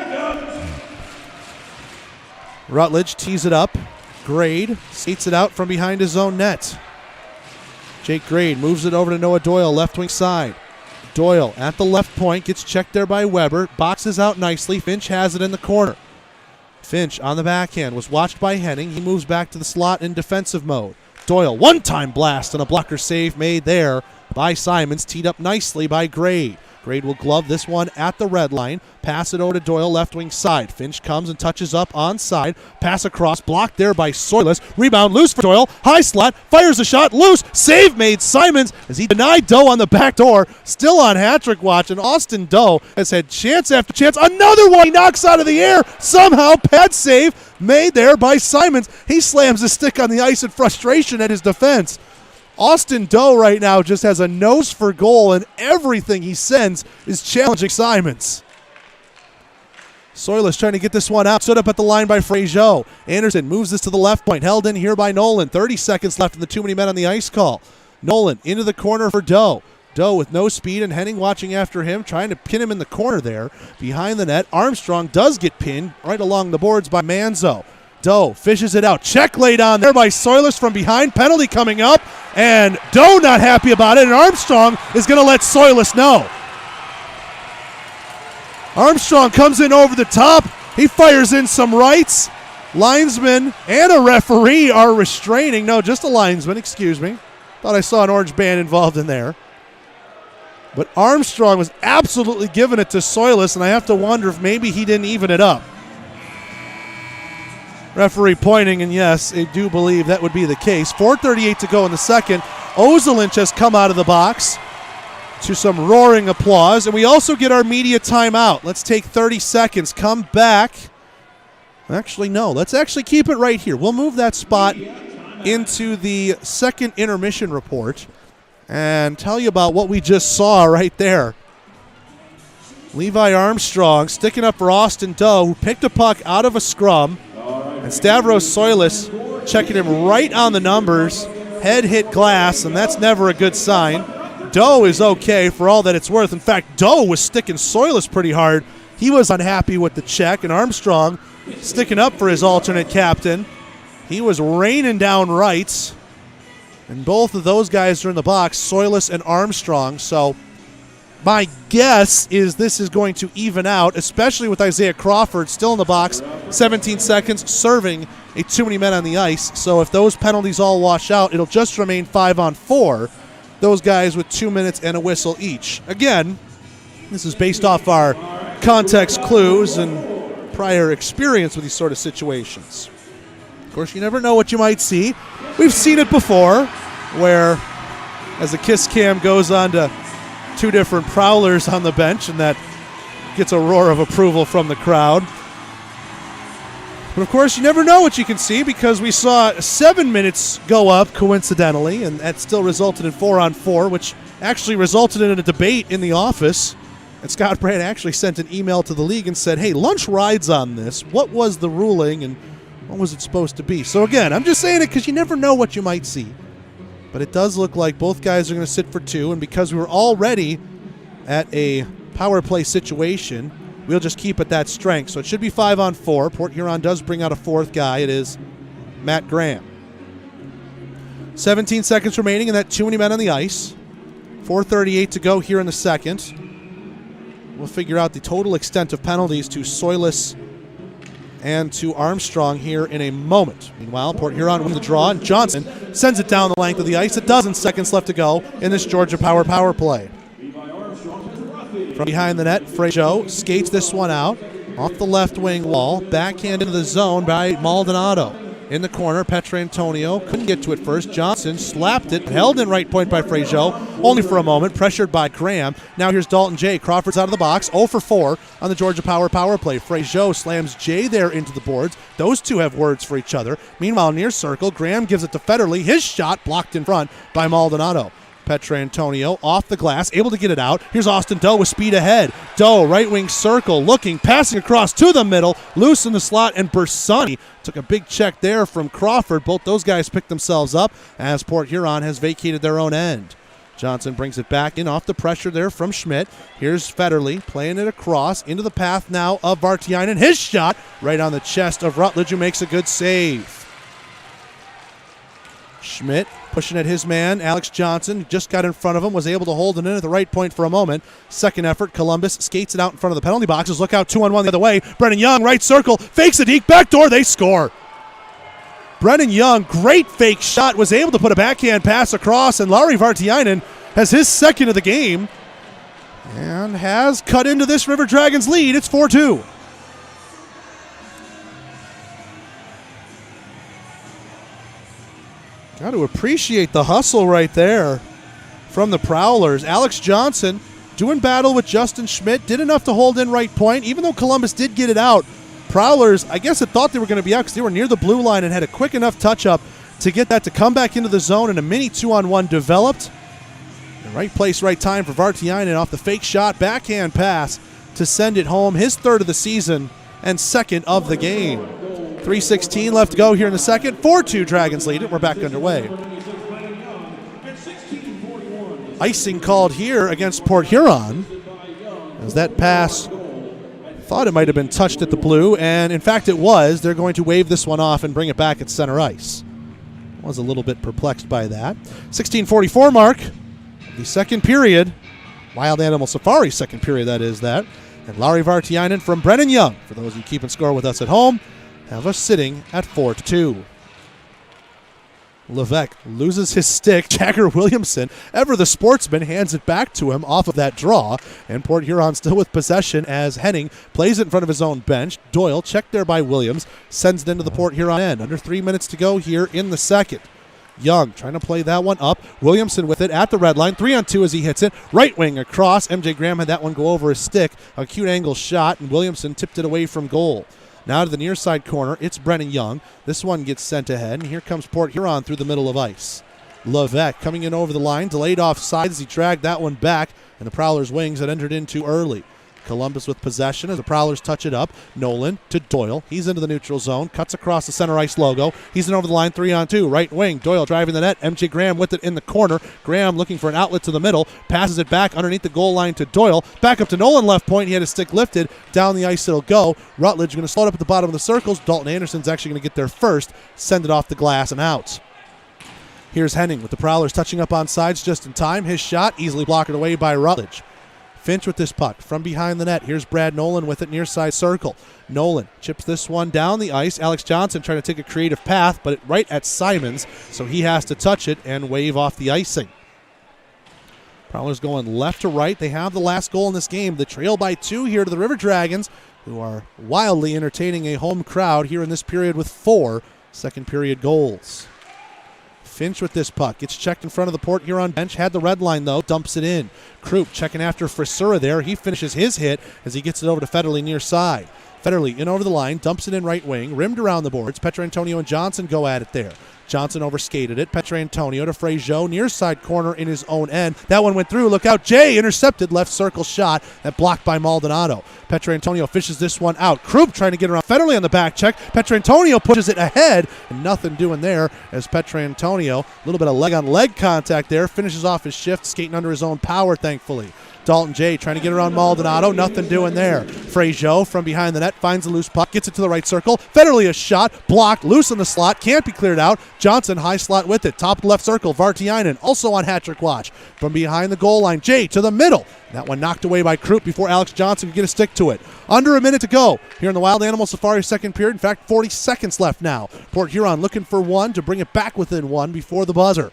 Rutledge tees it up. Grade skates it out from behind his own net. Jake Grade moves it over to Noah Doyle, left wing side. Doyle at the left point, gets checked there by Weber, boxes out nicely. Finch has it in the corner. Finch on the backhand was watched by Henning. He moves back to the slot in defensive mode. Doyle, one-time blast and a blocker save made there by Simons, teed up nicely by Grade. Grade will glove this one at the red line. Pass it over to Doyle, left wing side. Finch comes and touches up onside. Pass across, blocked there by Soilus. Rebound loose for Doyle. High slot, fires a shot, loose. Save made Simons as he denied Doe on the back door. Still on hat-trick watch, and Austin Doe has had chance after chance. Another one he knocks out of the air. Somehow, pad save made there by Simons. He slams his stick on the ice in frustration at his defense. Austin Doe right now just has a nose for goal, and everything he sends is challenging Simons. Soilus trying to get this one out. Stood up at the line by Frazier. Anderson moves this to the left point. Held in here by Nolan. 30 seconds left in the too many men on the ice call. Nolan into the corner for Doe. Doe with no speed, and Henning watching after him, trying to pin him in the corner there. Behind the net, Armstrong does get pinned right along the boards by Manzo. Doe fishes it out. Check laid on there by Soilus from behind. Penalty coming up, and Doe not happy about it, and Armstrong is going to let Soilus know. Armstrong comes in over the top. He fires in some rights. Linesman and a referee are restraining. No, just a linesman, excuse me. Thought I saw an orange band involved in there. But Armstrong was absolutely giving it to Soilus, and I have to wonder if maybe he didn't even it up. Referee pointing, and yes, I do believe that would be the case. 4:38 to go in the second. Ozelinch has come out of the box to some roaring applause, and we also get our media timeout. Let's take 30 seconds, come back. Actually, no, let's actually keep it right here. We'll move that spot into the second intermission report and tell you about what we just saw right there. Levi Armstrong sticking up for Austin Doe, who picked a puck out of a scrum. And Stavros Soilus checking him right on the numbers. Head hit glass, and that's never a good sign. Doe is okay for all that it's worth. In fact, Doe was sticking Soilus pretty hard. He was unhappy with the check, and Armstrong sticking up for his alternate captain. He was raining down rights. And both of those guys are in the box, Soilus and Armstrong. So my guess is this is going to even out, especially with Isaiah Crawford still in the box, 17 seconds, serving a too many men on the ice. So if those penalties all wash out, it'll just remain 5-on-4. Those guys with 2 minutes and a whistle each. Again, this is based off our context clues and prior experience with these sort of situations. Of course, you never know what you might see. We've seen it before, where as the kiss cam goes on to two different Prowlers on the bench, and that gets a roar of approval from the crowd. But of course, you never know what you can see, because we saw 7 minutes go up coincidentally, and that still resulted in 4-on-4, which actually resulted in a debate in the office. And Scott Brand actually sent an email to the league and said, hey, lunch rides on this. What was the ruling, and what was it supposed to be? So again, I'm just saying it because you never know what you might see. But it does look like both guys are going to sit for two, and because we were already at a power play situation, we'll just keep at that strength. So it should be 5-on-4. Port Huron does bring out a fourth guy. It is Matt Graham. 17 seconds remaining, and that too many men on the ice. 4:38 to go here in the second. We'll figure out the total extent of penalties to Soilus and to Armstrong here in a moment. Meanwhile, Port Huron wins the draw, and Johnson sends it down the length of the ice. A dozen seconds left to go in this Georgia power play. From behind the net, Frazier skates this one out off the left wing wall. Backhand into the zone by Maldonado. In the corner, Petrantonio couldn't get to it first. Johnson slapped it, held in right point by Frazier, only for a moment, pressured by Graham. Now here's Dalton Jay. Crawford's out of the box, 0 for 4 on the Georgia power play. Frazier slams Jay there into the boards. Those two have words for each other. Meanwhile, near circle, Graham gives it to Federley. His shot blocked in front by Maldonado. Petrantonio off the glass, able to get it out. Here's Austin Doe with speed ahead. Doe, right wing circle, looking, passing across to the middle, loose in the slot, and Bersani took a big check there from Crawford. Both those guys picked themselves up as Port Huron has vacated their own end. Johnson brings it back in off the pressure there from Schmidt. Here's Federle playing it across into the path now of Vartiainen. His shot right on the chest of Rutledge, who makes a good save. Schmidt pushing at his man, Alex Johnson, just got in front of him, was able to hold it in at the right point for a moment. Second effort, Columbus skates it out in front of the penalty boxes. Look out, 2-on-1 the other way. Brennan Young, right circle, fakes a deke, backdoor, they score. Brennan Young, great fake shot, was able to put a backhand pass across, and Lauri Vartiainen has his second of the game and has cut into this River Dragons lead. It's 4-2. Got to appreciate the hustle right there from the Prowlers. Alex Johnson doing battle with Justin Schmidt, did enough to hold in right point, even though Columbus did get it out. Prowlers, I guess it thought they were going to be out because they were near the blue line and had a quick enough touch-up to get that to come back into the zone, and a mini 2-on-1 developed. The right place, right time for Vartiainen off the fake shot, backhand pass to send it home. His third of the season and second of the game. 3:16 left to go here in the second. 4-2 Dragons lead it. We're back underway. Icing called here against Port Huron as that pass, thought it might have been touched at the blue, and in fact it was. They're going to wave this one off and bring it back at center ice. Was a little bit perplexed by that. 16:44 mark, the second period. Wild Animal Safari second period, that is that. And Lauri Vartiainen from Brennan Young, for those of you keeping score with us at home, have us sitting at 4-2. Levesque loses his stick. Jagger Williamson, ever the sportsman, hands it back to him off of that draw. And Port Huron still with possession as Henning plays it in front of his own bench. Doyle, checked there by Williams, sends it into the Port Huron end. Under 3 minutes to go here in the second. Young trying to play that one up. Williamson with it at the red line. 3-on-2 as he hits it. Right wing across. MJ Graham had that one go over his stick. A cute angle shot, and Williamson tipped it away from goal. Now to the near side corner, it's Brennan Young. This one gets sent ahead, and here comes Port Huron through the middle of ice. Levesque coming in over the line, delayed offside as he dragged that one back, and the Prowlers' wings had entered in too early. Columbus with possession as the Prowlers touch it up. Nolan to Doyle. He's into the neutral zone. Cuts across the center ice logo. He's in over the line, 3-on-2. Right wing. Doyle driving the net. MJ Graham with it in the corner. Graham looking for an outlet to the middle. Passes it back underneath the goal line to Doyle. Back up to Nolan left point. He had his stick lifted. Down the ice it'll go. Rutledge going to slow it up at the bottom of the circles. Dalton Anderson's actually going to get there first. Send it off the glass and out. Here's Henning with the Prowlers touching up on sides just in time. His shot easily blocked away by Rutledge. Finch with this puck from behind the net. Here's Brad Nolan with it near side circle. Nolan chips this one down the ice. Alex Johnson trying to take a creative path, but right at Simons, so he has to touch it and wave off the icing. Prowlers going left to right. They have the last goal in this game. The trail by 2 here to the River Dragons, who are wildly entertaining a home crowd here in this period with 4 second period goals. Finch with this puck. Gets checked in front of the Port Huron bench. Had the red line, though. Dumps it in. Krupp checking after Frisura there. He finishes his hit as he gets it over to Federle near side. Federle in over the line. Dumps it in right wing. Rimmed around the boards. Petrantonio and Johnson go at it there. Johnson overskated it. Petrantonio to Frazier. Near side corner in his own end. That one went through. Look out. Jay intercepted. Left circle shot. That blocked by Maldonado. Petrantonio fishes this one out. Krupp trying to get around Federle on the back check. Petrantonio pushes it ahead. And nothing doing there as Petrantonio, a little bit of leg-on-leg contact there, finishes off his shift, skating under his own power, thankfully. Dalton Jay trying to get around Maldonado. Nothing doing there. Frazier from behind the net finds a loose puck. Gets it to the right circle. Federle a shot. Blocked. Loose in the slot. Can't be cleared out. Johnson high slot with it. Top left circle. Vartiainen also on hat-trick watch. From behind the goal line. Jay to the middle. That one knocked away by Krupp before Alex Johnson could get a stick to it. Under a minute to go here in the Wild Animal Safari second period. In fact, 40 seconds left now. Port Huron looking for one to bring it back within one before the buzzer.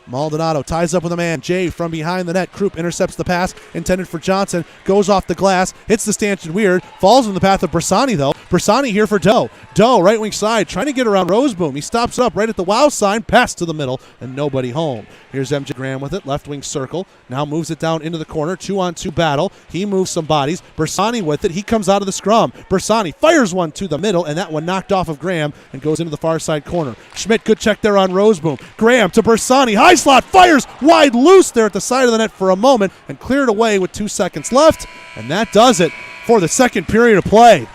Maldonado ties up with a man. Jay from behind the net. Krupp intercepts the pass intended for Johnson. Goes off the glass. Hits the stanchion weird. Falls in the path of Bersani, though. Bersani here for Doe. Doe, right wing side, trying to get around Roseboom. He stops up right at the wow sign. Pass to the middle, and nobody home. Here's MJ Graham with it. Left wing circle. Now moves it down into the corner. 2-on-2 battle. He moves some bodies. Bersani with it. He comes out of the scrum. Bersani fires one to the middle, and that one knocked off of Graham and goes into the far side corner. Schmidt, good check there on Roseboom. Graham to Bersani. High slot, fires wide loose there at the side of the net for a moment and cleared away with 2 seconds left, and that does it for the second period of play.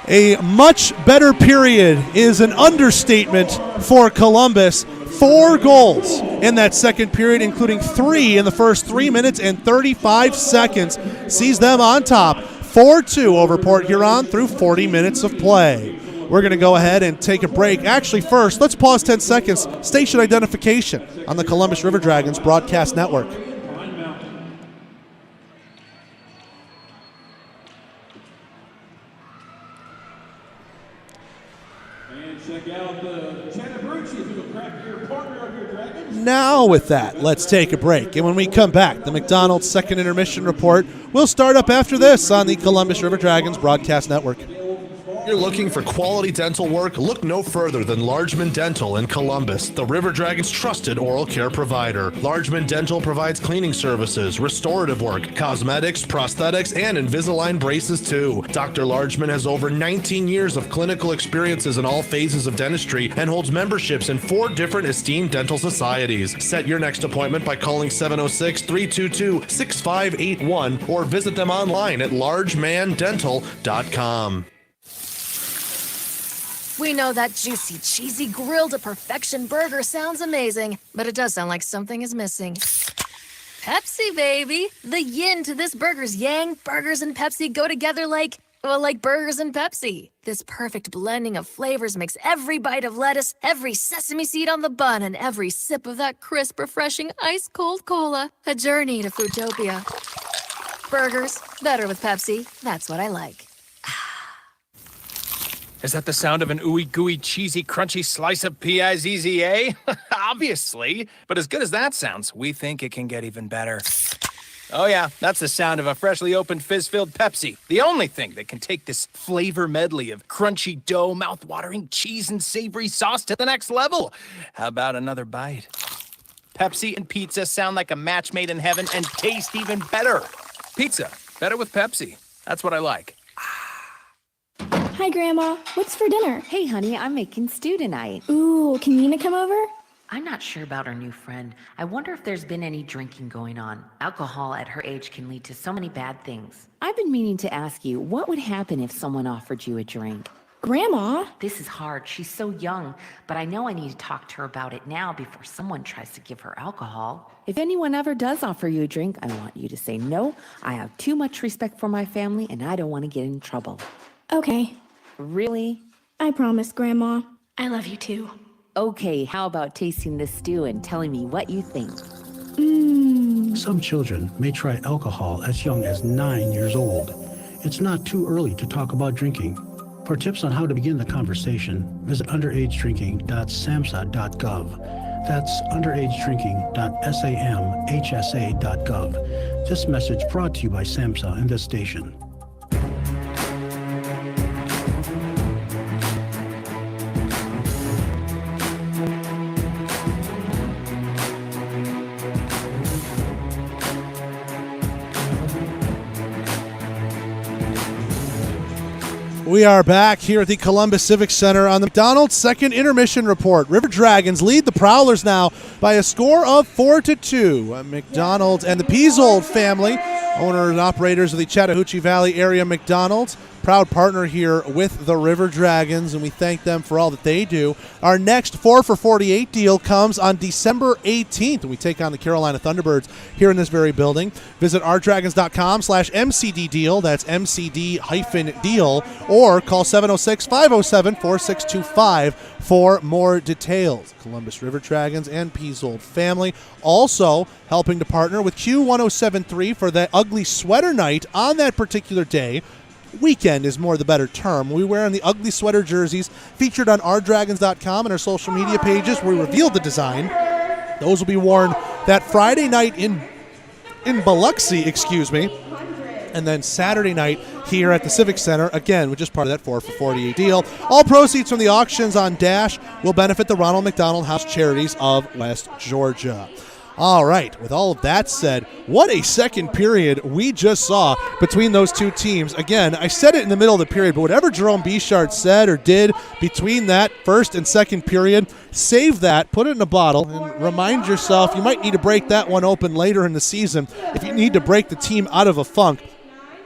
A much better period is an understatement for Columbus. 4 goals in that second period, including 3 in the first 3 minutes and 35 seconds. Sees them on top, 4-2 over Port Huron through 40 minutes of play. We're going to go ahead and take a break. Actually, first, let's pause 10 seconds. Station identification on the Columbus River Dragons broadcast network. Now with that, let's take a break. And when we come back, the McDonald's second intermission report will start up after this on the Columbus River Dragons broadcast network. You're looking for quality dental work? Look no further than Largeman Dental in Columbus, the River Dragons' trusted oral care provider. Largeman Dental provides cleaning services, restorative work, cosmetics, prosthetics, and Invisalign braces too. Dr. Largeman has over 19 years of clinical experiences in all phases of dentistry and holds memberships in 4 different esteemed dental societies. Set your next appointment by calling 706-322-6581 or visit them online at largemandental.com. We know that juicy, cheesy, grilled to perfection burger sounds amazing, but it does sound like something is missing. Pepsi, baby! The yin to this burger's yang. Burgers and Pepsi go together like burgers and Pepsi. This perfect blending of flavors makes every bite of lettuce, every sesame seed on the bun, and every sip of that crisp, refreshing, ice-cold cola a journey to Foodtopia. Burgers, better with Pepsi. That's what I like. Is that the sound of an ooey gooey cheesy crunchy slice of P-I-Z-Z-A? Obviously, but as good as that sounds, we think it can get even better. Oh yeah, that's the sound of a freshly opened fizz-filled Pepsi. The only thing that can take this flavor medley of crunchy dough, mouth-watering cheese, and savory sauce to the next level. How about another bite? Pepsi and pizza sound like a match made in heaven and taste even better. Pizza, better with Pepsi. That's what I like. Hi, Grandma. What's for dinner? Hey, honey, I'm making stew tonight. Ooh, can Nina come over? I'm not sure about our new friend. I wonder if there's been any drinking going on. Alcohol at her age can lead to so many bad things. I've been meaning to ask you, what would happen if someone offered you a drink? Grandma? This is hard. She's so young, but I know I need to talk to her about it now before someone tries to give her alcohol. If anyone ever does offer you a drink, I want you to say no. I have too much respect for my family, and I don't want to get in trouble. Okay. Really? I promise, Grandma. I love you too. Okay, how about tasting this stew and telling me what you think? Some children may try alcohol as young as 9 years old. It's not too early to talk about drinking. For tips on how to begin the conversation, visit underagedrinking.samhsa.gov. That's underagedrinking.samhsa.gov. This message brought to you by SAMHSA and this station. We are back here at the Columbus Civic Center on the McDonald's second intermission report. River Dragons lead the Prowlers now by a score of 4-2. McDonald's and the Peizold family, owners and operators of the Chattahoochee Valley area McDonald's, proud partner here with the River Dragons, and we thank them for all that they do. Our next 4 for 48 deal comes on December 18th, and we take on the Carolina Thunderbirds here in this very building. Visit ourdragons.com/MCD deal, that's MCD-deal, or call 706-507-4625 for more details. Columbus River Dragons and Peizold family also helping to partner with Q1073 for the ugly sweater night on that particular day. Weekend is more the better term. We're wearing the ugly sweater jerseys featured on ourdragons.com and our social media pages where we revealed the design. Those will be worn that Friday night in Biloxi, and then Saturday night here at the Civic Center, again, which is part of that 4 for 48 deal. All proceeds from the auctions on Dash will benefit the Ronald McDonald House Charities of West Georgia. All right, with all of that said, what a second period we just saw between those two teams. Again, I said it in the middle of the period, but whatever Jerome Bichard said or did between that first and second period, save that, put it in a bottle, and remind yourself you might need to break that one open later in the season if you need to break the team out of a funk.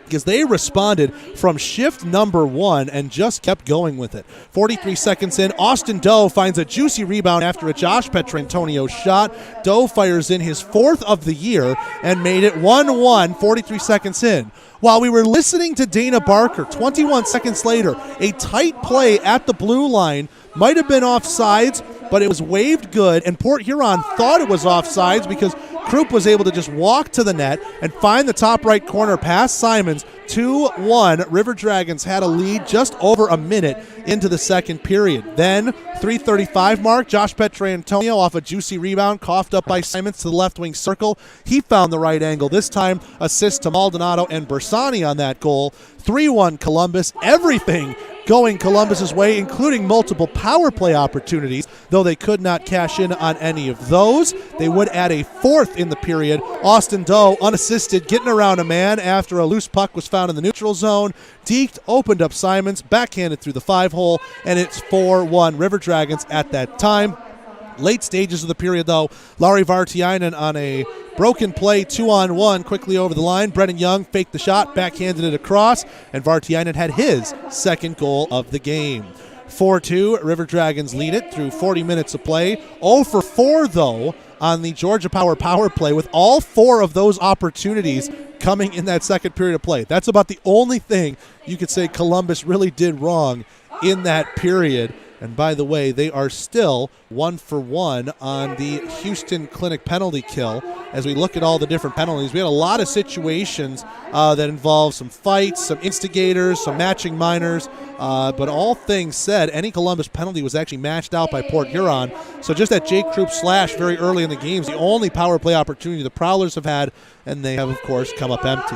because they responded from shift number 1 and just kept going with it. 43 seconds in, Austin Doe finds a juicy rebound after a Josh Petrantonio shot. Doe fires in his 4th of the year and made it 1-1 43 seconds in. While we were listening to Dana Barker, 21 seconds later, a tight play at the blue line might have been offsides, but it was waved good, and Port Huron thought it was offsides because Krupp was able to just walk to the net and find the top right corner past Simons. 2-1. River Dragons had a lead just over a minute into the second period. Then, 3:35 mark, Josh Petrantonio off a juicy rebound, coughed up by Simons to the left wing circle. He found the right angle. This time, assist to Maldonado and Bersani on that goal. 3-1 Columbus. Everything going Columbus's way, including multiple power play opportunities, though they could not cash in on any of those. They would add a 4th in the period. Austin Doe, unassisted, getting around a man after a loose puck was found in the neutral zone. Deked, opened up Simons, backhanded through the 5-hole, and it's 4-1 River Dragons at that time. Late stages of the period, though, Lauri Vartiainen on a broken play, 2-on-1, quickly over the line. Brennan Young faked the shot, backhanded it across, and Vartiainen had his second goal of the game. 4-2, River Dragons lead it through 40 minutes of play. 0 for 4, though, on the Georgia power play, with all 4 of those opportunities coming in that second period of play. That's about the only thing you could say Columbus really did wrong in that period. And by the way, they are still 1 for 1 on the Houston Clinic penalty kill. As we look at all the different penalties, we had a lot of situations that involve some fights, some instigators, some matching minors. But all things said, any Columbus penalty was actually matched out by Port Huron. So just that Jake Krupp slash very early in the game is the only power play opportunity the Prowlers have had, and they have, of course, come up empty.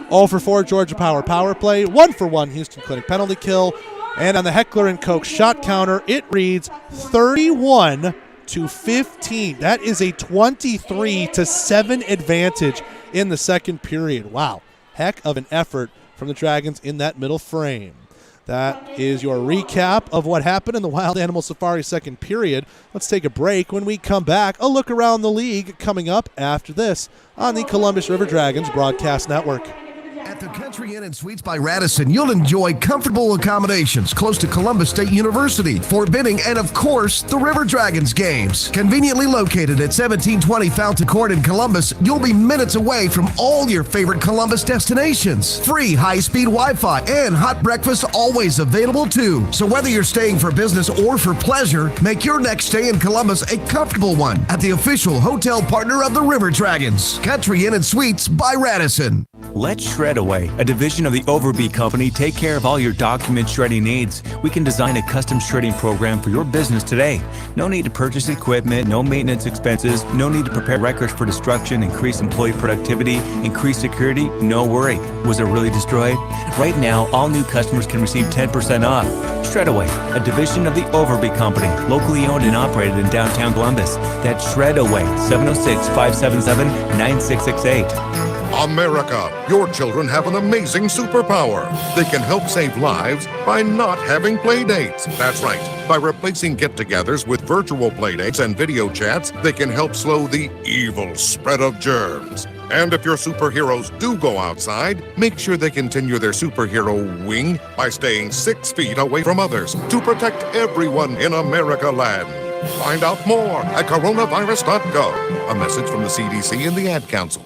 0 for 4 Georgia power play, 1 for 1 Houston Clinic penalty kill. And on the Heckler & Koch shot counter, it reads 31-15. That is a 23-7 advantage in the second period. Wow, heck of an effort from the Dragons in that middle frame. That is your recap of what happened in the Wild Animal Safari second period. Let's take a break. When we come back, a look around the league coming up after this on the Columbus River Dragons Broadcast Network. At the Country Inn & Suites by Radisson, you'll enjoy comfortable accommodations close to Columbus State University, Fort Benning, and of course, the River Dragons games. Conveniently located at 1720 Fountain Court in Columbus, you'll be minutes away from all your favorite Columbus destinations. Free high-speed Wi-Fi and hot breakfast always available too. So whether you're staying for business or for pleasure, make your next stay in Columbus a comfortable one at the official hotel partner of the River Dragons, Country Inn & Suites by Radisson. Let Shredaway, a division of the Overby Company, take care of all your document shredding needs. We can design a custom shredding program for your business today. No need to purchase equipment, no maintenance expenses, no need to prepare records for destruction, increase employee productivity, increase security, no worry. Was it really destroyed? Right now, all new customers can receive 10% off. Shredaway, a division of the Overby Company, locally owned and operated in downtown Columbus. That's Shredaway, 706-577-9668. America, your children have an amazing superpower. They can help save lives by not having play dates. That's right. By replacing get-togethers with virtual play dates and video chats, they can help slow the evil spread of germs. And if your superheroes do go outside, make sure they continue their superhero wing by staying 6 feet away from others to protect everyone in America land. Find out more at coronavirus.gov. A message from the CDC and the Ad Council.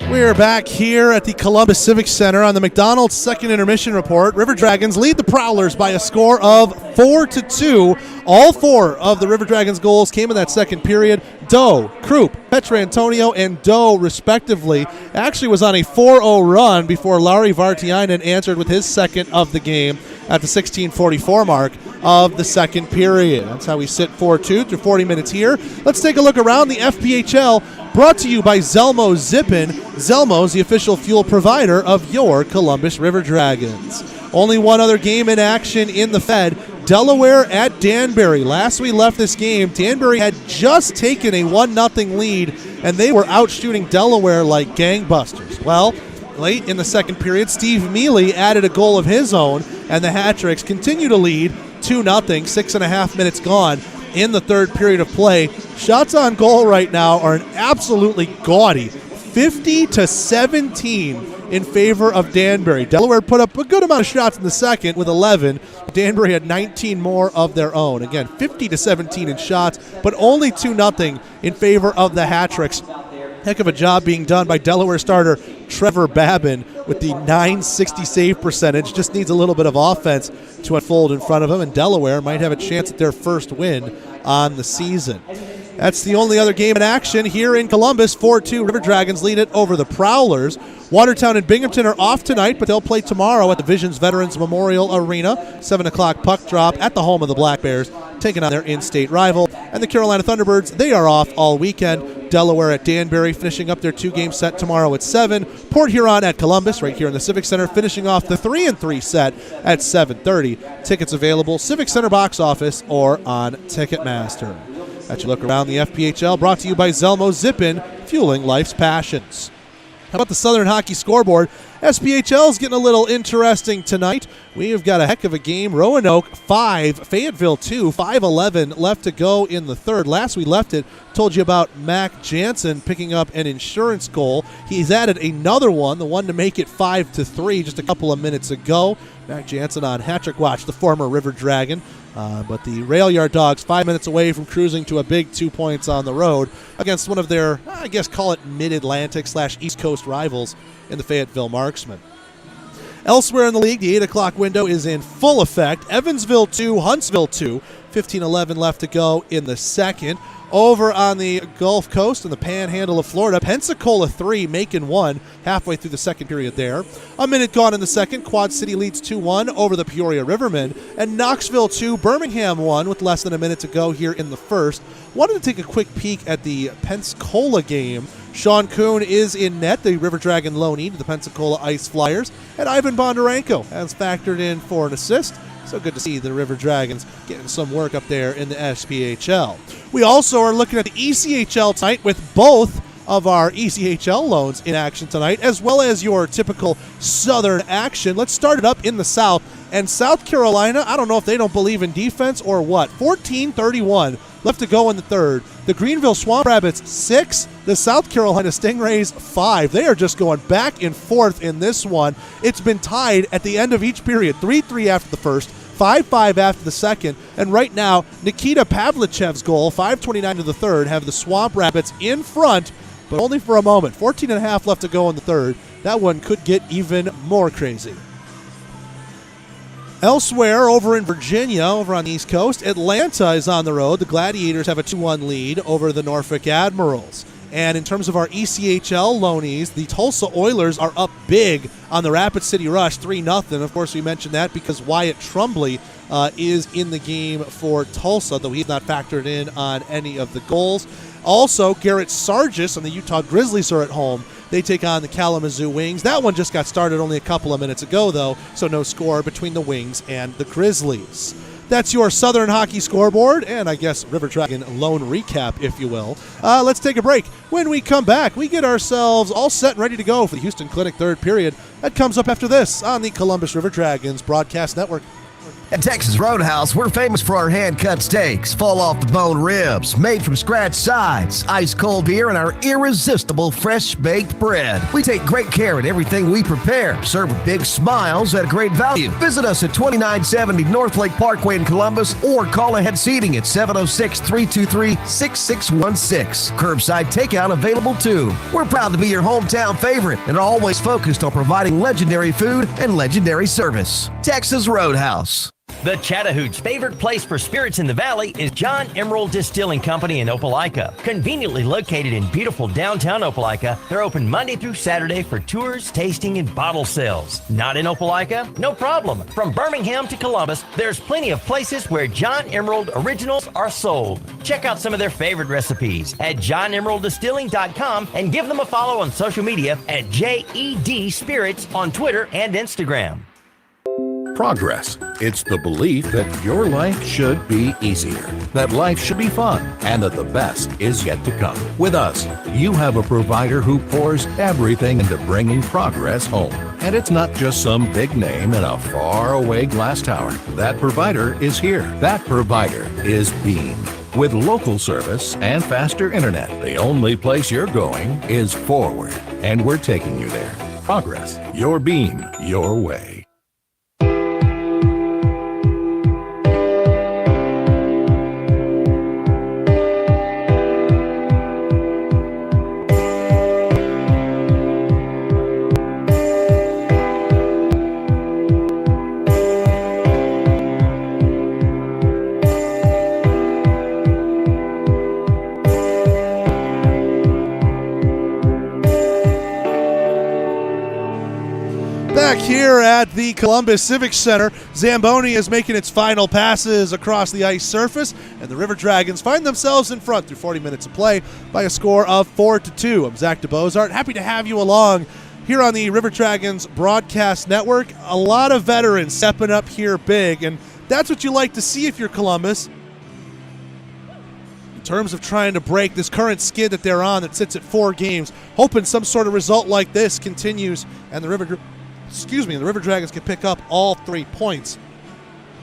We're back here at the Columbus Civic Center on the McDonald's second intermission report. River Dragons lead the Prowlers by a score of 4-2. All 4 of the River Dragons goals came in that second period. Doe, Krupp, Petrantonio, and Doe, respectively, actually was on a 4-0 run before Lauri Vartiainen answered with his second of the game at the 16:44 mark of the second period. That's how we sit 4-2 through 40 minutes here. Let's take a look around the FPHL, brought to you by Zelmo Zippin. Zelmo's the official fuel provider of your Columbus River Dragons. Only one other game in action in the Fed. Delaware at Danbury. Last we left this game, Danbury had just taken a 1-0 lead, and they were out shooting Delaware like gangbusters. Well, Late in the second period, Steve Mealy added a goal of his own, and the Hat-Tricks continue to lead 2-0, 6.5 minutes gone in the third period of play. Shots on goal right now are an absolutely gaudy 50-17 in favor of Danbury. Delaware put up a good amount of shots in the second with 11. Danbury had 19 more of their own. Again, 50-17 in shots, but only 2-0 in favor of the Hat-Tricks. Heck of a job being done by Delaware starter Trevor Babin with the .960 save percentage. Just needs a little bit of offense to unfold in front of him, and Delaware might have a chance at their first win on the season. That's the only other game in action here in Columbus. 4-2, River Dragons lead it over the Prowlers. Watertown and Binghamton are off tonight, but they'll play tomorrow at the Visions Veterans Memorial Arena. 7 o'clock puck drop at the home of the Black Bears, taking on their in-state rival. And the Carolina Thunderbirds, they are off all weekend. Delaware at Danbury, finishing up their 2-game set tomorrow at 7. Port Huron at Columbus, right here in the Civic Center, finishing off the 3-3 set at 7:30. Tickets available, Civic Center box office or on Ticketmaster. That's your look around the FPHL, brought to you by Zelmo Zip-In, fueling life's passions. How about the Southern Hockey scoreboard? SPHL is getting a little interesting tonight. We've got a heck of a game. Roanoke 5, Fayetteville 2, 5:11 left to go in the third. Last we left it, told you about Mac Jansen picking up an insurance goal. He's added another one, the one to make it 5-3 just a couple of minutes ago. Mac Jansen on hat-trick watch, the former River Dragon. But the Rail Yard Dogs 5 minutes away from cruising to a big 2 points on the road against one of their, I guess, call it mid-Atlantic/East Coast rivals in the Fayetteville Marksmen. Elsewhere in the league, the 8 o'clock window is in full effect. Evansville 2, Huntsville 2, 15:11 left to go in the second. Over on the Gulf Coast and the Panhandle of Florida, Pensacola 3, Macon 1, halfway through the second period there. A minute gone in the second, Quad City leads 2-1 over the Peoria Rivermen, and Knoxville 2, Birmingham 1 with less than a minute to go here in the first. Wanted to take a quick peek at the Pensacola game. Sean Kuhn is in net, the River Dragon loanee to the Pensacola Ice Flyers, and Ivan Bondarenko has factored in for an assist. So good to see the River Dragons getting some work up there in the SPHL. We also are looking at the ECHL tonight with both of our ECHL loans in action tonight, as well as your typical Southern action. Let's start it up in the South. And South Carolina, I don't know if they don't believe in defense or what. 14:31 left to go in the third. The Greenville Swamp Rabbits 6, the South Carolina Stingrays 5. They are just going back and forth in this one. It's been tied at the end of each period, 3-3 after the first, 5-5 after the second, and right now, Nikita Pavlichev's goal, 5:29 to the third, have the Swamp Rabbits in front, but only for a moment. 14.5 left to go in the third. That one could get even more crazy. Elsewhere, over in Virginia, over on the East Coast, Atlanta is on the road. The Gladiators have a 2-1 lead over the Norfolk Admirals. And in terms of our ECHL loanees, the Tulsa Oilers are up big on the Rapid City Rush, 3-0. Of course, we mentioned that because Wyatt Trumbley is in the game for Tulsa, though he's not factored in on any of the goals. Also, Garrett Sargis and the Utah Grizzlies are at home. They take on the Kalamazoo Wings. That one just got started only a couple of minutes ago, though, so no score between the Wings and the Grizzlies. That's your Southern Hockey scoreboard, and I guess River Dragon loan recap, if you will. Let's take a break. When we come back, we get ourselves all set and ready to go for the Houston Clinic third period. That comes up after this on the Columbus River Dragons Broadcast Network. At Texas Roadhouse, we're famous for our hand-cut steaks, fall-off-the-bone ribs, made-from-scratch sides, ice-cold beer, and our irresistible fresh-baked bread. We take great care in everything we prepare, serve with big smiles at a great value. Visit us at 2970 North Lake Parkway in Columbus or call ahead seating at 706-323-6616. Curbside takeout available, too. We're proud to be your hometown favorite and are always focused on providing legendary food and legendary service. Texas Roadhouse. The Chattahooch's favorite place for spirits in the valley is John Emerald Distilling Company in Opelika. Conveniently located in beautiful downtown Opelika, they're open Monday through Saturday for tours, tasting, and bottle sales. Not in Opelika? No problem. From Birmingham to Columbus, there's plenty of places where John Emerald originals are sold. Check out some of their favorite recipes at johnemeralddistilling.com and give them a follow on social media at JED Spirits on Twitter and Instagram. Progress. It's the belief that your life should be easier, that life should be fun, and that the best is yet to come. With us, you have a provider who pours everything into bringing progress home. And it's not just some big name in a faraway glass tower. That provider is here. That provider is Beam. With local service and faster internet, the only place you're going is forward. And we're taking you there. Progress. Your Beam. Your way. Here at the Columbus Civic Center, Zamboni is making its final passes across the ice surface, and the River Dragons find themselves in front through 40 minutes of play by a score of 4-2. I'm Zach DeBozart. Happy to have you along here on the River Dragons Broadcast Network. A lot of veterans stepping up here big, and that's what you like to see if you're Columbus. In terms of trying to break this current skid that they're on that sits at 4 games, hoping some sort of result like this continues, and the River Dragons can pick up all 3 points.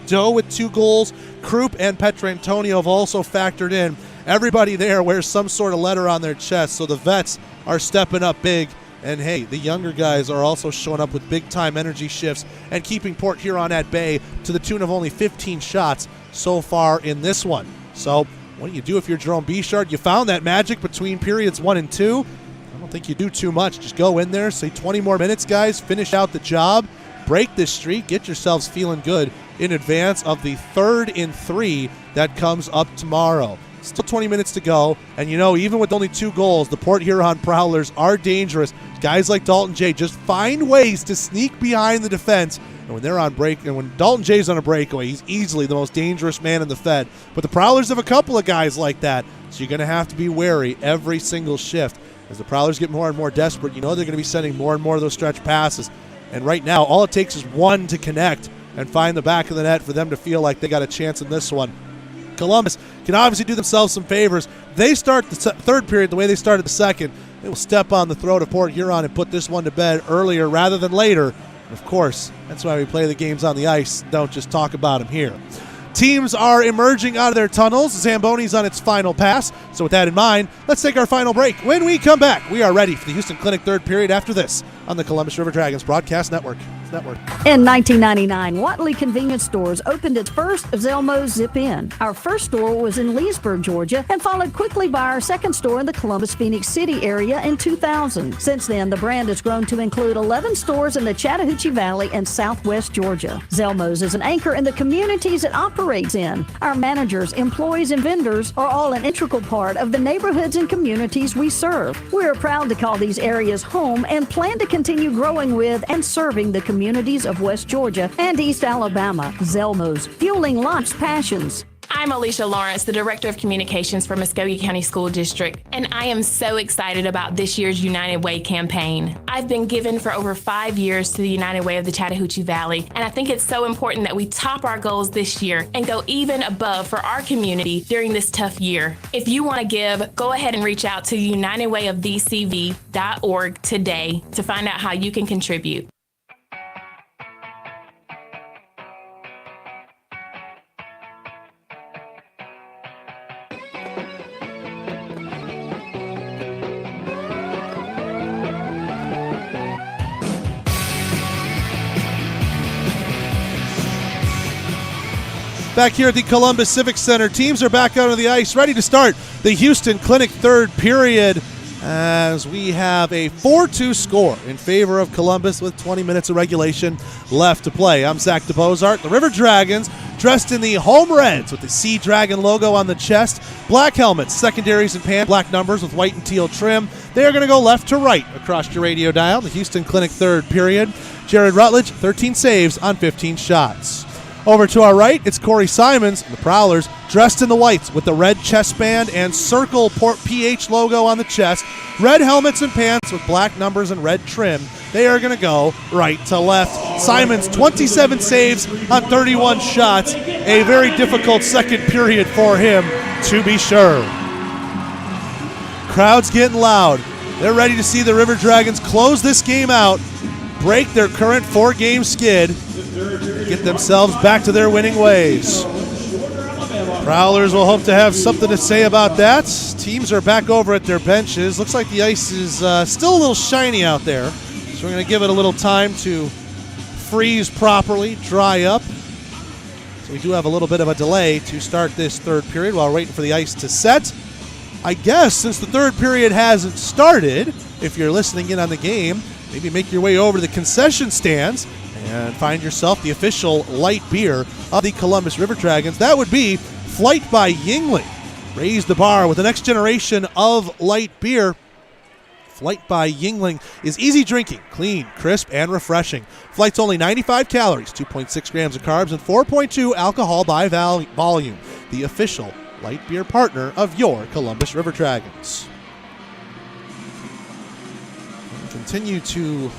Doe with 2 goals. Krupp and Petrantonio have also factored in. Everybody there wears some sort of letter on their chest, so the vets are stepping up big. And hey, the younger guys are also showing up with big-time energy shifts and keeping Port Huron at bay to the tune of only 15 shots so far in this one. So what do you do if you're Jerome Bichard? You found that magic between periods 1 and 2. I don't think you do too much. Just go in there, say 20 more minutes, guys, finish out the job, break this streak, get yourselves feeling good in advance of the 3rd in 3 that comes up tomorrow. Still 20 minutes to go, and even with only 2 goals, the Port Huron Prowlers are dangerous. Guys like Dalton Jay just find ways to sneak behind the defense, and when they're on break, and when Dalton Jay's on a breakaway, he's easily the most dangerous man in the Fed. But the Prowlers have a couple of guys like that, so you're going to have to be wary every single shift. As the Prowlers get more and more desperate, they're going to be sending more and more of those stretch passes. And right now, all it takes is one to connect and find the back of the net for them to feel like they got a chance in this one. Columbus can obviously do themselves some favors. They start the 3rd period the way they started the 2nd. They will step on the throat of Port Huron and put this one to bed earlier rather than later. And of course, that's why we play the games on the ice. Don't just talk about them here. Teams are emerging out of their tunnels. Zamboni's on its final pass. So with that in mind, let's take our final break. When we come back, we are ready for the Houston Clinic 3rd period after this on the Columbus River Dragons Broadcast Network. In 1999, Watley Convenience Stores opened its first Zelmo's Zip-In. Our first store was in Leesburg, Georgia, and followed quickly by our second store in the Columbus, Phoenix City area in 2000. Since then, the brand has grown to include 11 stores in the Chattahoochee Valley and southwest Georgia. Zelmo's is an anchor in the communities it operates in. Our managers, employees, and vendors are all an integral part of the neighborhoods and communities we serve. We are proud to call these areas home and plan to continue growing with and serving the communities of West Georgia and East Alabama. Zelmo's, fueling life's passions. I'm Alicia Lawrence, the Director of Communications for Muskogee County School District, and I am so excited about this year's United Way campaign. I've been given for over 5 years to the United Way of the Chattahoochee Valley, and I think it's so important that we top our goals this year and go even above for our community during this tough year. If you want to give, go ahead and reach out to unitedwayofvcv.org today to find out how you can contribute. Back here at the Columbus Civic Center, teams are back out on the ice, ready to start the Houston Clinic 3rd period as we have a 4-2 score in favor of Columbus with 20 minutes of regulation left to play. I'm Zach DeBozart. The River Dragons, dressed in the home reds with the Sea Dragon logo on the chest, black helmets, secondaries and pants, black numbers with white and teal trim. They are going to go left to right across your radio dial. The Houston Clinic 3rd period. Jared Rutledge, 13 saves on 15 shots. Over to our right, it's Corey Simons and the Prowlers, dressed in the whites with the red chest band and circle Port PH logo on the chest, red helmets and pants with black numbers and red trim. They are going to go right to left. Simons, 27 saves on 31 shots. A very difficult second period for him, to be sure. Crowd's getting loud. They're ready to see the River Dragons close this game out, break their current 4-game skid, get themselves back to their winning ways. Prowlers will hope to have something to say about that. Teams are back over at their benches. Looks like the ice is still a little shiny out there, so we're going to give it a little time to freeze properly, dry up. So we do have a little bit of a delay to start this third period while waiting for the ice to set. I guess since the third period hasn't started, if you're listening in on the game, maybe make your way over to the concession stands and find yourself the official light beer of the Columbus River Dragons. That would be Flight by Yuengling. Raise the bar with the next generation of light beer. Flight by Yuengling is easy drinking, clean, crisp, and refreshing. Flight's only 95 calories, 2.6 grams of carbs, and 4.2 alcohol by volume. The official light beer partner of your Columbus River Dragons. Continue to,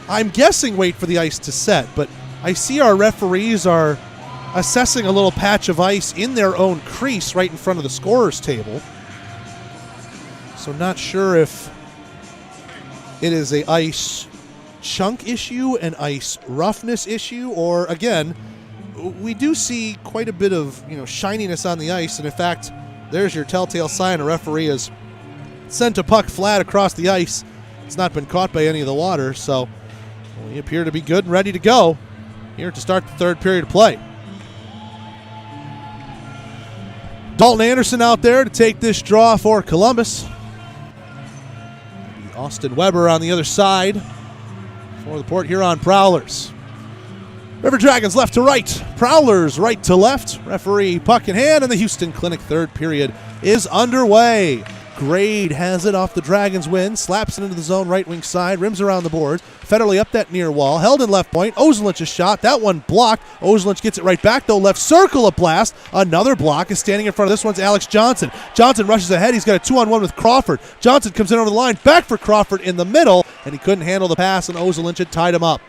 I'm guessing, wait for the ice to set, but I see our referees are assessing a little patch of ice in their own crease right in front of the scorer's table. So not sure if it is a ice chunk issue, an ice roughness issue, or again, we do see quite a bit of shininess on the ice, and in fact, there's your telltale sign a referee has sent a puck flat across the ice. It's not been caught by any of the water, so we appear to be good and ready to go here to start the third period of play. Dalton Anderson out there to take this draw for Columbus. Austin Weber on the other side for the Port Huron Prowlers. River Dragons left to right, Prowlers right to left. Referee puck in hand, and the Houston Clinic third period is underway. Grade has it off the Dragons' win, slaps it into the zone right wing side, rims around the boards. Federley up that near wall, held in left point. Ozelinch's shot, that one blocked. Ozelinch gets it right back though, left circle a blast. Another block is standing in front of this one's Alex Johnson. Johnson rushes ahead, he's got a 2-on-1 with Crawford. Johnson comes in over the line, back for Crawford in the middle, and he couldn't handle the pass, and Ozelinch had tied him up.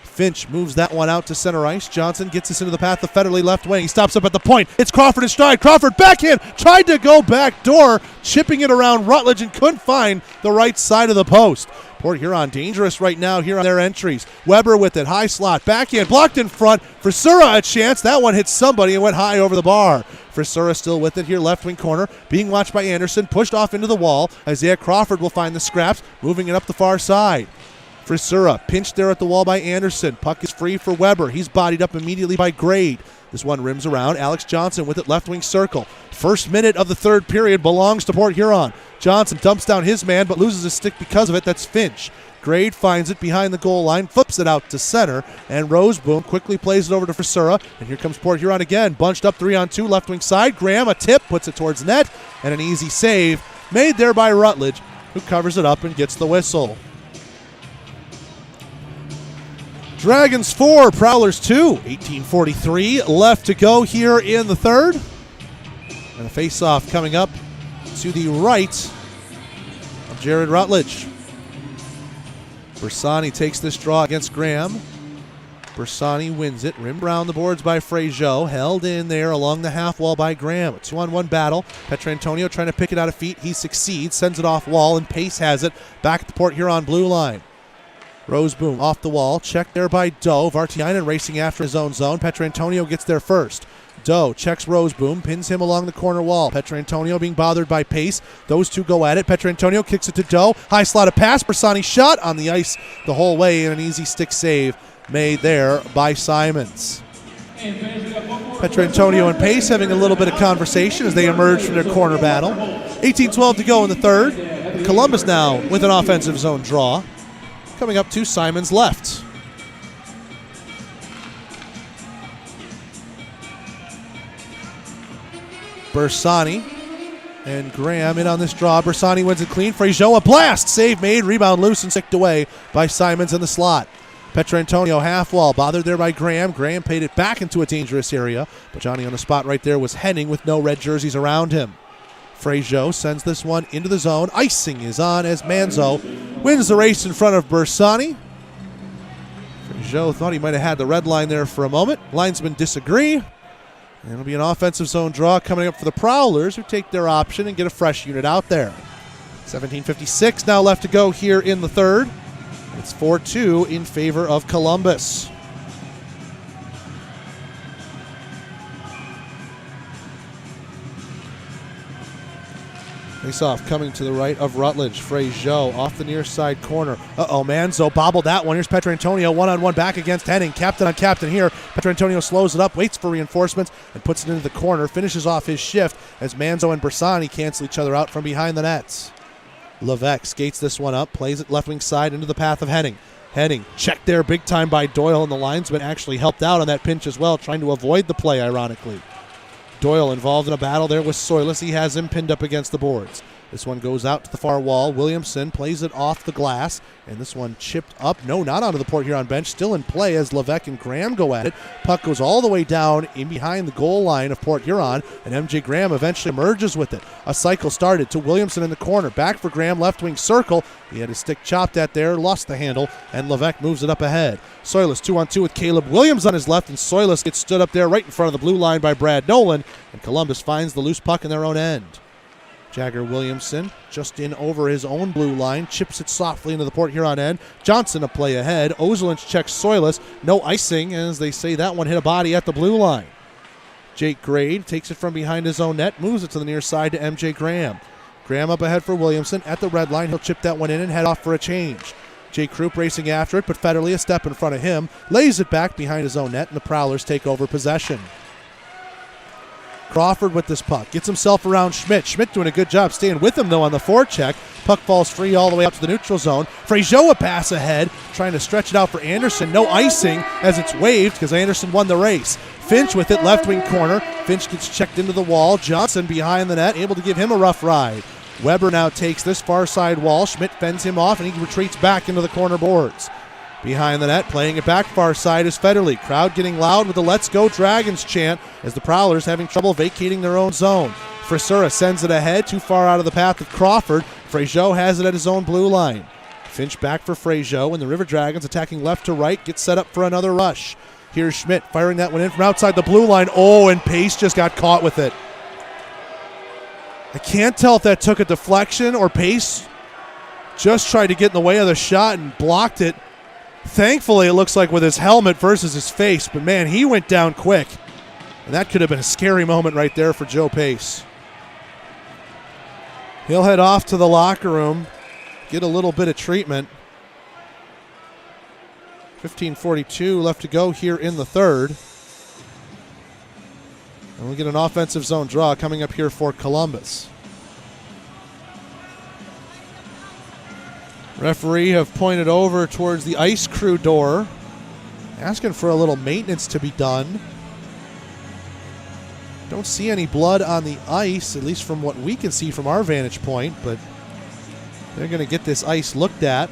Finch moves that one out to center ice. Johnson gets this into the path of Federley left wing. He stops up at the point. It's Crawford in stride. Crawford backhand. Tried to go back door, chipping it around Rutledge and couldn't find the right side of the post. Port Huron dangerous right now here on their entries. Weber with it. High slot. Backhand blocked in front. Frisura a chance. That one hit somebody and went high over the bar. Frisura still with it here. Left wing corner. Being watched by Anderson. Pushed off into the wall. Isaiah Crawford will find the scraps. Moving it up the far side. Frisura pinched there at the wall by Anderson. Puck is free for Weber. He's bodied up immediately by Grade. This one rims around. Alex Johnson with it left wing circle. First minute of the third period belongs to Port Huron. Johnson dumps down his man but loses his stick because of it. That's Finch. Grade finds it behind the goal line, flips it out to center, and Roseboom quickly plays it over to Frisura. And here comes Port Huron again. Bunched up 3-on-2 left wing side. Graham a tip, puts it towards net, and an easy save made there by Rutledge, who covers it up and gets the whistle. Dragons 4, Prowlers 2, 18:43 left to go here in the third. And a face-off coming up to the right of Jared Rutledge. Bersani takes this draw against Graham. Bersani wins it, rimmed around the boards by Frazier, held in there along the half wall by Graham. A 2-on-1 battle. Petrantonio trying to pick it out of feet. He succeeds, sends it off wall, and Pace has it back at the Port Huron blue line. Roseboom off the wall, checked there by Doe. Vartiainen racing after his own zone. Petrantonio gets there first. Doe checks Roseboom, pins him along the corner wall. Petrantonio being bothered by Pace. Those two go at it. Petrantonio kicks it to Doe. High slotted pass. Bersani shot on the ice the whole way, and an easy stick save made there by Simons. Petrantonio and Pace having a little bit of conversation as they emerge from their corner battle. 18:12 to go in the third. Columbus now with an offensive zone draw. Coming up to Simons left. Bersani and Graham in on this draw. Bersani wins it clean. Frazier, a blast. Save made. Rebound loose and sicked away by Simons in the slot. Petrantonio half wall, bothered there by Graham. Graham paid it back into a dangerous area, but Johnny on the spot right there was Henning with no red jerseys around him. Frazier sends this one into the zone. Icing is on as Manzo wins the race in front of Bersani. Frazier thought he might have had the red line there for a moment. Linesmen disagree. And it'll be an offensive zone draw coming up for the Prowlers, who take their option and get a fresh unit out there. 17:56 now left to go here in the third. It's 4-2 in favor of Columbus. Face-off coming to the right of Rutledge. Frazier off the near side corner. Manzo bobbled that one. Here's Petrantonio one-on-one back against Henning. Captain on captain here. Petrantonio slows it up, waits for reinforcements, and puts it into the corner. Finishes off his shift as Manzo and Bersani cancel each other out from behind the nets. Levesque skates this one up, plays it left wing side into the path of Henning. Henning checked there big time by Doyle, and the linesman actually helped out on that pinch as well, trying to avoid the play, ironically. Doyle involved in a battle there with Soilus. He has him pinned up against the boards. This one goes out to the far wall. Williamson plays it off the glass, and this one chipped up. No, not onto the Port Huron bench. Still in play as Levesque and Graham go at it. Puck goes all the way down in behind the goal line of Port Huron, and MJ Graham eventually emerges with it. A cycle started to Williamson in the corner. Back for Graham, left wing circle. He had his stick chopped at there, lost the handle, and Levesque moves it up ahead. Soilus 2-on-2 with Caleb Williams on his left, and Soilus gets stood up there right in front of the blue line by Brad Nolan, and Columbus finds the loose puck in their own end. Jagger Williamson just in over his own blue line, chips it softly into the Port Huron end. Johnson a play ahead. Ozelinch checks Soilus. No icing, as they say that one hit a body at the blue line. Jake Grade takes it from behind his own net, moves it to the near side to MJ Graham. Graham up ahead for Williamson at the red line. He'll chip that one in and head off for a change. Jake Krupp racing after it, but Federley a step in front of him. Lays it back behind his own net, and the Prowlers take over possession. Crawford with this puck. Gets himself around Schmidt. Schmidt doing a good job staying with him, though, on the forecheck. Puck falls free all the way up to the neutral zone. Frazier a pass ahead, trying to stretch it out for Anderson. No icing as it's waved because Anderson won the race. Finch with it, left wing corner. Finch gets checked into the wall. Johnson behind the net, able to give him a rough ride. Weber now takes this far side wall. Schmidt fends him off, and he retreats back into the corner boards. Behind the net, playing it back far side is Federley. Crowd getting loud with the Let's Go Dragons chant as the Prowlers having trouble vacating their own zone. Frisura sends it ahead, too far out of the path of Crawford. Frazier has it at his own blue line. Finch back for Frazier, and the River Dragons attacking left to right, get set up for another rush. Here's Schmidt firing that one in from outside the blue line. Oh, and Pace just got caught with it. I can't tell if that took a deflection or Pace just tried to get in the way of the shot and blocked it. Thankfully, it looks like with his helmet versus his face, but man, he went down quick. And that could have been a scary moment right there for Joe Pace. He'll head off to the locker room, get a little bit of treatment. 15:42 left to go here in the third. And we'll get an offensive zone draw coming up here for Columbus. Referee have pointed over towards the ice crew door, asking for a little maintenance to be done. Don't see any blood on the ice, at least from what we can see from our vantage point, but they're going to get this ice looked at,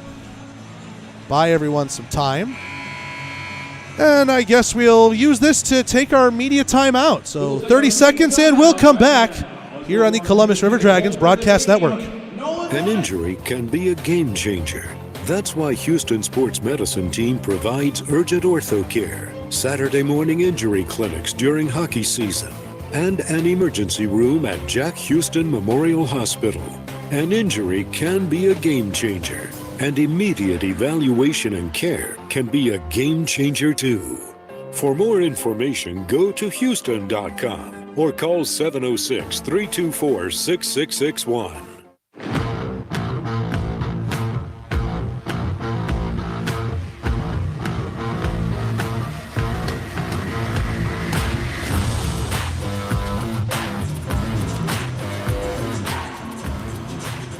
buy everyone some time. And I guess we'll use this to take our media time out. So 30 seconds and we'll come back here on the Columbus River Dragons Broadcast Network. An injury can be a game changer. That's why Houston Sports Medicine Team provides urgent ortho care, Saturday morning injury clinics during hockey season, and an emergency room at Jack Houston Memorial Hospital. An injury can be a game changer, and immediate evaluation and care can be a game changer too. For more information, go to Houston.com or call 706-324-6661.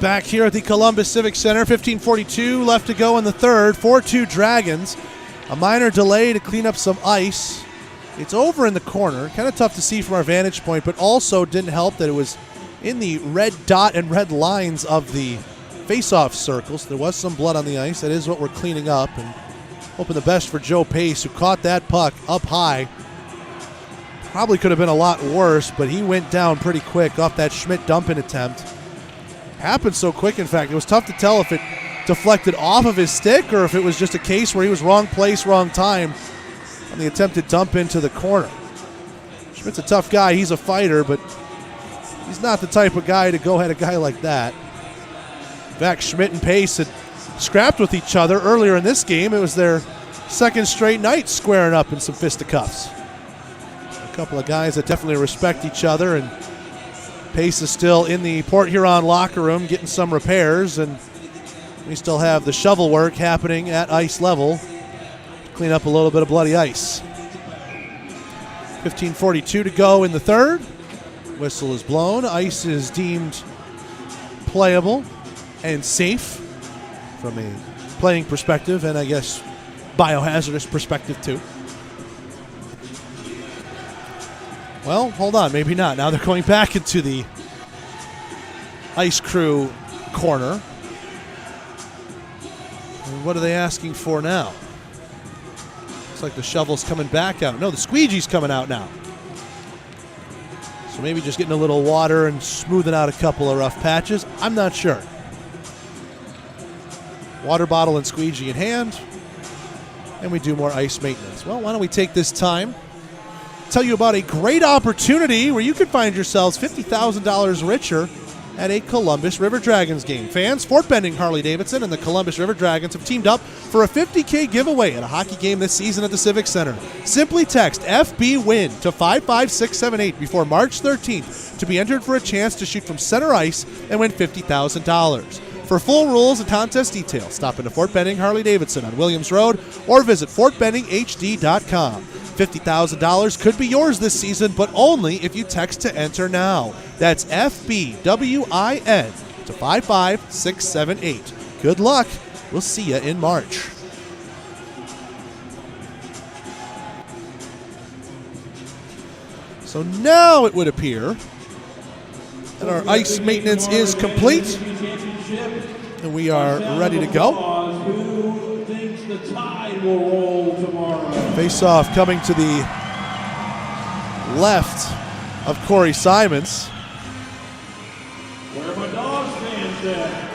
Back here at the Columbus Civic Center, 15:42 left to go in the third. 4-2 Dragons. A minor delay to clean up some ice. It's over in the corner. Kind of tough to see from our vantage point, but also didn't help that it was in the red dot and red lines of the face-off circles. There was some blood on the ice. That is what we're cleaning up. And Hoping the best for Joe Pace, who caught that puck up high. Probably could have been a lot worse, but he went down pretty quick off that Schmidt dump-in attempt. Happened so quick, in fact, it was tough to tell if it deflected off of his stick or if it was just a case where he was wrong place, wrong time on the attempted dump into the corner. Schmidt's a tough guy. He's a fighter, but he's not the type of guy to go at a guy like that. In fact, Schmidt and Pace had scrapped with each other earlier in this game. It was their second straight night squaring up in some fisticuffs. A couple of guys that definitely respect each other, and Pace is still in the Port Huron locker room getting some repairs, and we still have the shovel work happening at ice level to clean up a little bit of bloody ice. 15:42 to go in the third. Whistle is blown. Ice is deemed playable and safe from a playing perspective, and I guess biohazardous perspective too. Well, hold on, maybe not. Now they're going back into the ice crew corner. And what are they asking for now? Looks like the shovel's coming back out. No, the squeegee's coming out now. So maybe just getting a little water and smoothing out a couple of rough patches. I'm not sure. Water bottle and squeegee in hand, and we do more ice maintenance. Well, why don't we take this time, tell you about a great opportunity where you could find yourselves $50,000 richer at a Columbus River Dragons game. Fans, Fort Benning Harley-Davidson and the Columbus River Dragons have teamed up for a $50K giveaway at a hockey game this season at the Civic Center. Simply text FB-WIN to 55678 before March 13th to be entered for a chance to shoot from center ice and win $50,000. For full rules and contest details, stop into Fort Benning Harley-Davidson on Williams Road or visit FortBenningHD.com. $50,000 could be yours this season, but only if you text to enter now. That's FBWIN to 55678. Good luck. We'll see you in March. So now it would appear that our ice maintenance is complete, and we are ready to go. Who thinks the tide will roll tomorrow? Face-off coming to the left of Corey Simons. Where are my Dogs fans at?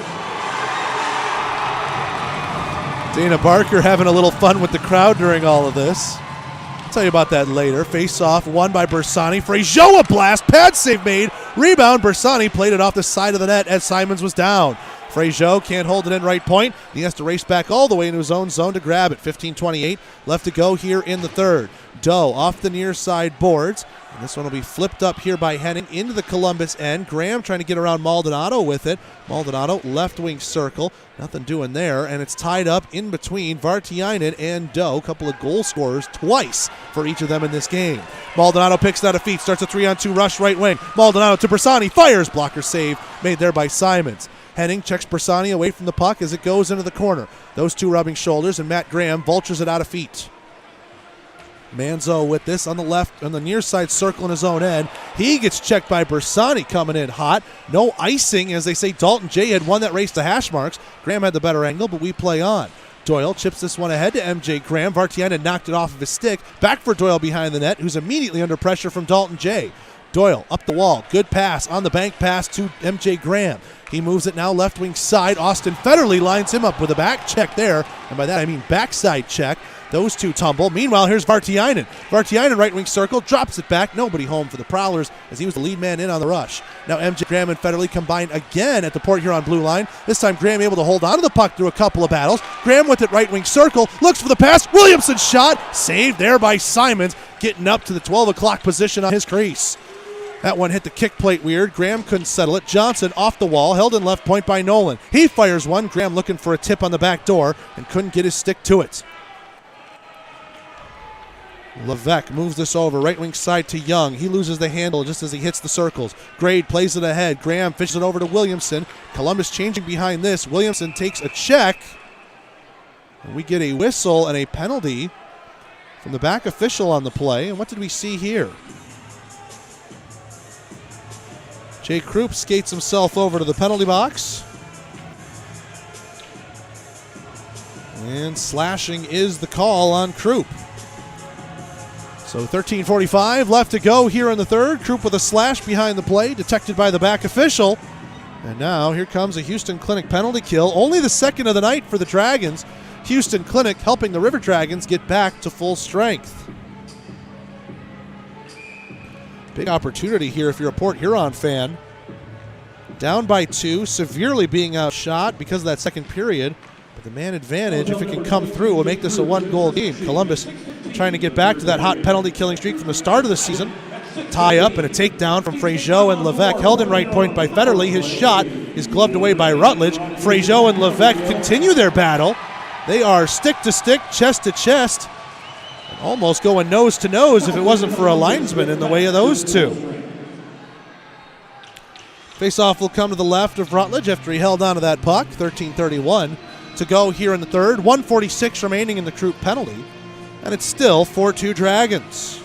Dana Barker having a little fun with the crowd during all of this. I'll tell you about that later. Face-off won by Bersani. Frazier, a blast. Pad save made. Rebound. Bersani played it off the side of the net as Simons was down. Frazier can't hold it in right point. He has to race back all the way into his own zone to grab it. 15:28 left to go here in the third. Doe off the near side boards. And this one will be flipped up here by Henning into the Columbus end. Graham trying to get around Maldonado with it. Maldonado left wing circle. Nothing doing there. And it's tied up in between Vartiainen and Doe. A couple of goal scorers twice for each of them in this game. Maldonado picks it out of feet. Starts a 3-on-2 rush right wing. Maldonado to Bersani. Fires. Blocker save made there by Simons. Henning checks Bersani away from the puck as it goes into the corner. Those two rubbing shoulders, and Matt Graham vultures it out of feet. Manzo with this on the left, on the near side circle in his own end. He gets checked by Bersani coming in hot. No icing, as they say. Dalton J had won that race to hash marks. Graham had the better angle, but we play on. Doyle chips this one ahead to MJ Graham. Vartiainen knocked it off of his stick. Back for Doyle behind the net, who's immediately under pressure from Dalton J. Doyle up the wall. Good pass on the bank pass to MJ Graham. He moves it now left wing side. Austin Federley lines him up with a back check there. And by that I mean backside check. Those two tumble. Meanwhile, here's Vartiainen. Vartiainen right wing circle, drops it back. Nobody home for the Prowlers as he was the lead man in on the rush. Now MJ Graham and Federley combine again at the Port Huron blue line. This time Graham able to hold on to the puck through a couple of battles. Graham with it right wing circle, looks for the pass. Williamson's shot, saved there by Simons, getting up to the 12 o'clock position on his crease. That one hit the kick plate weird. Graham couldn't settle it. Johnson off the wall, held in left point by Nolan. He fires one. Graham looking for a tip on the back door and couldn't get his stick to it. Levesque moves this over, right wing side to Young. He loses the handle just as he hits the circles. Grade plays it ahead. Graham fishes it over to Williamson. Columbus changing behind this. Williamson takes a check. And we get a whistle and a penalty from the back official on the play. And what did we see here? Jay Krupp skates himself over to the penalty box. And slashing is the call on Krupp. So 13:45 left to go here in the third. Krupp with a slash behind the play, detected by the back official. And now here comes a Houston Clinic penalty kill. Only the second of the night for the Dragons. Houston Clinic helping the River Dragons get back to full strength. Big opportunity here if you're a Port Huron fan. Down by 2, severely being outshot because of that second period. But the man advantage, if it can come through, will make this a one-goal game. Columbus trying to get back to that hot penalty-killing streak from the start of the season. Tie up and a takedown from Frazier and Levesque. Held in right point by Federley. His shot is gloved away by Rutledge. Frazier and Levesque continue their battle. They are stick to stick, chest to chest, and almost going nose to nose if it wasn't for a linesman in the way of those two. Faceoff will come to the left of Rutledge after he held onto that puck. 13:31 to go here in the third. 1:46 remaining in the Krupp penalty, and it's still 4-2 Dragons.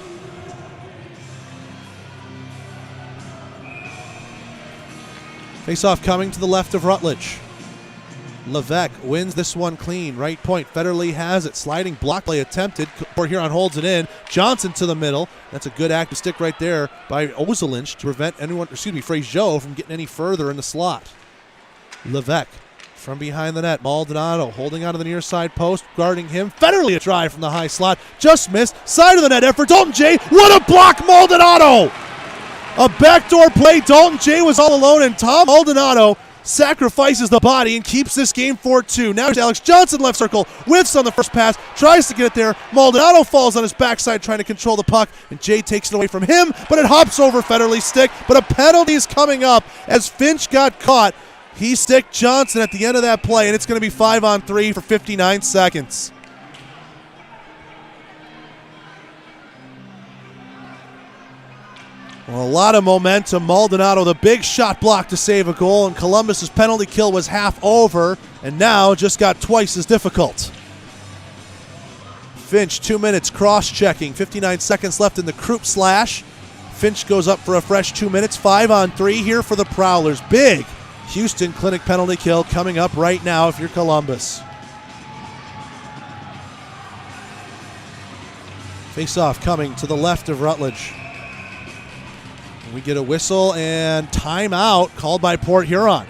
Faceoff coming to the left of Rutledge. Levesque wins this one clean. Right point. Federley has it. Sliding block play attempted. Port Huron holds it in. Johnson to the middle. That's a good active stick right there by Ozelinch to prevent Frazier from getting any further in the slot. Levesque from behind the net. Maldonado holding onto the near side post, guarding him. Federley a try from the high slot. Just missed. Side of the net effort. Dalton J. What a block, Maldonado! A backdoor play. Dalton J. was all alone, and Tom Maldonado sacrifices the body and keeps this game 4-2. Now Alex Johnson left circle, whiffs on the first pass, tries to get it there. Maldonado falls on his backside trying to control the puck, and Jay takes it away from him, but it hops over Federley's stick. But a penalty is coming up as Finch got caught. He sticked Johnson at the end of that play, and it's going to be 5-on-3 for 59 seconds. Well, a lot of momentum. Maldonado, the big shot block to save a goal, and Columbus's penalty kill was half over, and now just got twice as difficult. Finch, 2 minutes, cross-checking. 59 seconds left in the Krupp slash. Finch goes up for a fresh 2 minutes. 5-on-3 here for the Prowlers. Big Houston Clinic penalty kill coming up right now if you're Columbus. Face-off coming to the left of Rutledge. We get a whistle and timeout called by Port Huron.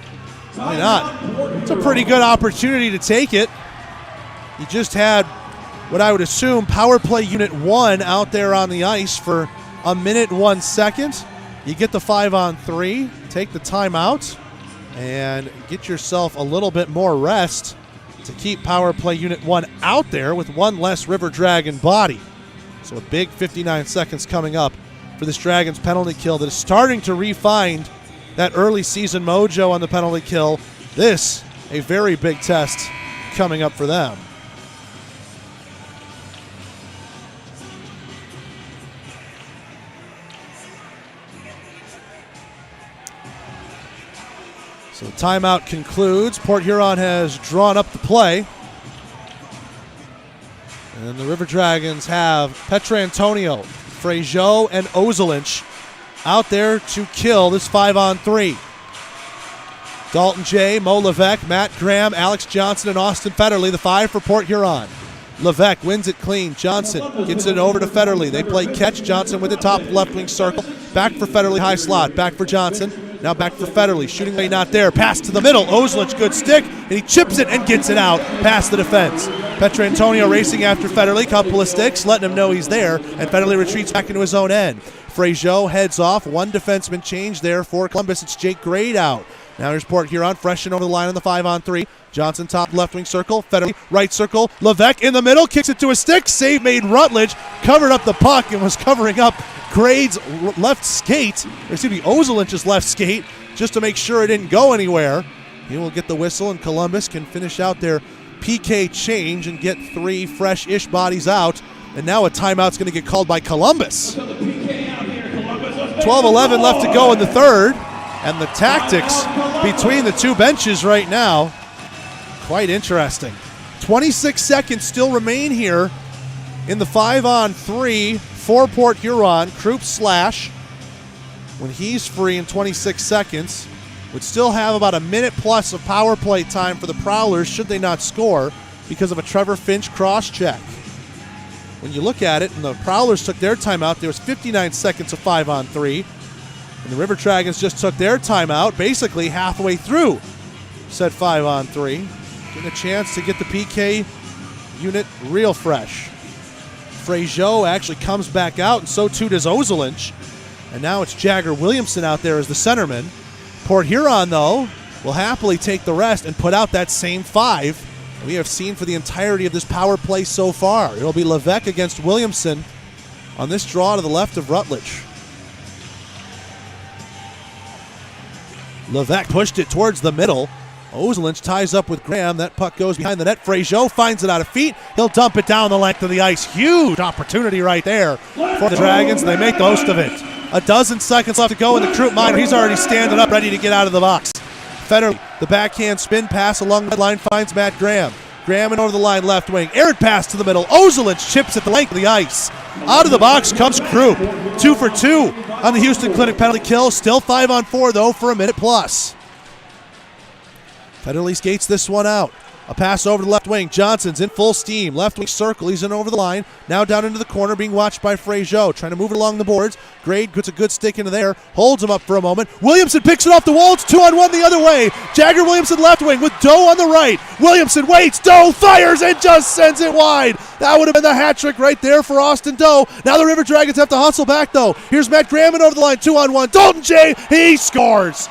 Why not? It's a pretty good opportunity to take it. You just had what I would assume power play unit 1 out there on the ice for a minute 1 second. You get the 5-on-3, take the timeout, and get yourself a little bit more rest to keep power play unit 1 out there with one less River Dragon body. So a big 59 seconds coming up for this Dragons penalty kill that is starting to re-find that early season mojo on the penalty kill. This, a very big test coming up for them. So the timeout concludes. Port Huron has drawn up the play. And the River Dragons have Petrantonio, Frazier, and Ozelinch out there to kill this 5-on-3. Dalton J., Mo Levesque, Matt Graham, Alex Johnson, and Austin Federley, the 5 for Port Huron. Levesque wins it clean. Johnson gets it over to Federley. They play catch. Johnson with the top left wing circle. Back for Federley, high slot. Back for Johnson. Now back for Federley. Shooting lane not there. Pass to the middle. Ozelinch, good stick. And he chips it and gets it out past the defense. Petrantonio racing after Federley. Couple of sticks, letting him know he's there. And Federley retreats back into his own end. Frazier heads off. One defenseman change there for Columbus. It's Jake Grade out. Now here's Port Huron, fresh and over the line on the 5-on-3. Johnson top left wing circle. Federley right circle. Levesque in the middle. Kicks it to a stick. Save made Rutledge. Covered up the puck and was covering up Grade's left skate. Or excuse me, Ozelinch's left skate just to make sure it didn't go anywhere. He will get the whistle and Columbus can finish out their PK change and get 3 fresh-ish bodies out. And now a timeout's going to get called by Columbus. 12-11 left to go in the third. And the tactics between the two benches right now, quite interesting. 26 seconds still remain here in the 5-on-3 for Port Huron. Krupp slash, when he's free in 26 seconds, would still have about a minute plus of power play time for the Prowlers should they not score. because of a Trevor Finch cross-check. When you look at it, and the Prowlers took their timeout, there was 59 seconds of 5-on-3. And the River Dragons just took their timeout basically halfway through said 5-on-3. Getting a chance to get the PK unit real fresh. Frazier actually comes back out, and so too does Ozelinch. And now it's Jagger Williamson out there as the centerman. Port Huron, though, will happily take the rest and put out that same 5 we have seen for the entirety of this power play so far. It'll be Levesque against Williamson on this draw to the left of Rutledge. Levesque pushed it towards the middle. Ozelinch ties up with Graham. That puck goes behind the net. Frazier finds it out of feet. He'll dump it down the length of the ice. Huge opportunity right there for the Dragons, and they make the most of it. A dozen seconds left to go in the Troop minor. He's already standing up, ready to get out of the box. Federer, the backhand spin pass along the line, finds Matt Graham. Graham and over the line, left wing. Errant pass to the middle. Ozelinch chips at the length of the ice. Out of the box comes Krupp. 2 for 2 on the Houston Clinic penalty kill. Still 5-on-4, though, for a minute plus. Federle skates this one out. A pass over to the left wing. Johnson's in full steam. Left wing circle. He's in over the line. Now down into the corner, being watched by Frazier. Trying to move it along the boards. Grade puts a good stick into there. Holds him up for a moment. Williamson picks it off the wall. It's 2-on-1 the other way. Jagger Williamson left wing with Doe on the right. Williamson waits. Doe fires and just sends it wide. That would have been the hat trick right there for Austin Doe. Now the River Dragons have to hustle back, though. Here's Matt Graham over the line. 2-on-1. Dalton J. He scores.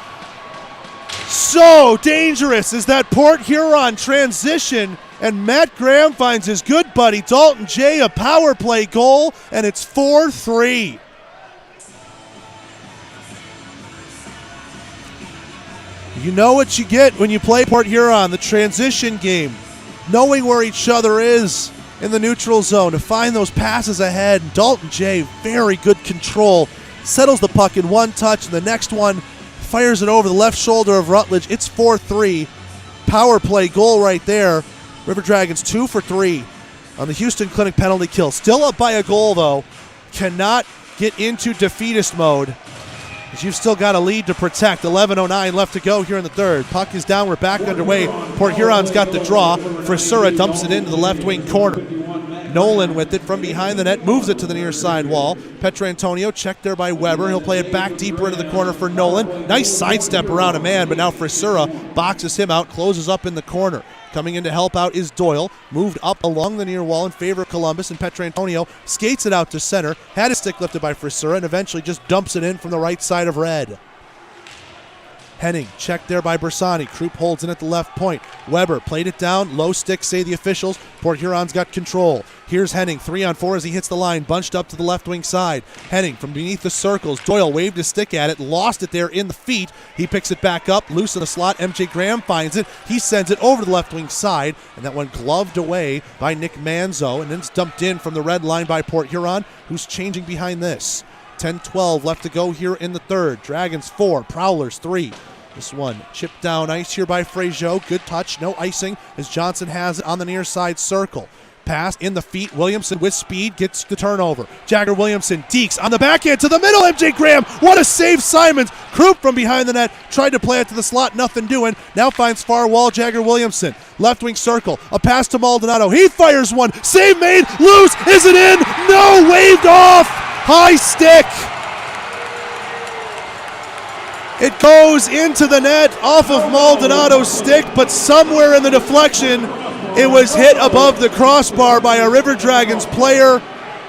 So dangerous is that Port Huron transition, and Matt Graham finds his good buddy Dalton J. a power play goal, and it's 4-3. You know what you get when you play Port Huron, the transition game, knowing where each other is in the neutral zone to find those passes ahead. Dalton J., very good control, settles the puck in one touch, and the next one fires it over the left shoulder of Rutledge. It's 4-3. Power play goal right there. River Dragons 2 for 3 on the Houston Clinic penalty kill. Still up by a goal, though. Cannot get into defeatist mode, as you've still got a lead to protect. 11:09 left to go here in the third. Puck is down. We're back underway. Port Huron's got the draw. Frisura dumps it into the left wing corner. Nolan with it from behind the net, moves it to the near side wall. Petrantonio checked there by Weber. He'll play it back deeper into the corner for Nolan. Nice sidestep around a man, but now Frisura boxes him out, closes up in the corner. Coming in to help out is Doyle. Moved up along the near wall in favor of Columbus, and Petrantonio skates it out to center. Had his stick lifted by Frisura and eventually just dumps it in from the right side of red. Henning checked there by Bersani. Krupp holds in at the left point. Weber played it down. Low stick, say the officials. Port Huron's got control. Here's Henning, 3-on-4 as he hits the line, bunched up to the left wing side. Henning from beneath the circles. Doyle waved his stick at it, lost it there in the feet. He picks it back up, loose in the slot. MJ Graham finds it. He sends it over to the left wing side, and that one gloved away by Nick Manzo, and then it's dumped in from the red line by Port Huron, who's changing behind this. 10-12 left to go here in the third. Dragons 4, Prowlers 3. This one chipped down ice here by Frazier. Good touch, no icing as Johnson has it on the near side circle. Pass in the feet. Williamson with speed gets the turnover. Jagger Williamson deeks on the backhand to the middle. MJ Graham, what a save, Simons. Krupp from behind the net tried to play it to the slot, nothing doing. Now finds far wall Jagger Williamson. Left wing circle, a pass to Maldonado. He fires one, save made, loose, is it in? No, waved off. High stick. It goes into the net off of Maldonado's stick, but somewhere in the deflection, it was hit above the crossbar by a River Dragons player,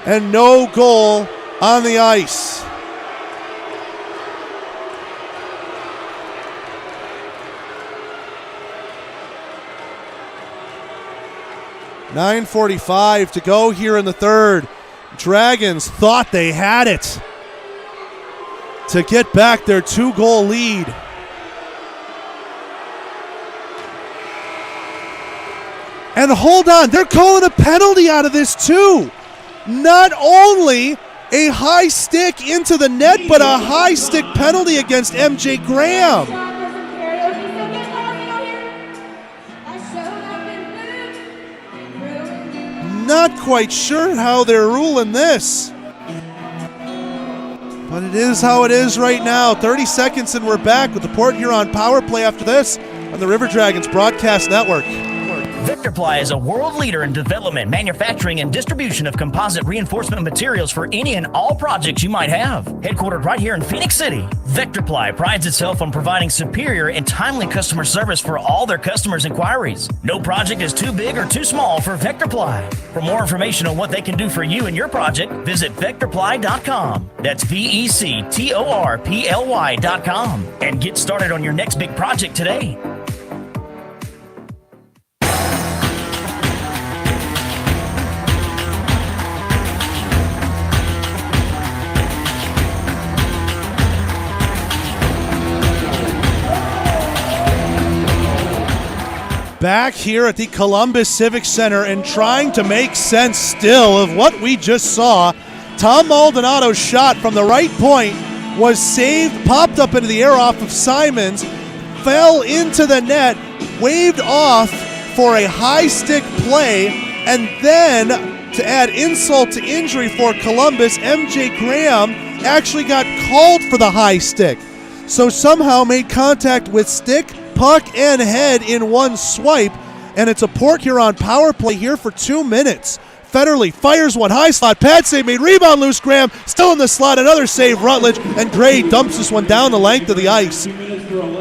and no goal on the ice. .9:45 to go here in the third. Dragons thought they had it to get back their 2-goal lead. And hold on, they're calling a penalty out of this too. Not only a high stick into the net, but a high stick penalty against MJ Graham. Not quite sure how they're ruling this, but it is how it is right now. 30 seconds and we're back with the Port Huron power play after this on the River Dragons Broadcast Network. Vectorply is a world leader in development, manufacturing, and distribution of composite reinforcement materials for any and all projects you might have. Headquartered right here in Phoenix City, Vectorply prides itself on providing superior and timely customer service for all their customers' inquiries. No project is too big or too small for Vectorply. For more information on what they can do for you and your project, visit Vectorply.com. That's VECTORPLY.com. And get started on your next big project today. Back here at the Columbus Civic Center and trying to make sense still of what we just saw. Tom Maldonado's shot from the right point was saved, popped up into the air off of Simons, fell into the net, waved off for a high stick play, and then to add insult to injury for Columbus, MJ Graham actually got called for the high stick. So somehow made contact with stick, puck, and head in one swipe, and it's a Port Huron power play here for 2 minutes. Federley fires one high slot, pad save made, rebound loose, Graham still in the slot, another save Rutledge, and Gray dumps this one down the length of the ice.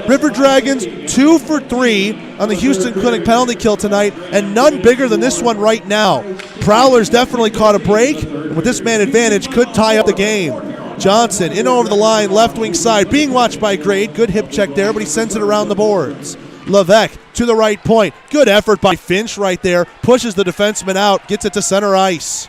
River Dragons 2 for 3 on the Houston Clinic penalty kill tonight, and none bigger than this one right now. Prowlers definitely caught a break, and with this man advantage could tie up the game. Johnson in over the line, left wing side, being watched by Grade. Good hip check there, but he sends it around the boards. Levesque to the right point. Good effort by Finch right there. Pushes the defenseman out, gets it to center ice.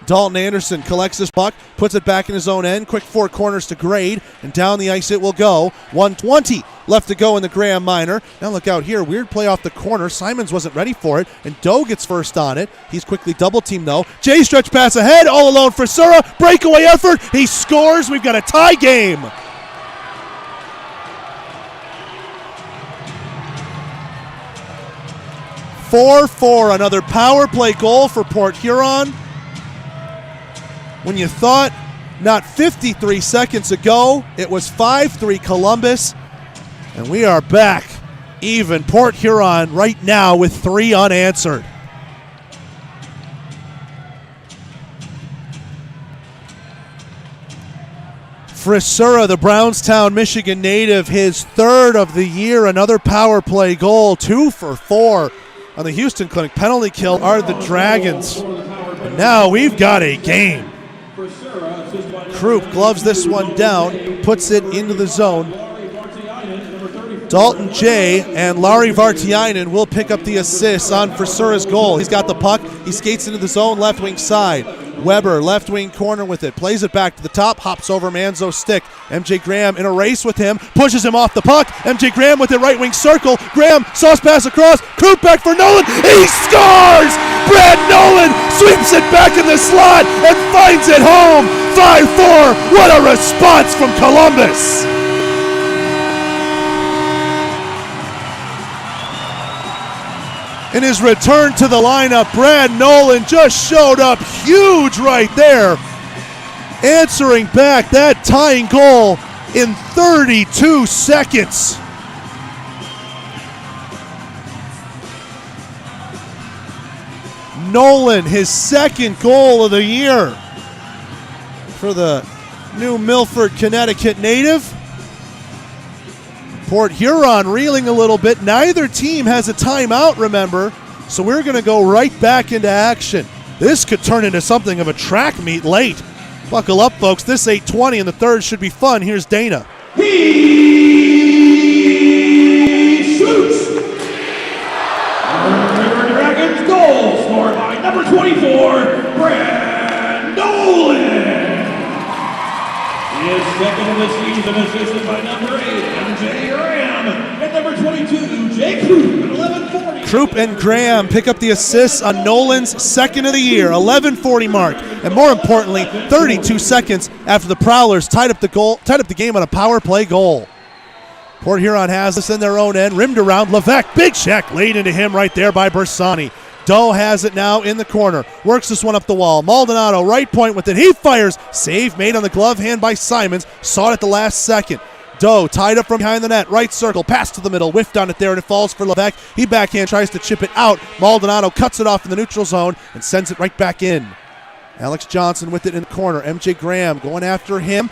Dalton Anderson collects this puck, puts it back in his own end. Quick four corners to Grade, and down the ice it will go. 1:20 left to go in the Graham Minor. Now look out here, weird play off the corner. Simons wasn't ready for it, and Doe gets first on it. He's quickly double-teamed though. Jay stretch pass ahead, all alone for Sura. Breakaway effort, he scores. We've got a tie game. .4-4, another power play goal for Port Huron. When you thought not 53 seconds ago, it was 5-3 Columbus, and we are back even. Port Huron right now with 3 unanswered. Frisura, the Brownstown, Michigan native, his 3rd of the year, another power play goal, 2 for 4 on the Houston Clinic penalty kill are the Dragons. And now we've got a game. Krupp gloves this one down, puts it into the zone. Dalton J. and Larry Vartiainen will pick up the assist on Frisura's goal. He's got the puck. He skates into the zone, left wing side. Weber, left wing corner with it. Plays it back to the top, hops over Manzo's stick. MJ Graham in a race with him, pushes him off the puck. MJ Graham with it, right wing circle. Graham, sauce pass across. Krupp back for Nolan. He scores! Brad Nolan sweeps it back in the slot and finds it home. 5-4. What a response from Columbus! In his return to the lineup, Brad Nolan just showed up huge right there, answering back that tying goal in 32 seconds. Nolan, his 2nd goal of the year for the New Milford, Connecticut native. Port Huron reeling a little bit. Neither team has a timeout, remember, so we're going to go right back into action. This could turn into something of a track meet late. Buckle up, folks. This 8:20 in the 3rd should be fun. Here's Dana. He shoots! River Dragons goal scored by number 24, Brad Nolan. His 2nd of the season, assisted by number 8, MJ Graham, and number 22, Jay Krupp, at 11:40. Krupp and Graham pick up the assists on Nolan's 2nd of the year, 11:40 mark, and more importantly, 32 seconds after the Prowlers tied up the game on a power play goal. Port Huron has this in their own end, rimmed around. Levesque, big check laid into him right there by Bersani. Doe has it now in the corner. Works this one up the wall. Maldonado, right point with it. He fires. Save made on the glove hand by Simons. Saw it at the last second. Doe tied up from behind the net. Right circle. Pass to the middle. Whiffed on it there, and it falls for Levesque. He backhand tries to chip it out. Maldonado cuts it off in the neutral zone and sends it right back in. Alex Johnson with it in the corner. MJ Graham going after him.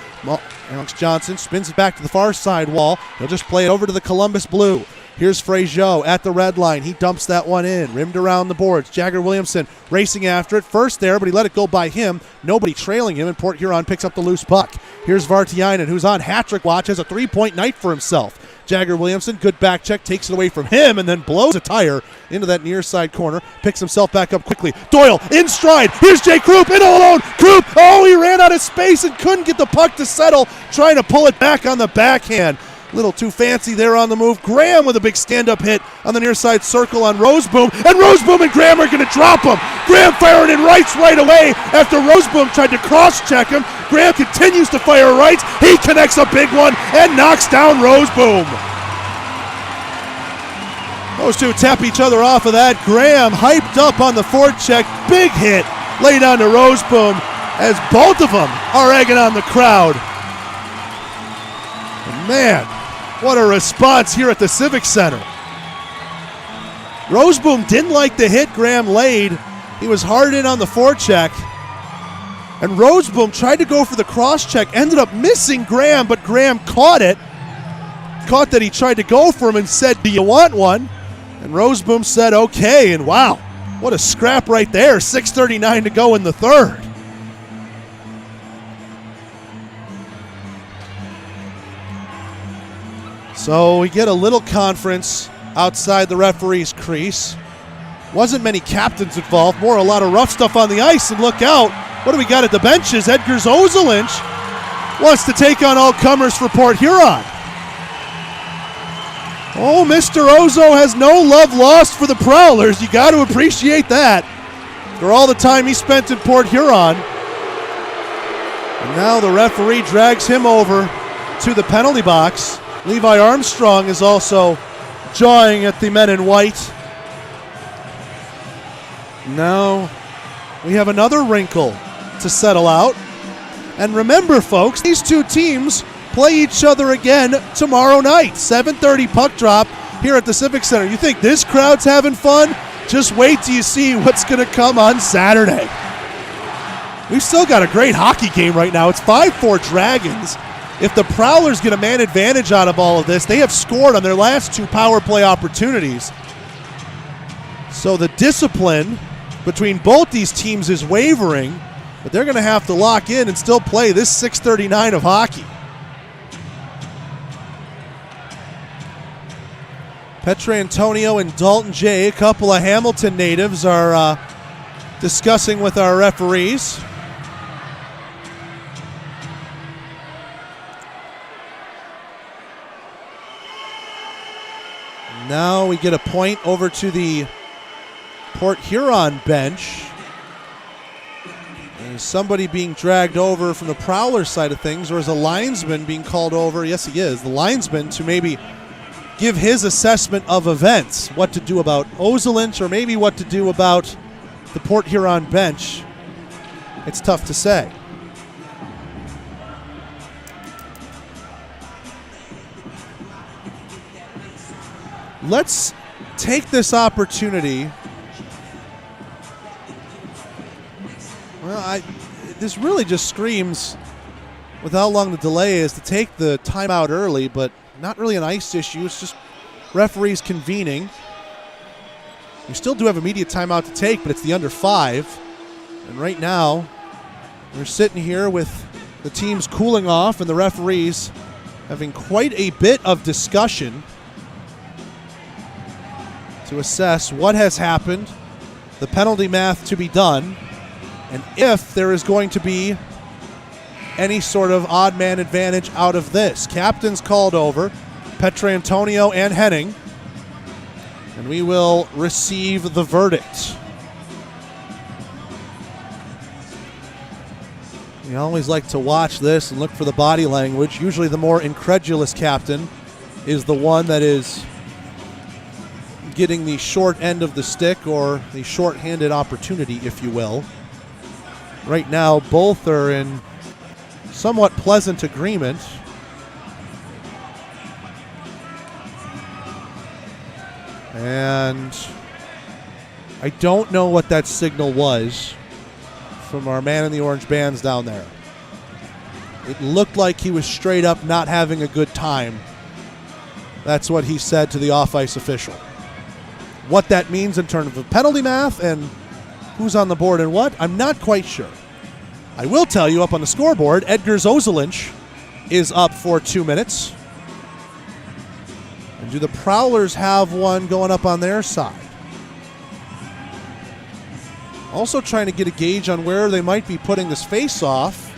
Alex Johnson spins it back to the far side wall. He'll just play it over to the Columbus Blue. Here's Fraziot at the red line. He dumps that one in. Rimmed around the boards. Jagger Williamson racing after it. First there, but he let it go by him. Nobody trailing him, and Port Huron picks up the loose puck. Here's Vartiainen, who's on hat-trick watch, has a three-point night for himself. Jagger Williamson, good back check, takes it away from him, and then blows a tire into that near side corner. Picks himself back up quickly. Doyle in stride. Here's Jay Krupp in all alone. Krupp, he ran out of space and couldn't get the puck to settle, trying to pull it back on the backhand. Little too fancy there on the move. Graham with a big stand-up hit on the near side circle on Roseboom, and Roseboom and Graham are going to drop him. Graham firing in rights right away after Roseboom tried to cross-check him. Graham continues to fire rights. He connects a big one and knocks down Roseboom. Those two tap each other off of that. Graham hyped up on the forecheck. Big hit laid on to Roseboom as both of them are egging on the crowd. And man, what a response here at the Civic Center. Roseboom didn't like the hit Graham laid. He was hard in on the forecheck. And Roseboom tried to go for the cross-check, ended up missing Graham, but Graham caught it. Caught that he tried to go for him and said, "Do you want one?" And Roseboom said, "Okay," and wow, what a scrap right there. 6:39 to go in the third. So we get a little conference outside the referee's crease. Wasn't many captains involved, more a lot of rough stuff on the ice, and look out. What do we got at the benches? Edgar Zozelinch wants to take on all comers for Port Huron. Oh, Mr. Ozo has no love lost for the Prowlers. You got to appreciate that. For all the time he spent in Port Huron. And now the referee drags him over to the penalty box. Levi Armstrong is also jawing at the men in white. Now we have another wrinkle to settle out. And remember, folks, these two teams play each other again tomorrow night. 7:30 puck drop here at the Civic Center. You think this crowd's having fun? Just wait till you see what's going to come on Saturday. We've still got a great hockey game right now. It's 5-4 Dragons. If the Prowlers get a man advantage out of all of this, they have scored on their last two power play opportunities. So the discipline between both these teams is wavering, but they're going to have to lock in and still play this 6:39 of hockey. Petrantonio and Dalton J., a couple of Hamilton natives, are discussing with our referees. Now we get a point over to the Port Huron bench. Is somebody being dragged over from the Prowler side of things, or is a linesman being called over? Yes, he is. The linesman to maybe give his assessment of events, what to do about Ozelinch, or maybe what to do about the Port Huron bench. It's tough to say. Let's take this opportunity. Well, this really just screams, with how long the delay is, to take the timeout early, but not really an ice issue. It's just referees convening. We still do have immediate timeout to take, but it's the under 5. And right now, we're sitting here with the teams cooling off and the referees having quite a bit of discussion to assess what has happened, the penalty math to be done, and if there is going to be any sort of odd man advantage out of this. Captains called over, Petrantonio and Henning, and we will receive the verdict. We always like to watch this and look for the body language. Usually the more incredulous captain is the one that is getting the short end of the stick, or the short-handed opportunity, if you will. Right now, both are in somewhat pleasant agreement. And I don't know what that signal was from our man in the orange bands down there. It looked like he was straight up not having a good time. That's what he said to the off-ice official. What that means in terms of penalty math and who's on the board and what, I'm not quite sure. I will tell you up on the scoreboard, Edgar Zozelinch is up for 2 minutes. And do the Prowlers have one going up on their side? Also trying to get a gauge on where they might be putting this face-off.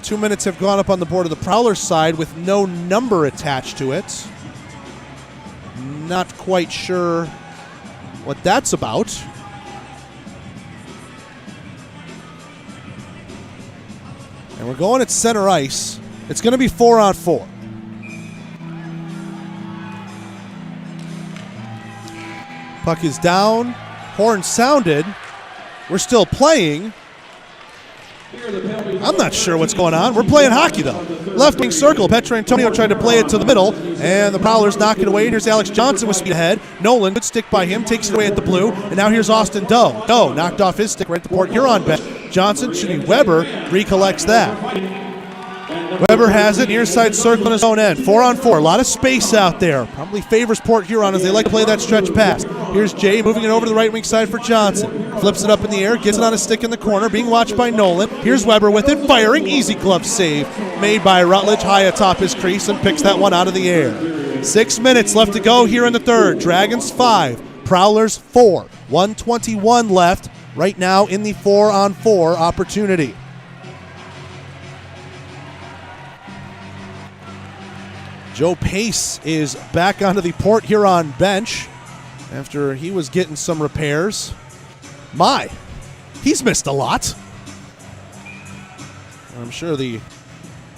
2 minutes have gone up on the board of the Prowlers side with no number attached to it. Not quite sure what that's about. And we're going at center ice. It's going to be 4-on-4. Puck is down. Horn sounded. We're still playing. I'm not sure what's going on. We're playing hockey, though. Left wing circle. Petrantonio tried to play it to the middle, and the Prowlers knock it away. Here's Alex Johnson with speed ahead. Nolan, good stick by him, takes it away at the blue, and now here's Austin Doe. Doe knocked off his stick right at the Port Huron bench. Johnson, should be Weber, recollects that. Weber has it, near side circle on his own end. 4-on-4, a lot of space out there. Probably favors Port Huron as they like to play that stretch pass. Here's Jay moving it over to the right wing side for Johnson. Flips it up in the air, gets it on a stick in the corner, being watched by Nolan. Here's Weber with it, firing, easy glove save. Made by Rutledge high atop his crease and picks that one out of the air. 6 minutes left to go here in the third. Dragons 5, Prowlers 4. 1:21 left right now in the 4-on-4 opportunity. Joe Pace is back onto the Port Huron bench after he was getting some repairs. He's missed a lot. I'm sure the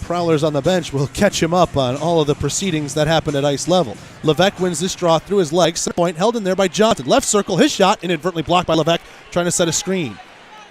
Prowlers on the bench will catch him up on all of the proceedings that happened at ice level. Levesque wins this draw through his legs. Center point held in there by Johnson. Left circle, his shot inadvertently blocked by Levesque, trying to set a screen.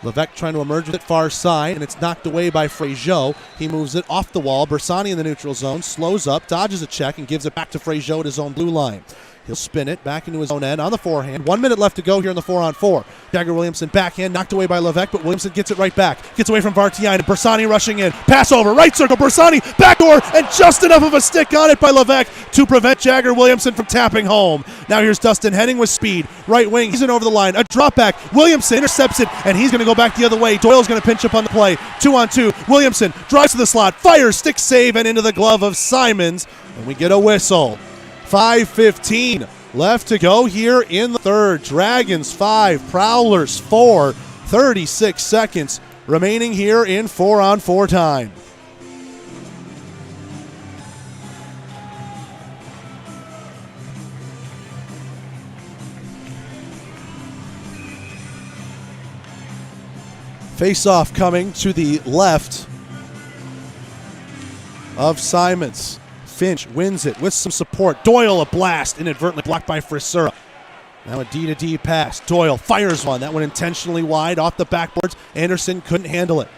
Levesque trying to emerge with it far side, and it's knocked away by Fraziot. He moves it off the wall. Bersani in the neutral zone, slows up, dodges a check, and gives it back to Fraziot at his own blue line. He'll spin it back into his own end on the forehand. 1 minute left to go here in the 4-on-4. Jagger Williamson backhand, knocked away by Levesque, but Williamson gets it right back. Gets away from Vartian. Bersani rushing in. Pass over, right circle, Bersani, backdoor, and just enough of a stick on it by Levesque to prevent Jagger Williamson from tapping home. Now here's Dustin Henning with speed. Right wing, he's in over the line. A drop back. Williamson intercepts it, and he's going to go back the other way. Doyle's going to pinch up on the play. 2-on-2. Williamson drives to the slot, fires, stick save, and into the glove of Simons. And we get a whistle. 5:15 left to go here in the third. Dragons 5, Prowlers 4. 36 seconds remaining here in 4-on-4 time. Face-off coming to the left of Simons. Finch wins it with some support. Doyle a blast, inadvertently blocked by Frisura. Now a D-to-D pass. Doyle fires one. That one intentionally wide off the backboards. Anderson couldn't handle it.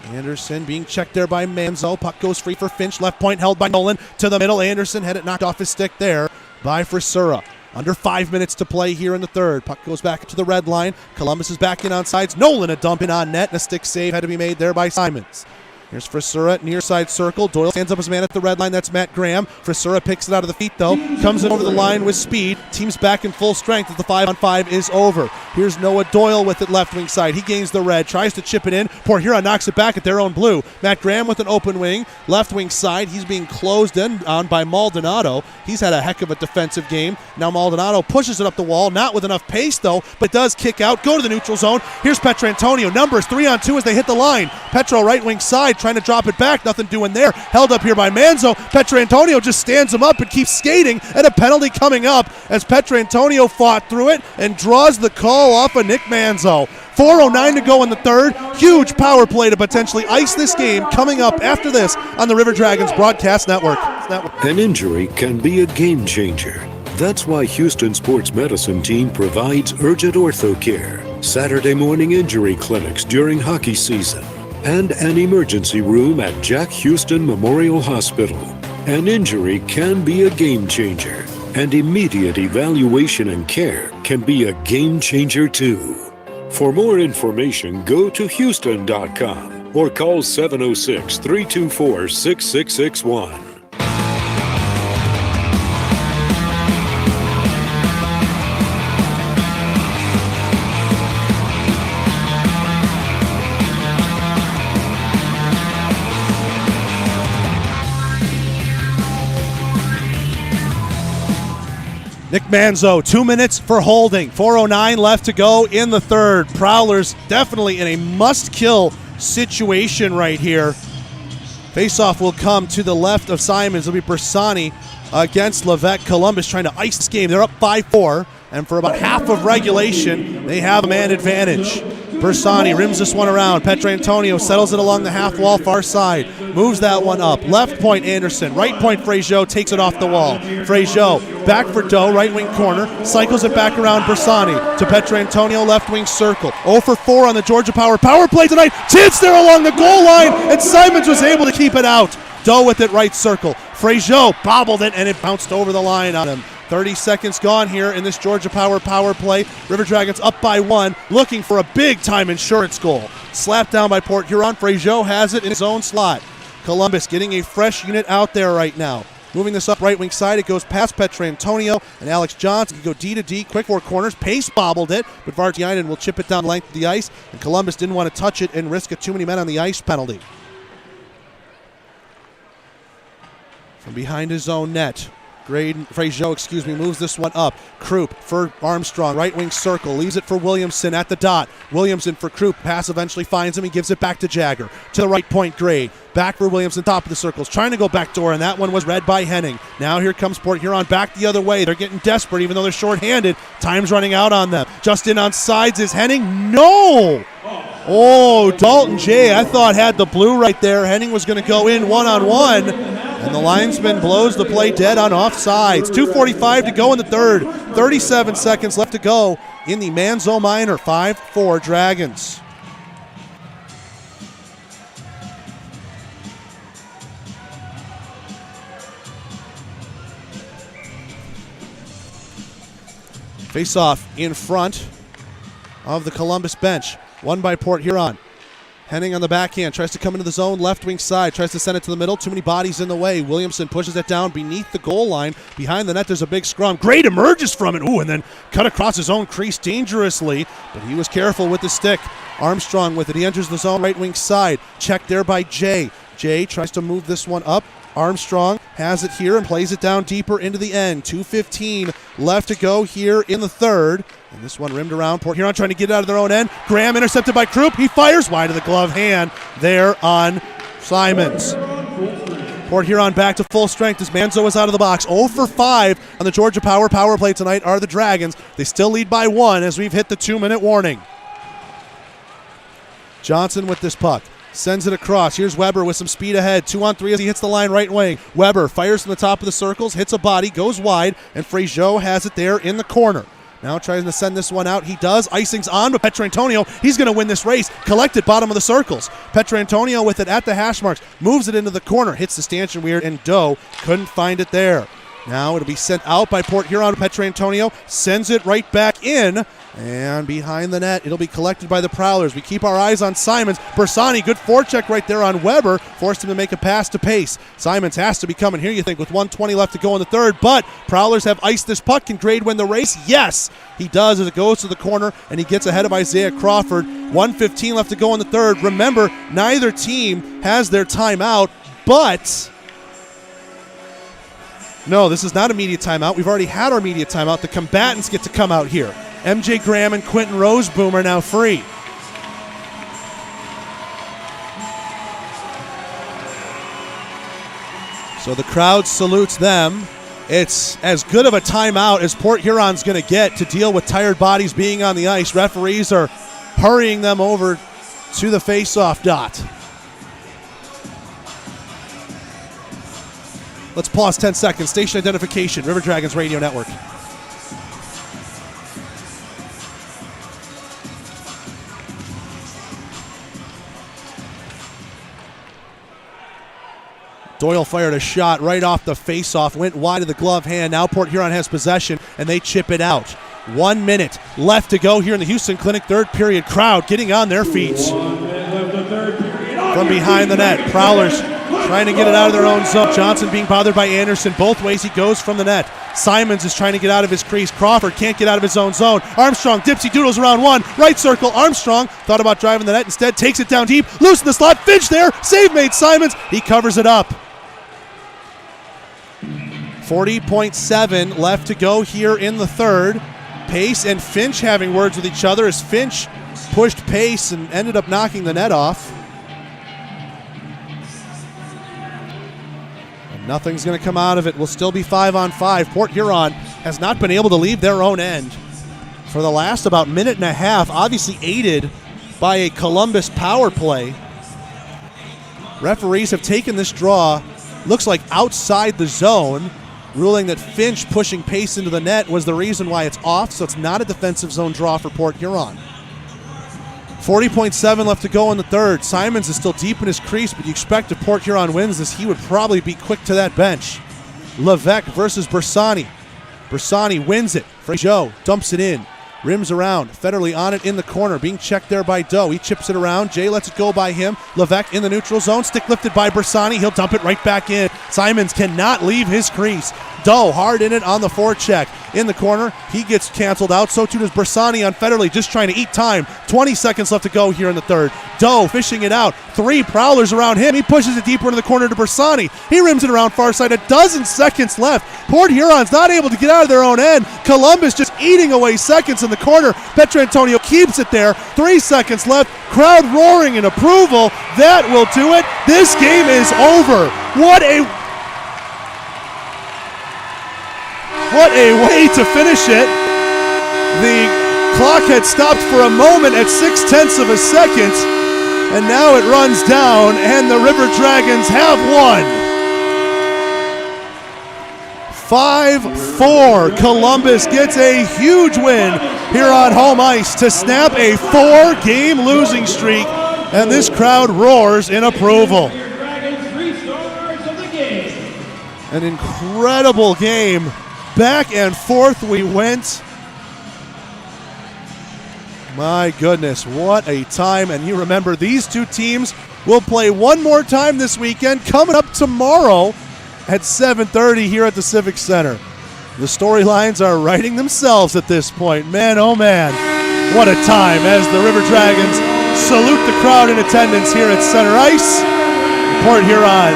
Anderson being checked there by Manzo. Puck goes free for Finch. Left point held by Nolan to the middle. Anderson had it knocked off his stick there by Frisura. Under 5 minutes to play here in the third. Puck goes back to the red line. Columbus is back in on sides. Nolan a dump in on net, and a stick save had to be made there by Simons. Here's Frisura, near side circle. Doyle stands up his man at the red line. That's Matt Graham. Frisura picks it out of the feet, though. Comes in over the line with speed. Team's back in full strength as the 5-on-5 is over. Here's Noah Doyle with it left wing side. He gains the red, tries to chip it in. Port Huron knocks it back at their own blue. Matt Graham with an open wing. Left wing side. He's being closed in on by Maldonado. He's had a heck of a defensive game. Now Maldonado pushes it up the wall. Not with enough pace, though, but it does kick out. Go to the neutral zone. Here's Petrantonio. Numbers 3-on-2 as they hit the line. Petro right wing side trying to drop it back. Nothing doing there. Held up here by Manzo. Petrantonio just stands him up and keeps skating, and a penalty coming up as Petrantonio fought through it and draws the call off of Nick Manzo. 4:09 to go in the third. Huge power play to potentially ice this game coming up after this on the River Dragons Broadcast Network. An injury can be a game changer. That's why Houston Sports Medicine Team provides urgent ortho care, Saturday morning injury clinics during hockey season, and an emergency room at Jack Houston Memorial Hospital. An injury can be a game changer. And immediate evaluation and care can be a game changer too. For more information, go to Houston.com or call 706-324-6661. Nick Manzo, 2 minutes for holding. 4:09 left to go in the third. Prowlers definitely in a must-kill situation right here. Faceoff will come to the left of Simons. It'll be Bersani against Levesque. Columbus trying to ice this game. They're up 5-4, and for about half of regulation, they have a man advantage. Bersani rims this one around. Petrantonio settles it along the half wall, far side. Moves that one up. Left point Anderson. Right point Fraziot takes it off the wall. Fraziot back for Doe, right wing corner. Cycles it back around Bersani to Petrantonio, left wing circle. 0 for 4 on the Georgia Power play tonight. Chance there along the goal line, and Simons was able to keep it out. Doe with it right circle. Fraziot bobbled it, and it bounced over the line on him. 30 seconds gone here in this Georgia Power play. River Dragons up by 1, looking for a big-time insurance goal. Slapped down by Port Huron. Fraziot has it in his own slot. Columbus getting a fresh unit out there right now. Moving this up right wing side, it goes past Petrantonio and Alex Johnson. Can go D to D, quick 4 corners. Pace bobbled it, but Vartiainen will chip it down the length of the ice, and Columbus didn't want to touch it and risk a too many men on the ice penalty. From behind his own net, Fraziot, moves this one up. Krupp for Armstrong, right wing circle, leaves it for Williamson at the dot. Williamson for Krupp, pass eventually finds him, he gives it back to Jagger. To the right point, Gray. Back for Williamson, top of the circles, trying to go back door, and that one was read by Henning. Now here comes Port Huron back the other way. They're getting desperate, even though they're shorthanded. Time's running out on them. Just in on sides is Henning. No! Oh, Dalton J, I thought had the blue right there. Henning was going to go in one-on-one, and the linesman blows the play dead on offsides. 2:45 to go in the third. 37 seconds left to go in the Manzo Minor. 5-4 Dragons. Face-off in front of the Columbus bench. Won by Port Huron. Henning on the backhand, tries to come into the zone, left wing side, tries to send it to the middle. Too many bodies in the way. Williamson pushes it down beneath the goal line. Behind the net, there's a big scrum. Great emerges from it. Ooh, and then cut across his own crease dangerously, but he was careful with the stick. Armstrong with it. He enters the zone, right wing side. Checked there by Jay. Jay tries to move this one up. Armstrong has it here and plays it down deeper into the end. 2:15 left to go here in the third. And this one rimmed around. Port Huron trying to get it out of their own end. Graham intercepted by Krupp. He fires wide of the glove hand there on Simons. Port Huron back to full strength as Manzo is out of the box. 0 for 5 on the Georgia Power play tonight are the Dragons. They still lead by 1 as we've hit the 2-minute warning. Johnson with this puck. Sends it across. Here's Weber with some speed ahead. 2-on-3 as he hits the line right wing. Weber fires from the top of the circles, hits a body, goes wide, and Fraziot has it there in the corner. Now tries to send this one out. He does. Icing's on, but Petrantonio, he's going to win this race. Collected bottom of the circles. Petrantonio with it at the hash marks. Moves it into the corner. Hits the stanchion weird, and Doe couldn't find it there. Now it'll be sent out by Port Huron. Petrantonio sends it right back in. And behind the net, it'll be collected by the Prowlers. We keep our eyes on Simons. Bersani, good forecheck right there on Weber. Forced him to make a pass to Pace. Simons has to be coming here, you think, with 1:20 left to go in the third. But Prowlers have iced this puck. Can Grade win the race? Yes, he does as it goes to the corner, and he gets ahead of Isaiah Crawford. 1:15 left to go in the third. Remember, neither team has their timeout, but... No, this is not a media timeout. We've already had our media timeout. The combatants get to come out here. MJ Graham and Quentin Roseboom are now free. So the crowd salutes them. It's as good of a timeout as Port Huron's going to get to deal with tired bodies being on the ice. Referees are hurrying them over to the face-off dot. Let's pause 10 seconds. Station identification, River Dragons Radio Network. Doyle fired a shot right off the face-off, went wide of the glove hand. Now Port Huron has possession, and they chip it out. 1 minute left to go here in the Houston Clinic third period. Crowd getting on their feet. From behind the net, Prowlers trying to get it out of their own zone. Johnson being bothered by Anderson. Both ways he goes from the net. Simons is trying to get out of his crease. Crawford can't get out of his own zone. Armstrong dipsy doodles around one. Right circle. Armstrong thought about driving the net. Instead takes it down deep. Loose in the slot. Finch there. Save made Simons. He covers it up. 40.7 left to go here in the third. Pace and Finch having words with each other as Finch pushed Pace and ended up knocking the net off. And nothing's going to come out of it. Will still be 5-on-5. Port Huron has not been able to leave their own end for the last about minute and a half, obviously aided by a Columbus power play. Referees have taken this draw, looks like outside the zone, ruling that Finch pushing Pace into the net was the reason why it's off, so it's not a defensive zone draw for Port Huron. 40.7 left to go in the third. Simons is still deep in his crease, but you expect if Port Huron wins this, he would probably be quick to that bench. Levesque versus Bersani. Bersani wins it. Joe dumps it in. Rims around. Federley on it in the corner. Being checked there by Doe. He chips it around. Jay lets it go by him. Levesque in the neutral zone. Stick lifted by Bersani. He'll dump it right back in. Simons cannot leave his crease. Doe hard in it on the forecheck. In the corner. He gets canceled out. So too does Bersani on Federley. Just trying to eat time. 20 seconds left to go here in the third. Doe fishing it out. 3 Prowlers around him. He pushes it deeper into the corner to Bersani. He rims it around far side. 12 seconds left. Port Huron's not able to get out of their own end. Columbus just eating away seconds in the corner. Petrantonio keeps it there. 3 seconds left. Crowd roaring in approval. That will do it. This game is over. What a way to finish it. The clock had stopped for a moment at 0.6 seconds, and now it runs down, and the River Dragons have won. 5-4. Columbus gets a huge win here on home ice to snap a 4-game losing streak, and this crowd roars in approval. An incredible game. Back and forth we went. My goodness, what a time. And you remember these two teams will play one more time this weekend, coming up tomorrow at 7:30 here at the Civic Center. The storylines are writing themselves at this point. Man, oh man, what a time as the River Dragons salute the crowd in attendance here at center ice. Port Huron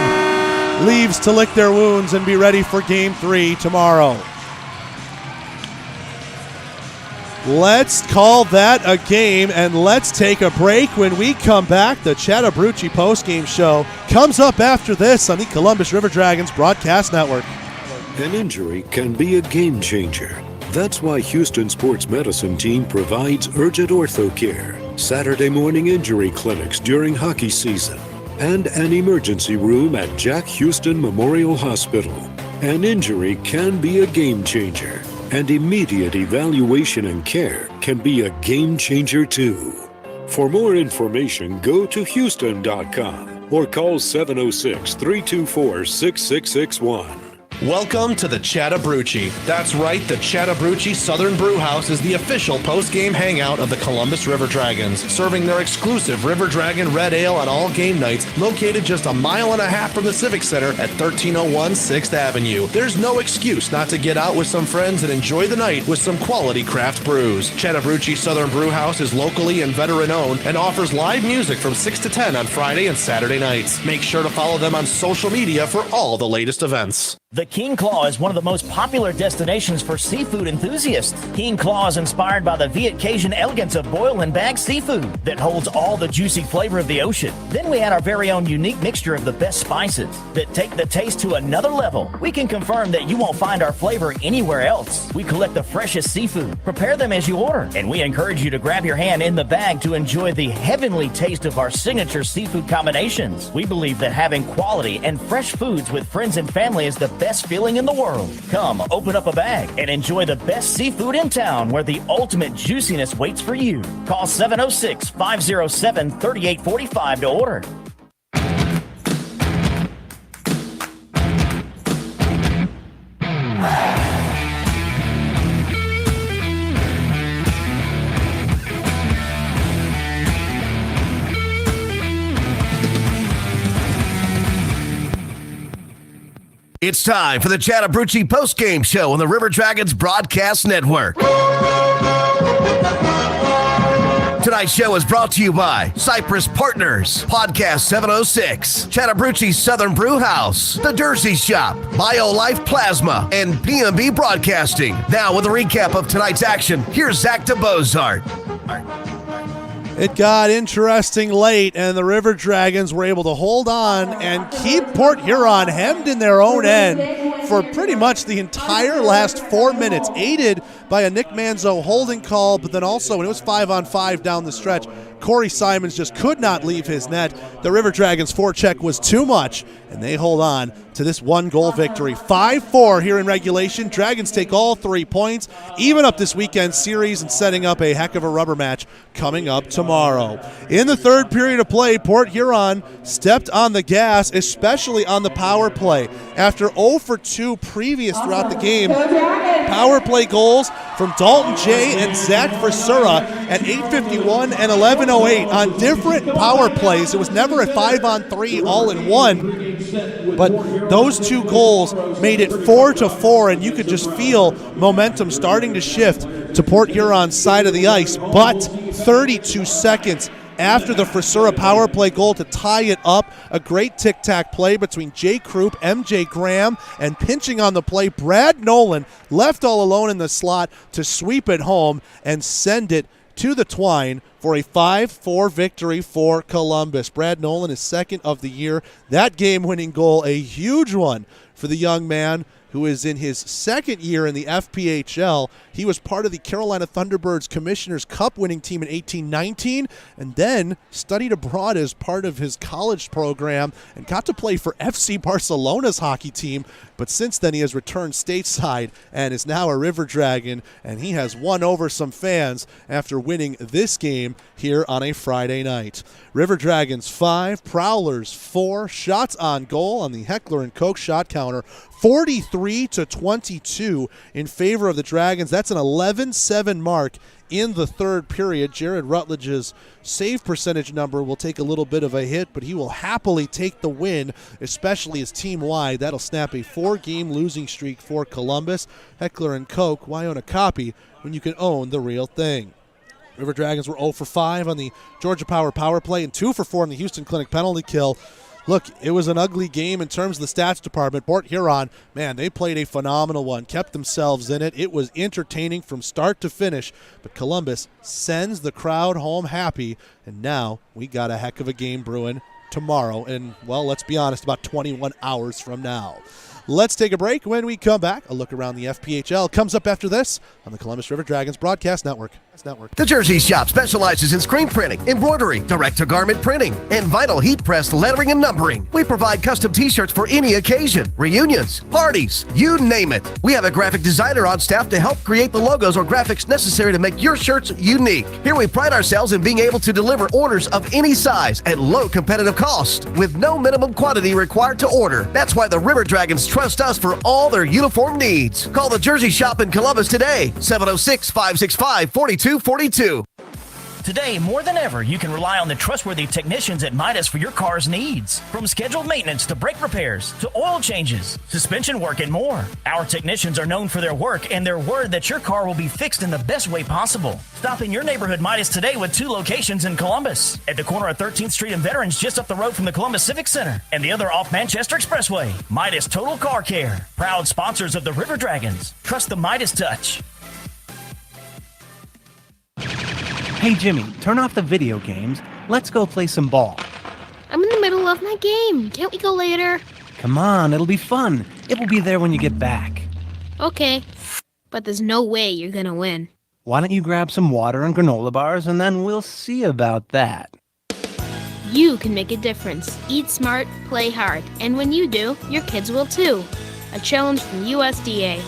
leaves to lick their wounds and be ready for Game 3 tomorrow. Let's call that a game, and let's take a break. When we come back, the Chattahoochee postgame show comes up after this on the Columbus River Dragons Broadcast Network. An injury can be a game changer. That's why Houston Sports Medicine Team provides urgent ortho care, Saturday morning injury clinics during hockey season, and an emergency room at Jack Houston Memorial Hospital. An injury can be a game changer, and immediate evaluation and care can be a game changer too. For more information, go to Houston.com or call 706-324-6661. Welcome to the Chattahoochee. That's right, the Chattahoochee Southern Brew House is the official post-game hangout of the Columbus River Dragons, serving their exclusive River Dragon Red Ale on all game nights, located just 1.5 miles from the Civic Center at 1301 6th Avenue. There's no excuse not to get out with some friends and enjoy the night with some quality craft brews. Chattahoochee Southern Brew House is locally and veteran-owned and offers live music from 6 to 10 on Friday and Saturday nights. Make sure to follow them on social media for all the latest events. The King Claw is one of the most popular destinations for seafood enthusiasts. King Claw is inspired by the Viet Cajun elegance of boiled and bagged seafood that holds all the juicy flavor of the ocean. Then we add our very own unique mixture of the best spices that take the taste to another level. We can confirm that you won't find our flavor anywhere else. We collect the freshest seafood, prepare them as you order, and we encourage you to grab your hand in the bag to enjoy the heavenly taste of our signature seafood combinations. We believe that having quality and fresh foods with friends and family is the best feeling in the world. Come, open up a bag and enjoy the best seafood in town where the ultimate juiciness waits for you. Call 706-507-3845 to order. It's time for the Chattahoochee Post-Game Show on the River Dragons Broadcast Network. Tonight's show is brought to you by Cypress Partners, Podcast 706, Chattahoochee Southern Brew House, The Jersey Shop, BioLife Plasma, and PMB Broadcasting. Now with a recap of tonight's action, here's Zach DeBozart. It got interesting late, and the River Dragons were able to hold on and keep Port Huron hemmed in their own end for pretty much the entire last 4 minutes, aided by a Nick Manzo holding call, but then also, when it was 5-on-5 down the stretch, Corey Simons just could not leave his net. The River Dragons' forecheck was too much, and they hold on to this one-goal victory. 5-4 here in regulation. Dragons take all 3 points, even up this weekend series and setting up a heck of a rubber match coming up tomorrow. In the third period of play, Port Huron stepped on the gas, especially on the power play. After 0 for 2 previous throughout the game, power play goals from Dalton Jay and Zach Frisura at 8:51 and 11:08 on different power plays. It was never a 5-on-3 all-in-one, but those 2 goals made it 4-4, and you could just feel momentum starting to shift to Port Huron's side of the ice. But 32 seconds after the Frisura power play goal to tie it up, a great tic-tac play between Jay Krupp, MJ Graham, and pinching on the play, Brad Nolan left all alone in the slot to sweep it home and send it to the twine for a 5-4 victory for Columbus. Brad Nolan is second of the year. That game-winning goal, a huge one for the young man who is in his second year in the FPHL. He was part of the Carolina Thunderbirds Commissioner's Cup winning team in 18-19 and then studied abroad as part of his college program and got to play for FC Barcelona's hockey team. But since then, he has returned stateside and is now a River Dragon, and he has won over some fans after winning this game here on a Friday night. River Dragons 5, Prowlers 4, shots on goal on the Heckler & Koch shot counter, 43-22 in favor of the Dragons. That's an 11-7 mark in the third period. Jared Rutledge's save percentage number will take a little bit of a hit, but he will happily take the win, especially as team-wide. That'll snap a 4-game losing streak for Columbus. Heckler & Koch, why own a copy when you can own the real thing? River Dragons were 0 for 5 on the Georgia Power power play and 2 for 4 on the Houston Clinic penalty kill. Look, it was an ugly game in terms of the stats department. Port Huron, man, they played a phenomenal one, kept themselves in it. It was entertaining from start to finish, but Columbus sends the crowd home happy, and now we got a heck of a game brewing tomorrow, and, well, let's be honest, about 21 hours from now. Let's take a break. When we come back, a look around the FPHL comes up after this on the Columbus River Dragons Broadcast Network. The Jersey Shop specializes in screen printing, embroidery, direct-to-garment printing, and vinyl heat-pressed lettering and numbering. We provide custom t-shirts for any occasion, reunions, parties, you name it. We have a graphic designer on staff to help create the logos or graphics necessary to make your shirts unique. Here we pride ourselves in being able to deliver orders of any size at low competitive cost with no minimum quantity required to order. That's why the River Dragons trust us for all their uniform needs. Call the Jersey Shop in Columbus today, 706-565-4242. Today, more than ever, you can rely on the trustworthy technicians at Midas for your car's needs. From scheduled maintenance to brake repairs to oil changes, suspension work, and more. Our technicians are known for their work and their word that your car will be fixed in the best way possible. Stop in your neighborhood Midas today with 2 locations in Columbus. At the corner of 13th Street and Veterans, just up the road from the Columbus Civic Center, and the other off Manchester Expressway. Midas Total Car Care. Proud sponsors of the River Dragons. Trust the Midas touch. Hey Jimmy, turn off the video games. Let's go play some ball. I'm in the middle of my game. Can't we go later? Come on, it'll be fun. It will be there when you get back. Okay, but there's no way you're gonna win. Why don't you grab some water and granola bars and then we'll see about that. You can make a difference. Eat smart, play hard, and when you do, your kids will too. A challenge from USDA.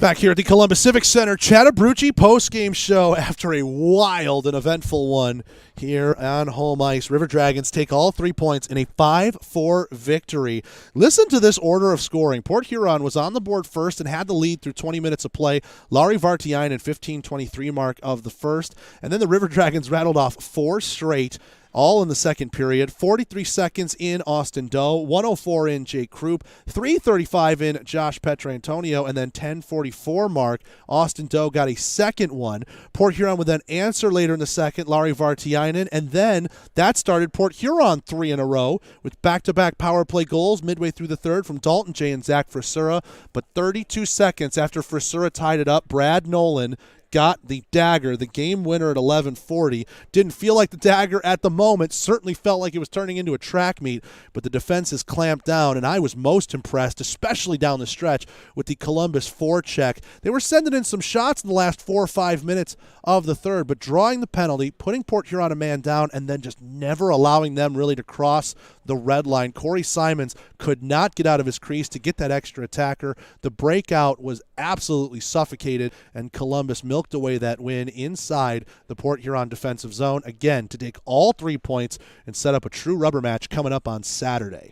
Back here at the Columbus Civic Center, Chattahoochee post-game show after a wild and eventful one here on home ice. River Dragons take all 3 points in a 5-4 victory. Listen to this order of scoring. Port Huron was on the board first and had the lead through 20 minutes of play. Lauri Vartiainen, 15:23 mark of the first. And then the River Dragons rattled off 4 straight, all in the second period. 43 seconds in Austin Doe, 104 in Jake Krupp, 3:35 in Josh Petrantonio, and then 10:44 mark, Austin Doe got a second one. Port Huron would then answer later in the second, Lauri Vartiainen, and then that started Port Huron 3 in a row with back-to-back power play goals midway through the third from Dalton Jay and Zach Frisura. But 32 seconds after Frisura tied it up, Brad Nolan got the dagger, the game winner at 11:40. Didn't feel like the dagger at the moment. Certainly felt like it was turning into a track meet, but the defense has clamped down, and I was most impressed, especially down the stretch, with the Columbus forecheck. They were sending in some shots in the last 4 or 5 minutes of the third, but drawing the penalty, putting Port Huron a man down, and then just never allowing them really to cross the red line. Corey Simons could not get out of his crease to get that extra attacker. The breakout was absolutely suffocated, and Columbus milked away that win inside the Port Huron defensive zone, again, to take all 3 points and set up a true rubber match coming up on Saturday.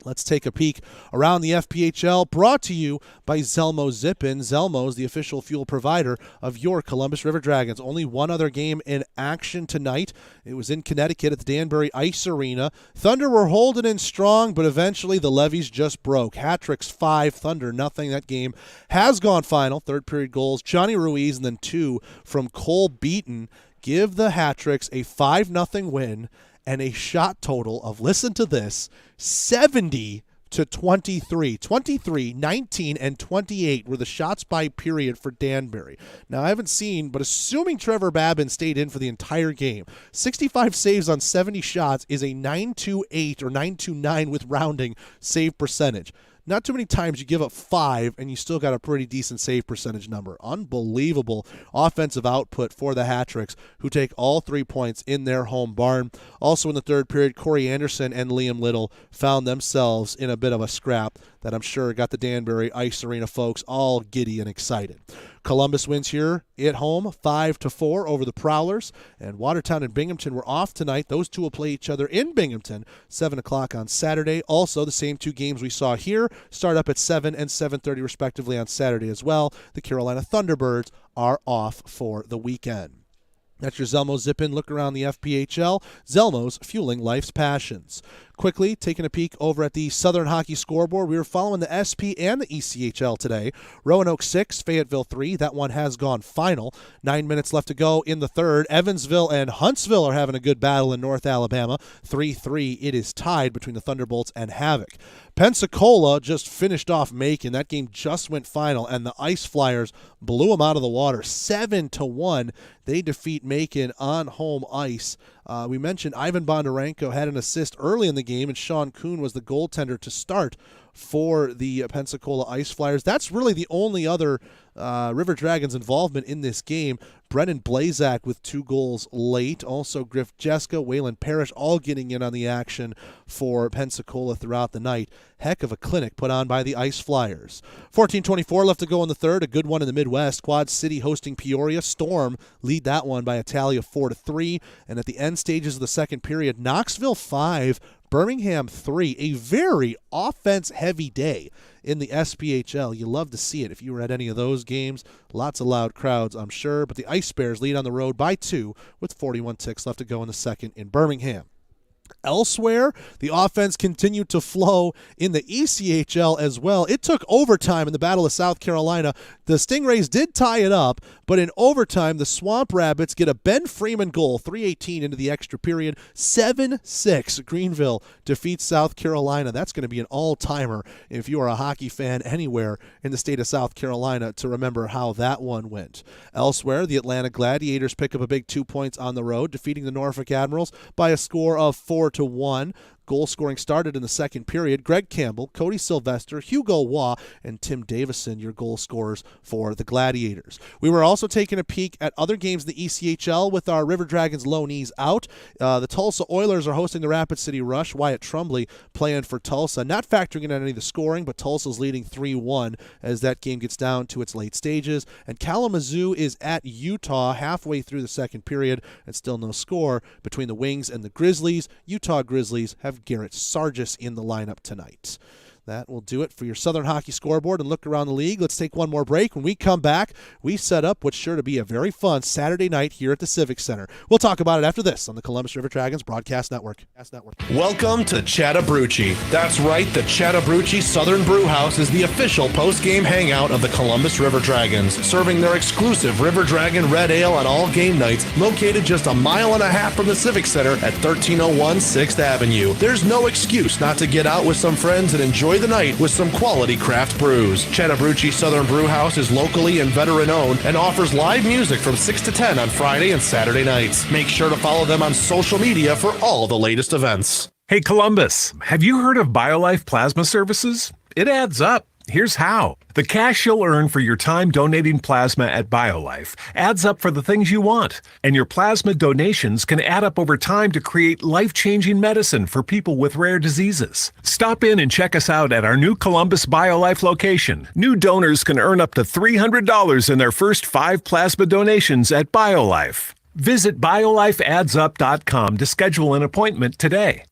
Let's take a peek around the FPHL, brought to you by Zelmo Zip-In. Zelmo's the official fuel provider of your Columbus River Dragons. Only one other game in action tonight. It was in Connecticut at the Danbury Ice Arena. Thunder were holding in strong, but eventually the levees just broke. Hat-tricks 5, Thunder nothing. That game has gone final. Third period goals, Johnny Ruiz, and then 2 from Cole Beaton give the Hat-tricks a 5-0 win and a shot total of, listen to this, 70-23. 23, 19, and 28 were the shots by period for Danbury. Now, I haven't seen, but assuming Trevor Babin stayed in for the entire game, 65 saves on 70 shots is a 928 or 929 with rounding save percentage. Not too many times you give up 5 and you still got a pretty decent save percentage number. Unbelievable offensive output for the Hat-tricks, who take all 3 points in their home barn. Also in the third period, Corey Anderson and Liam Little found themselves in a bit of a scrap that I'm sure got the Danbury Ice Arena folks all giddy and excited. Columbus wins here at home 5-4 over the Prowlers, and Watertown and Binghamton were off tonight. Those two will play each other in Binghamton 7 o'clock on Saturday. Also, the same 2 games we saw here start up at 7 and 7:30 respectively on Saturday as well. The Carolina Thunderbirds are off for the weekend. That's your Zelmo Zip-In look around the FPHL. Zelmo's fueling life's passions. Quickly, taking a peek over at the Southern Hockey scoreboard, we were following the SP and the ECHL today. Roanoke 6, Fayetteville 3. That one has gone final. 9 minutes left to go in the third. Evansville and Huntsville are having a good battle in North Alabama. 3-3. It is tied between the Thunderbolts and Havoc. Pensacola just finished off Macon. That game just went final, and the Ice Flyers blew them out of the water. 7-1. They defeat Macon on home ice. We mentioned Ivan Bondarenko had an assist early in the game, and Sean Kuhn was the goaltender to start for the Pensacola Ice Flyers. That's really the only other River Dragons involvement in this game. Brennan Blazak with 2 goals late. Also Griff Jeska, Waylon Parrish all getting in on the action for Pensacola throughout the night. Heck of a clinic put on by the Ice Flyers. 14:24 left to go in the third. A good one in the Midwest. Quad City hosting Peoria. Storm lead that one by a tally of 4-3. And at the end stages of the second period, Knoxville 5, Birmingham 3. A very offense-heavy day in the SPHL. You love to see it if you were at any of those games. Lots of loud crowds, I'm sure. But the Ice Bears lead on the road by 2 with 41 ticks left to go in the second in Birmingham. Elsewhere, the offense continued to flow in the ECHL as well. It took overtime in the Battle of South Carolina. The Stingrays did tie it up, but in overtime, the Swamp Rabbits get a Ben Freeman goal, 3:18 into the extra period. 7-6. Greenville defeats South Carolina. That's going to be an all-timer if you are a hockey fan anywhere in the state of South Carolina to remember how that one went. Elsewhere, the Atlanta Gladiators pick up a big 2 points on the road, defeating the Norfolk Admirals by a score of 4-1. Goal scoring started in the second period. Greg Campbell, Cody Sylvester, Hugo Waugh, and Tim Davison, your goal scorers for the Gladiators. We were also taking a peek at other games in the ECHL with our River Dragons loanees out. The Tulsa Oilers are hosting the Rapid City Rush. Wyatt Trumbley playing for Tulsa. Not factoring in any of the scoring, but Tulsa's leading 3-1 as that game gets down to its late stages. And Kalamazoo is at Utah halfway through the second period, and still no score between the Wings and the Grizzlies. Utah Grizzlies have Garrett Sargis in the lineup tonight. That will do it for your Southern Hockey Scoreboard and look around the league. Let's take one more break. When we come back, we set up what's sure to be a very fun Saturday night here at the Civic Center. We'll talk about it after this on the Columbus River Dragons Broadcast Network. Welcome to Chattahoochee. That's right, the Chattahoochee Southern Brew House is the official post-game hangout of the Columbus River Dragons, serving their exclusive River Dragon Red Ale on all game nights, located just 1.5 miles from the Civic Center at 1301 6th Avenue. There's no excuse not to get out with some friends and enjoy the night with some quality craft brews. Chattahoochee Southern Brew House is locally and veteran-owned and offers live music from 6 to 10 on Friday and Saturday nights. Make sure to follow them on social media for all the latest events. Hey Columbus, have you heard of BioLife Plasma Services? It adds up. Here's how. The cash you'll earn for your time donating plasma at BioLife adds up for the things you want, and your plasma donations can add up over time to create life-changing medicine for people with rare diseases. Stop in and check us out at our new Columbus BioLife location. New donors can earn up to $300 in their first 5 plasma donations at BioLife. Visit biolifeaddsup.com to schedule an appointment today.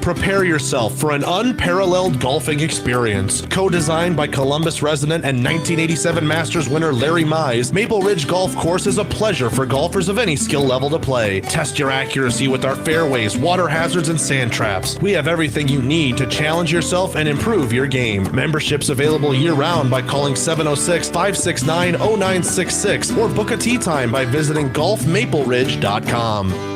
Prepare yourself for an unparalleled golfing experience. Co-designed by Columbus resident and 1987 Masters winner Larry Mize, Maple Ridge Golf Course is a pleasure for golfers of any skill level to play. Test your accuracy with our fairways, water hazards, and sand traps. We have everything you need to challenge yourself and improve your game. Memberships available year-round by calling 706-569-0966 or book a tee time by visiting golfmapleridge.com.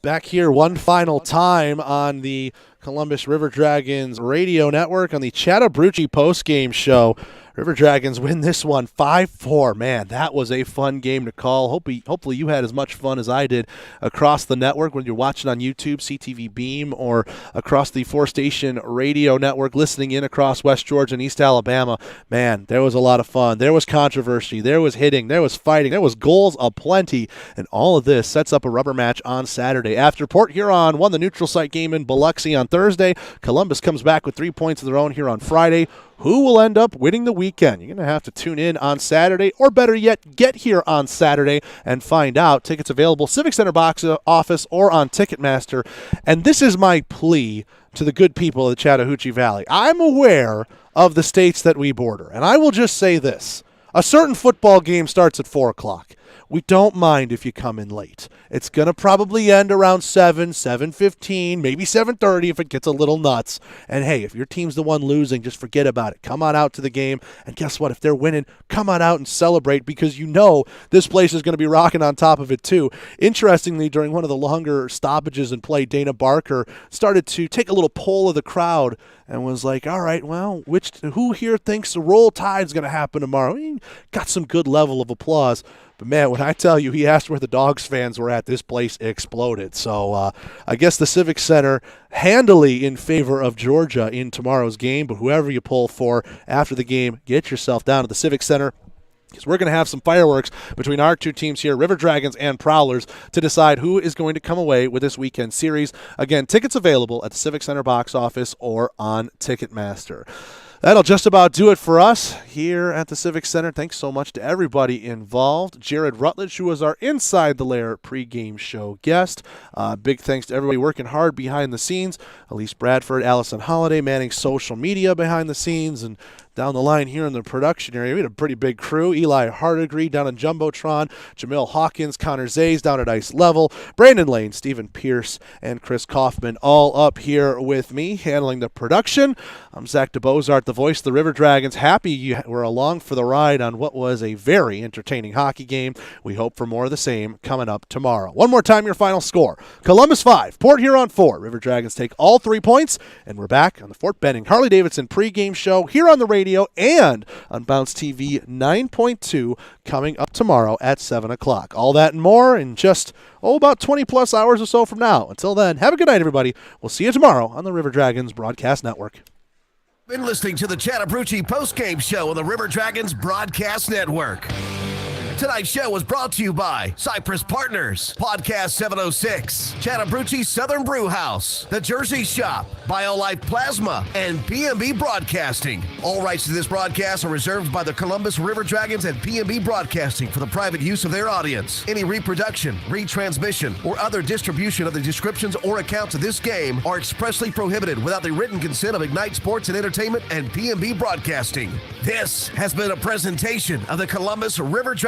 Back here one final time on the Columbus River Dragons radio network on the Chattahoochee postgame show. River Dragons win this one 5-4. Man, that was a fun game to call. Hopefully you had as much fun as I did across the network when you're watching on YouTube, CTV Beam, or across the 4-station radio network, listening in across West Georgia and East Alabama. Man, there was a lot of fun. There was controversy. There was hitting. There was fighting. There was goals aplenty. And all of this sets up a rubber match on Saturday. After Port Huron won the neutral site game in Biloxi on Thursday, Columbus comes back with 3 points of their own here on Friday. Who will end up winning the weekend? You're going to have to tune in on Saturday, or better yet, get here on Saturday and find out. Tickets available Civic Center box office or on Ticketmaster. And this is my plea to the good people of the Chattahoochee Valley. I'm aware of the states that we border, and I will just say this. A certain football game starts at 4 o'clock. We don't mind if you come in late. It's going to probably end around 7, 7:15, maybe 7:30 if it gets a little nuts. And hey, if your team's the one losing, just forget about it. Come on out to the game, and guess what? If they're winning, come on out and celebrate, because you know this place is going to be rocking on top of it too. Interestingly, during one of the longer stoppages in play, Dana Barker started to take a little poll of the crowd and was like, all right, well, who here thinks the Roll Tide's going to happen tomorrow? He got some good level of applause. But, man, when I tell you he asked where the Dogs fans were at, this place exploded. So I guess the Civic Center handily in favor of Georgia in tomorrow's game. But whoever you pull for after the game, get yourself down to the Civic Center, because we're going to have some fireworks between our two teams here, River Dragons and Prowlers, to decide who is going to come away with this weekend series. Again, tickets available at the Civic Center box office or on Ticketmaster. That'll just about do it for us here at the Civic Center. Thanks so much to everybody involved. Jared Rutledge, who was our Inside the Lair pregame show guest. Big thanks to everybody working hard behind the scenes. Elise Bradford, Allison Holiday manning social media behind the scenes, and down the line here in the production area, we had a pretty big crew. Eli Hardigree down in Jumbotron, Jamil Hawkins, Connor Zays down at Ice Level, Brandon Lane, Stephen Pierce, and Chris Kaufman all up here with me handling the production. I'm Zach DeBozart, the voice of the River Dragons. Happy you were along for the ride on what was a very entertaining hockey game. We hope for more of the same coming up tomorrow. One more time, your final score. Columbus 5, Port Huron 4. River Dragons take all 3 points, and we're back on the Fort Benning Harley-Davidson pregame show here on the radio and on Bounce TV 9.2 coming up tomorrow at 7 o'clock. All that and more in just, about 20-plus hours or so from now. Until then, have a good night, everybody. We'll see you tomorrow on the River Dragons Broadcast Network. Been listening to the Chattahoochee postgame show on the River Dragons Broadcast Network. Tonight's show was brought to you by Cypress Partners, Podcast 706, Chattahoochee Southern Brew House, The Jersey Shop, BioLife Plasma, and PMB Broadcasting. All rights to this broadcast are reserved by the Columbus River Dragons and PMB Broadcasting for the private use of their audience. Any reproduction, retransmission, or other distribution of the descriptions or accounts of this game are expressly prohibited without the written consent of Ignite Sports and Entertainment and PMB Broadcasting. This has been a presentation of the Columbus River Dragons